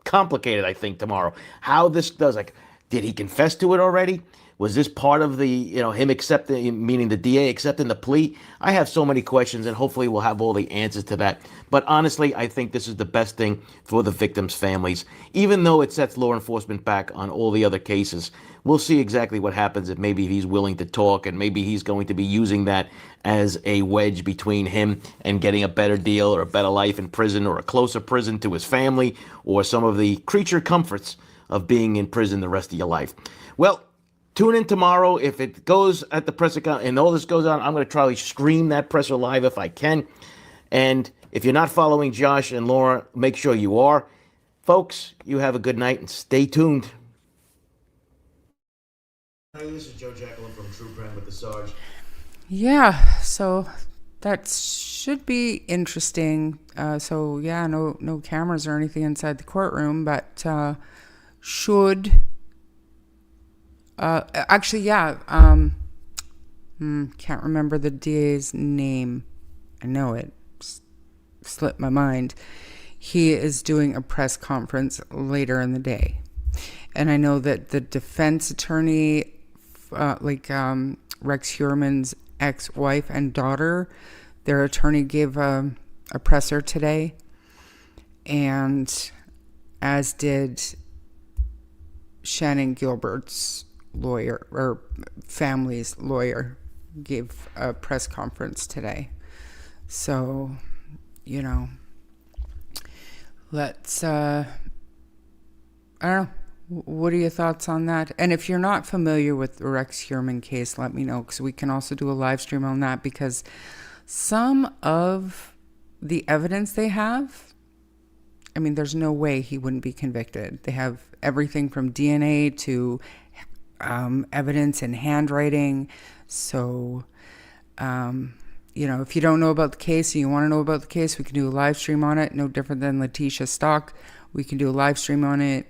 complicated, I think, tomorrow. How this does, like, did he confess to it already? Was this part of the, him accepting, meaning the DA accepting the plea? I have so many questions, and hopefully we'll have all the answers to that. But honestly, I think this is the best thing for the victims' families. Even though it sets law enforcement back on all the other cases, we'll see exactly what happens if maybe he's willing to talk, and maybe he's going to be using that as a wedge between him and getting a better deal or a better life in prison or a closer prison to his family or some of the creature comforts of being in prison the rest of your life. Well, tune in tomorrow. If it goes at the presser and all this goes on, I'm going to try to stream that presser live if I can. And if you're not following Josh and Laura, make sure you are. Folks, you have a good night and stay tuned. Hey, this is Joe Jacqueline from True Crime with the Sarge. Yeah, so that should be interesting. So yeah, no cameras or anything inside the courtroom, but actually, yeah. Can't remember the DA's name. I know it slipped my mind. He is doing a press conference later in the day, and I know that the defense attorney, Rex Heuermann's ex-wife and daughter, their attorney gave a presser today, and as did Shannon Gilbert's lawyer or family's lawyer gave a press conference today. So, let's I don't know. What are your thoughts on that? And if you're not familiar with the Rex Heuermann case, let me know, because we can also do a live stream on that, because some of the evidence they have, I mean, there's no way he wouldn't be convicted. They have everything from DNA to evidence in handwriting. So, if you don't know about the case and you want to know about the case, we can do a live stream on it. No different than Leticia Stauch. We can do a live stream on it.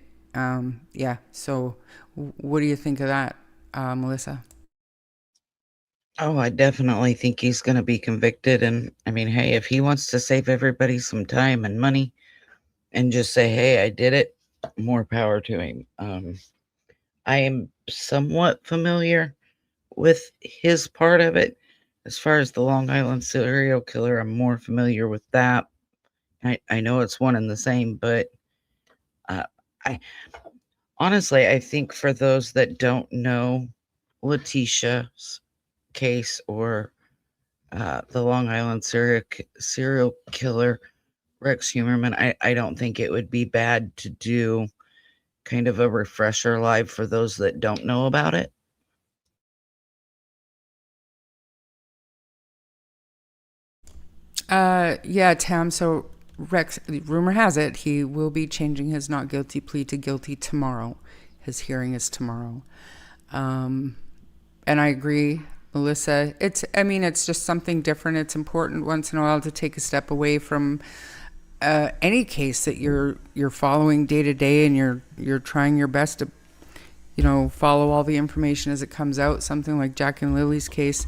So what do you think of that, Melissa? Oh, I definitely think he's going to be convicted. And I mean, hey, if he wants to save everybody some time and money and just say, hey, I did it, more power to him. I am somewhat familiar with his part of it. As far as the Long Island serial killer, I'm more familiar with that. I know it's one and the same, but I honestly, I think for those that don't know Leticia's case or the Long Island serial killer Rex Heuermann, I don't think it would be bad to do kind of a refresher live for those that don't know about it. Yeah, Tam. So Rex, rumor has it, he will be changing his not guilty plea to guilty tomorrow. His hearing is tomorrow. And I agree, Melissa. It's just something different. It's important once in a while to take a step away from any case that you're following day to day, and you're trying your best to, follow all the information as it comes out. Something like Jack and Lily's case.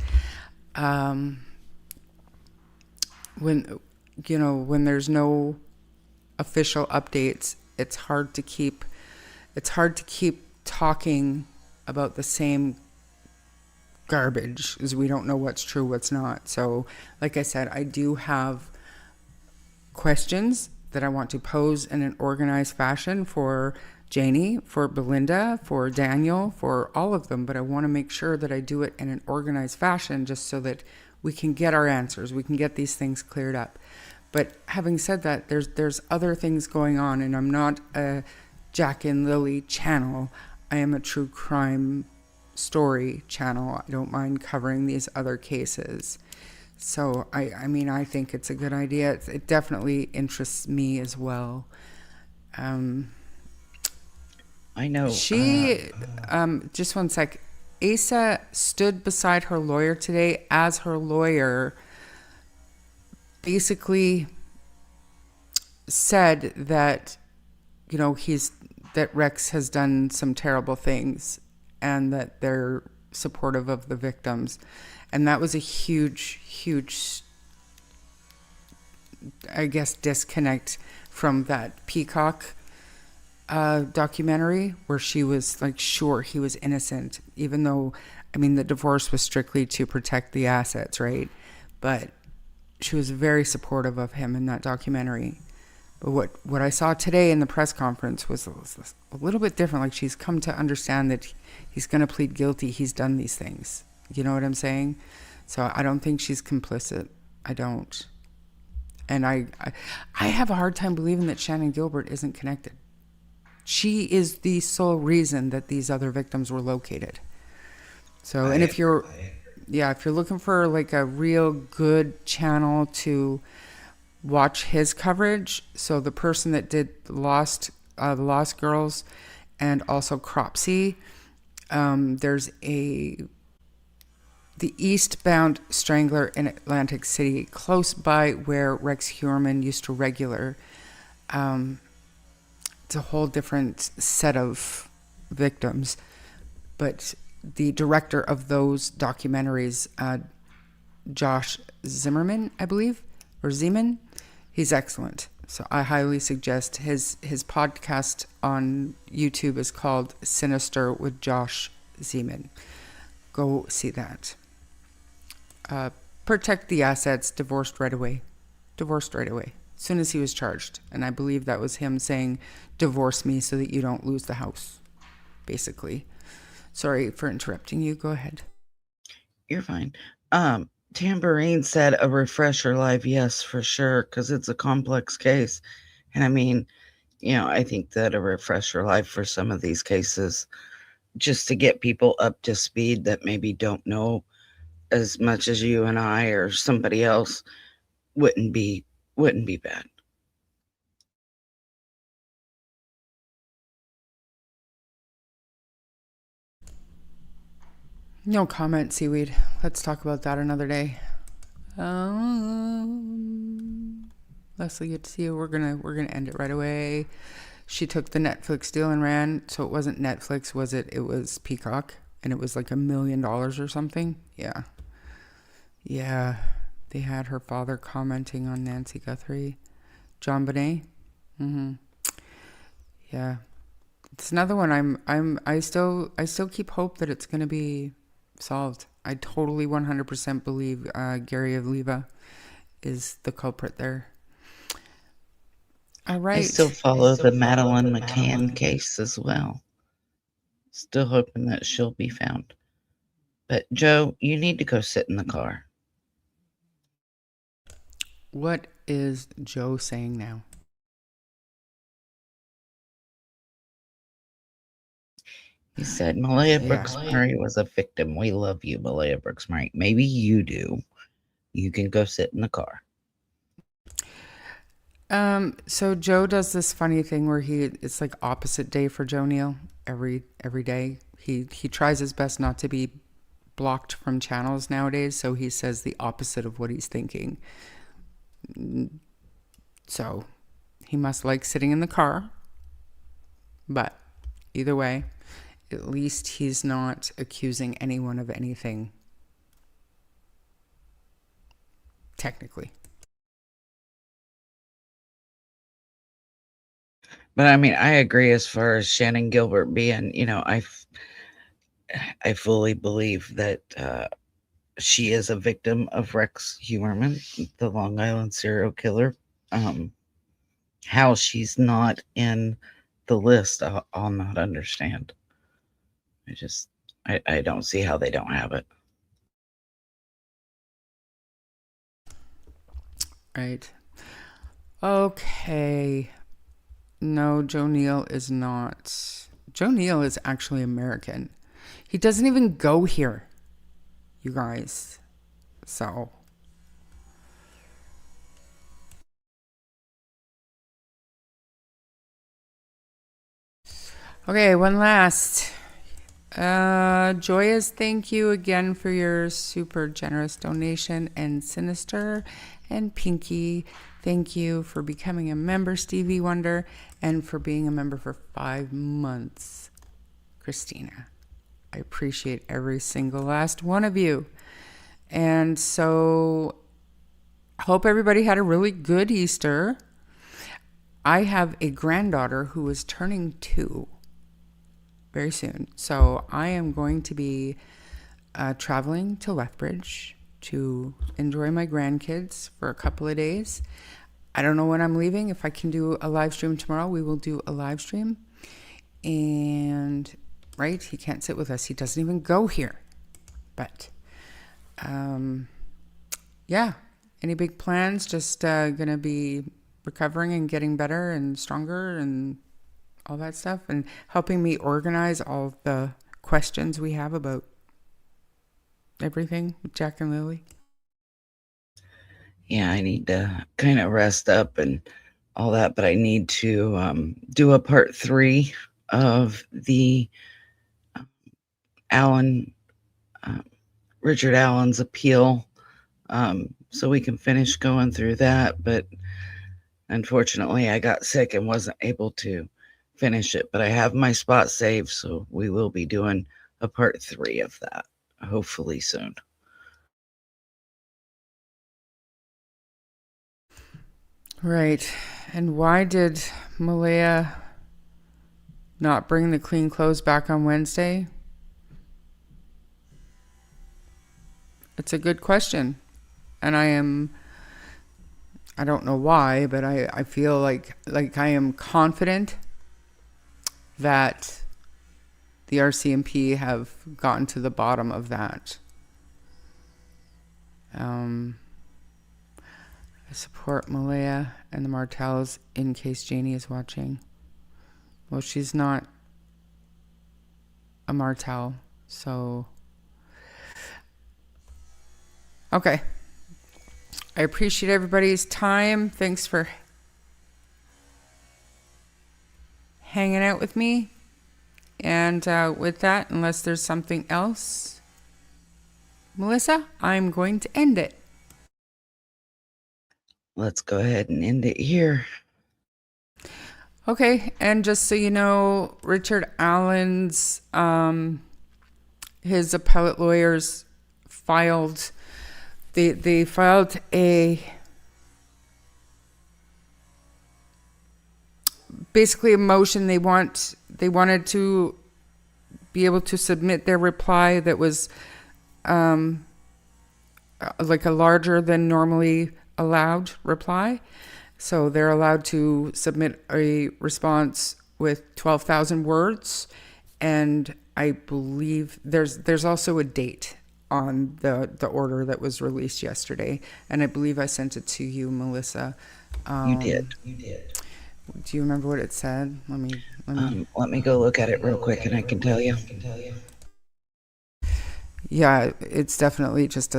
When there's no official updates, it's hard to keep talking about the same garbage, because we don't know what's true, what's not. So, like I said, I do have questions that I want to pose in an organized fashion for Janie, for Belinda, for Daniel, for all of them, but I want to make sure that I do it in an organized fashion, just so that we can get our answers, we can get these things cleared up. But having said that, there's other things going on, and I'm not a Jack and Lily channel. I am a true crime story channel. I don't mind covering these other cases. So I think it's a good idea. It definitely interests me as well. I know. Just one sec. Asa stood beside her lawyer today, as her lawyer basically said that, that Rex has done some terrible things and that they're supportive of the victims. And that was a huge, I guess, disconnect from that Peacock documentary, where she was like sure he was innocent, even though, the divorce was strictly to protect the assets, right? But she was very supportive of him in that documentary. But what I saw today in the press conference was a little bit different. Like, she's come to understand that he's going to plead guilty. He's done these things. You know what I'm saying? So I don't think she's complicit. I don't. And I have a hard time believing that Shannon Gilbert isn't connected. She is the sole reason that these other victims were located. So, and if you're looking for like a real good channel to watch his coverage, so the person that did the Lost Girls and also Cropsey, there's the Eastbound Strangler in Atlantic City, close by where Rex Heuermann used to regular. It's a whole different set of victims, but the director of those documentaries, Josh Zimmerman, I believe, or Zeman, he's excellent. So I highly suggest his podcast on YouTube is called Sinister with Josh Zeman. Go see that. Protect the assets, divorced right away. As soon as he was charged. And I believe that was him saying, divorce me so that you don't lose the house, basically. Sorry for interrupting you. Go ahead. You're fine. Tambourine said a refresher live. Yes, for sure, because it's a complex case. And I think that a refresher life for some of these cases, just to get people up to speed that maybe don't know as much as you and I or somebody else, wouldn't be bad. No comment, Seaweed. Let's talk about that another day. Leslie, good to see you. We're gonna end it right away. She took the Netflix deal and ran. So it wasn't Netflix, was it? It was Peacock, and it was like $1 million or something. Yeah. They had her father commenting on Nancy Guthrie, John Bonet. Yeah, it's another one. I still keep hope that it's gonna be solved. I totally 100% believe Gary Oliva is the culprit there. All right. I still follow the Madeline McCann case as well. Still hoping that she'll be found. But Joe, you need to go sit in the car. What is Joe saying now? He said, Malaya Brooks Murray was a victim. We love you, Malaya Brooks Murray. Maybe you do. You can go sit in the car. So Joe does this funny thing where it's like opposite day for Joe Neal every day. He tries his best not to be blocked from channels nowadays, so he says the opposite of what he's thinking. So he must like sitting in the car. But either way, at least he's not accusing anyone of anything. Technically. But I mean, I agree as far as Shannon Gilbert being, I fully believe that she is a victim of Rex Huerman, the Long Island serial killer. How she's not in the list, I'll not understand. I don't see how they don't have it. Right. Okay. No, Joe Neal is not. Joe Neal is actually American. He doesn't even go here, you guys. So. Okay, one last. Joyous, thank you again for your super generous donation. And Sinister and Pinky, thank you for becoming a member, Stevie Wonder, and for being a member for 5 months, Christina. I appreciate every single last one of you. And so I hope everybody had a really good Easter. I have a granddaughter who is turning 2 very soon. So I am going to be traveling to Lethbridge to enjoy my grandkids for a couple of days. I don't know when I'm leaving. If I can do a live stream tomorrow, we will do a live stream. And, right, he can't sit with us. He doesn't even go here. But, yeah. Any big plans? Just going to be recovering and getting better and stronger and all that stuff, and helping me organize all the questions we have about everything with Jack and Lily. Yeah, I need to kind of rest up and all that, but I need to do a part 3 of the Richard Allen's appeal, so we can finish going through that. But unfortunately, I got sick and wasn't able to finish it, but I have my spot saved, so we will be doing a part 3 of that hopefully soon. Right. And why did Malaya not bring the clean clothes back on Wednesday? It's a good question. And I don't know why, but I feel like I am confident that the RCMP have gotten to the bottom of that. I support Malaya and the Martells in case Janie is watching. Well, she's not a Martel, so... Okay. I appreciate everybody's time. Thanks for hanging out with me. And with that, unless there's something else, Melissa, I'm going to end it. Let's go ahead and end it here. Okay, and just so you know, Richard Allen's, his appellate lawyers filed, they filed basically a motion. They wanted to be able to submit their reply that was like a larger than normally allowed reply. So they're allowed to submit a response with 12,000 words. And I believe there's also a date on the order that was released yesterday. And I believe I sent it to you, Melissa. You did. Do you remember what it said? Let me go look at it real quick and I can tell you. Yeah, it's definitely just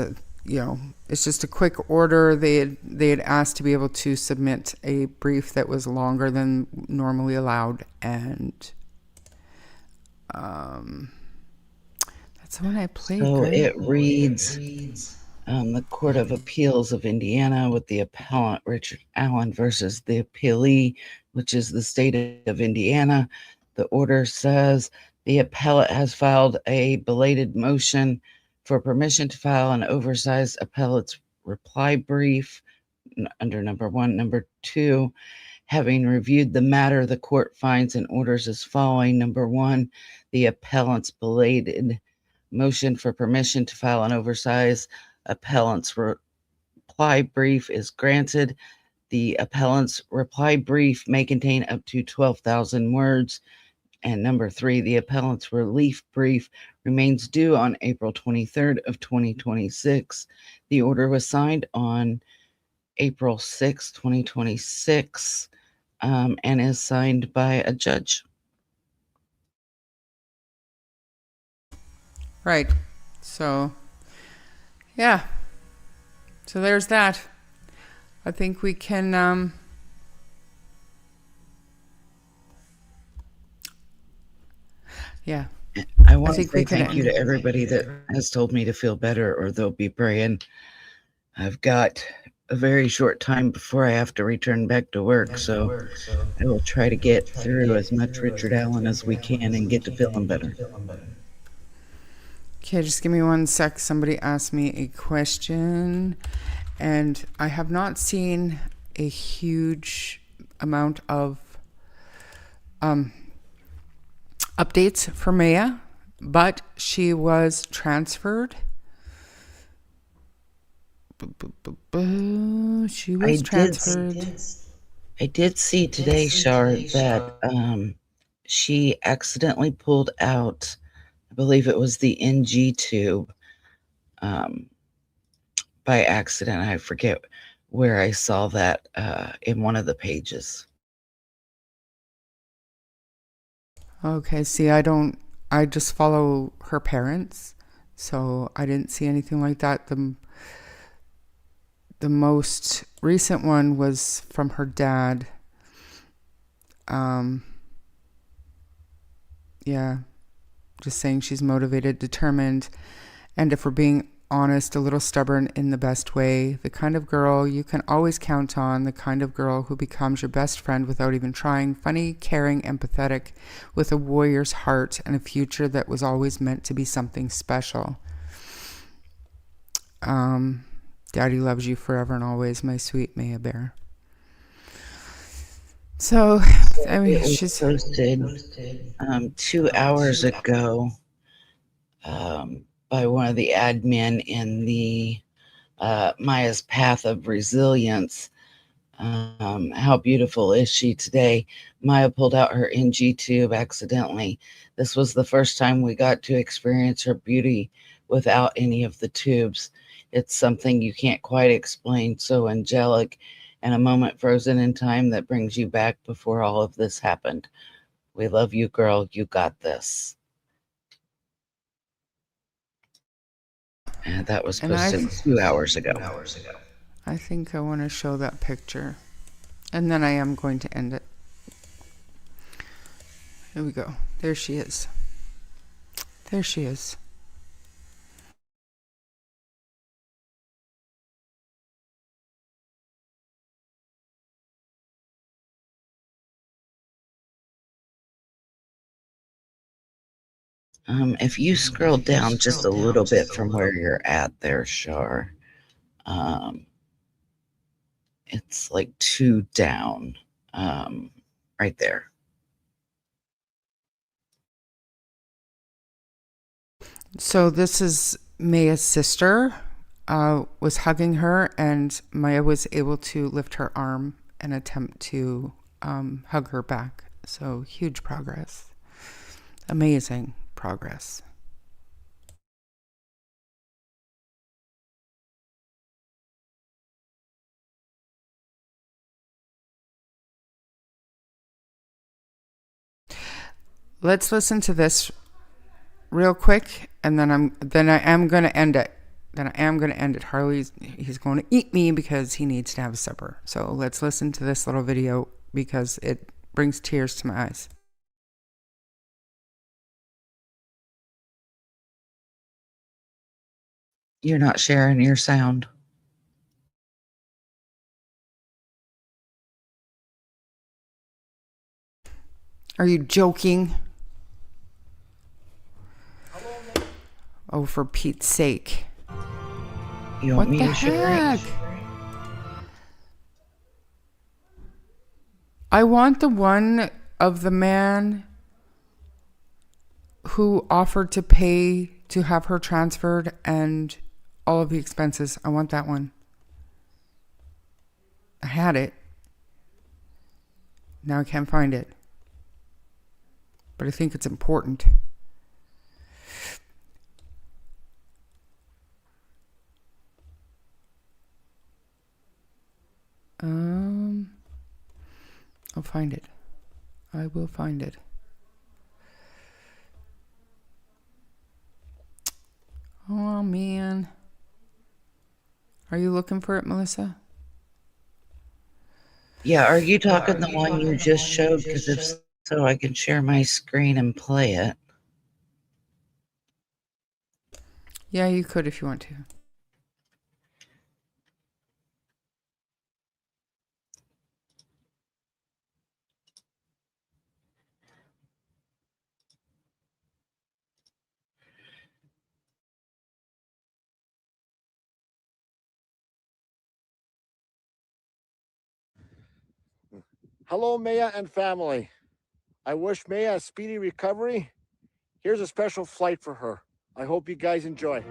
it's just a quick order. They had asked to be able to submit a brief that was longer than normally allowed, and that's the one I played. So it reads, the Court of Appeals of Indiana with the appellant Richard Allen versus the appealee, which is the state of Indiana. The order says the appellate has filed a belated motion for permission to file an oversized appellate's reply brief under number 1. Number 2, having reviewed the matter, the court finds and orders as following. Number 1, the appellant's belated motion for permission to file an oversized appellant's reply brief is granted. The appellant's reply brief may contain up to 12,000 words. And number 3, the appellant's relief brief remains due on April 23rd of 2026. The order was signed on April 6th, 2026, and is signed by a judge. Right. So, yeah. So there's that. I think we can... yeah. I want to say thank you to everybody that has told me to feel better or they'll be praying. I've got a very short time before I have to return back to work, so I will try to get through as much Richard Allen as we can and get to feeling better. Okay, just give me one sec. Somebody asked me a question, and I have not seen a huge amount of updates for Maya, but she was transferred. She was transferred. I did see today, Shar, that she accidentally pulled out, I believe it was the NG tube, by accident. I forget where I saw that in one of the pages. Okay, see, I just follow her parents, so I didn't see anything like that. The most recent one was from her dad. Yeah, just saying she's motivated, determined, and if we're being honest, a little stubborn in the best way. The kind of girl you can always count on, the kind of girl who becomes your best friend without even trying, funny, caring, empathetic, with a warrior's heart and a future that was always meant to be something special. Daddy loves you forever and always, my sweet Maya Bear. So, I mean, she's posted 2 hours ago by one of the admin in the Maya's Path of Resilience. How beautiful is she today? Maya pulled out her NG tube accidentally. This was the first time we got to experience her beauty without any of the tubes. It's something you can't quite explain, so angelic, and a moment frozen in time that brings you back before all of this happened. We love you, girl. You got this. And that was posted 2 hours ago. I think I want to show that picture. And then I am going to end it. Here we go. There she is. There she is. If you scroll down just a little bit from where you're at there, Shar, it's like 2 down, right there. So this is Maya's sister, was hugging her, and Maya was able to lift her arm and attempt to hug her back. So huge progress. Amazing progress. Let's listen to this real quick, and then I am going to end it. He's going to eat me because he needs to have a supper. So let's listen to this little video because it brings tears to my eyes. You're not sharing your sound. Are you joking? Oh, for Pete's sake. You want What me the to share it? heck? I want the one of the man who offered to pay to have her transferred and all of the expenses. I want that one. I had it. Now I can't find it. But I think it's important. I'll find it. I will find it. Oh, man. Are you looking for it, Melissa? Yeah, are you talking the one you just showed? Because if so, I can share my screen and play it. Yeah, you could if you want to. Hello, Maya and family. I wish Maya a speedy recovery. Here's a special flight for her. I hope you guys enjoy.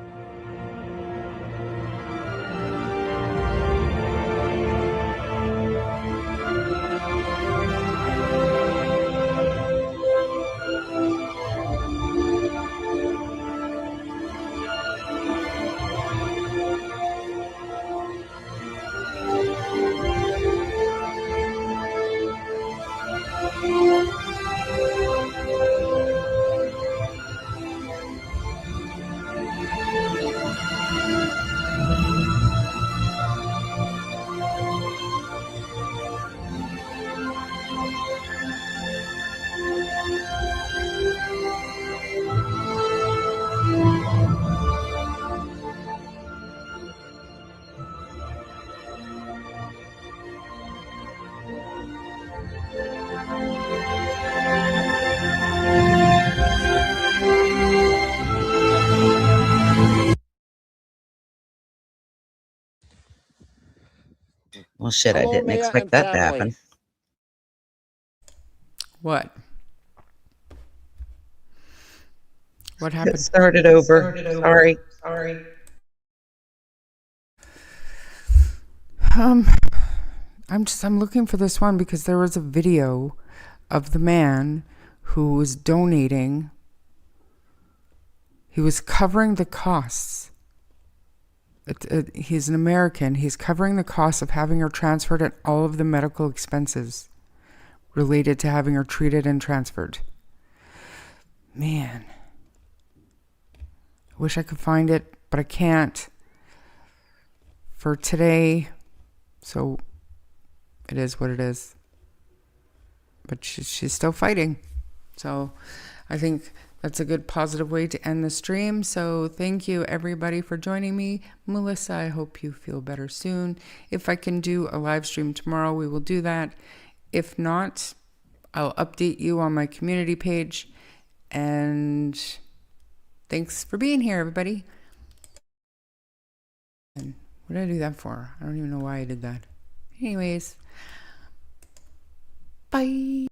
Well, shit, I Hello, didn't Maya expect and that to family. happen. What? What happened? It started over. Sorry. I'm looking for this one because there was a video of the man who was donating. He was covering the costs. He's an American. He's covering the costs of having her transferred and all of the medical expenses. related to having her treated and transferred. Man. I wish I could find it, but I can't for today. So it is what it is. But she's still fighting. So I think that's a good positive way to end the stream. So thank you everybody for joining me. Melissa, I hope you feel better soon. If I can do a live stream tomorrow, we will do that. If not, I'll update you on my community page. And thanks for being here, everybody. And what did I do that for? I don't even know why I did that. Anyways, bye.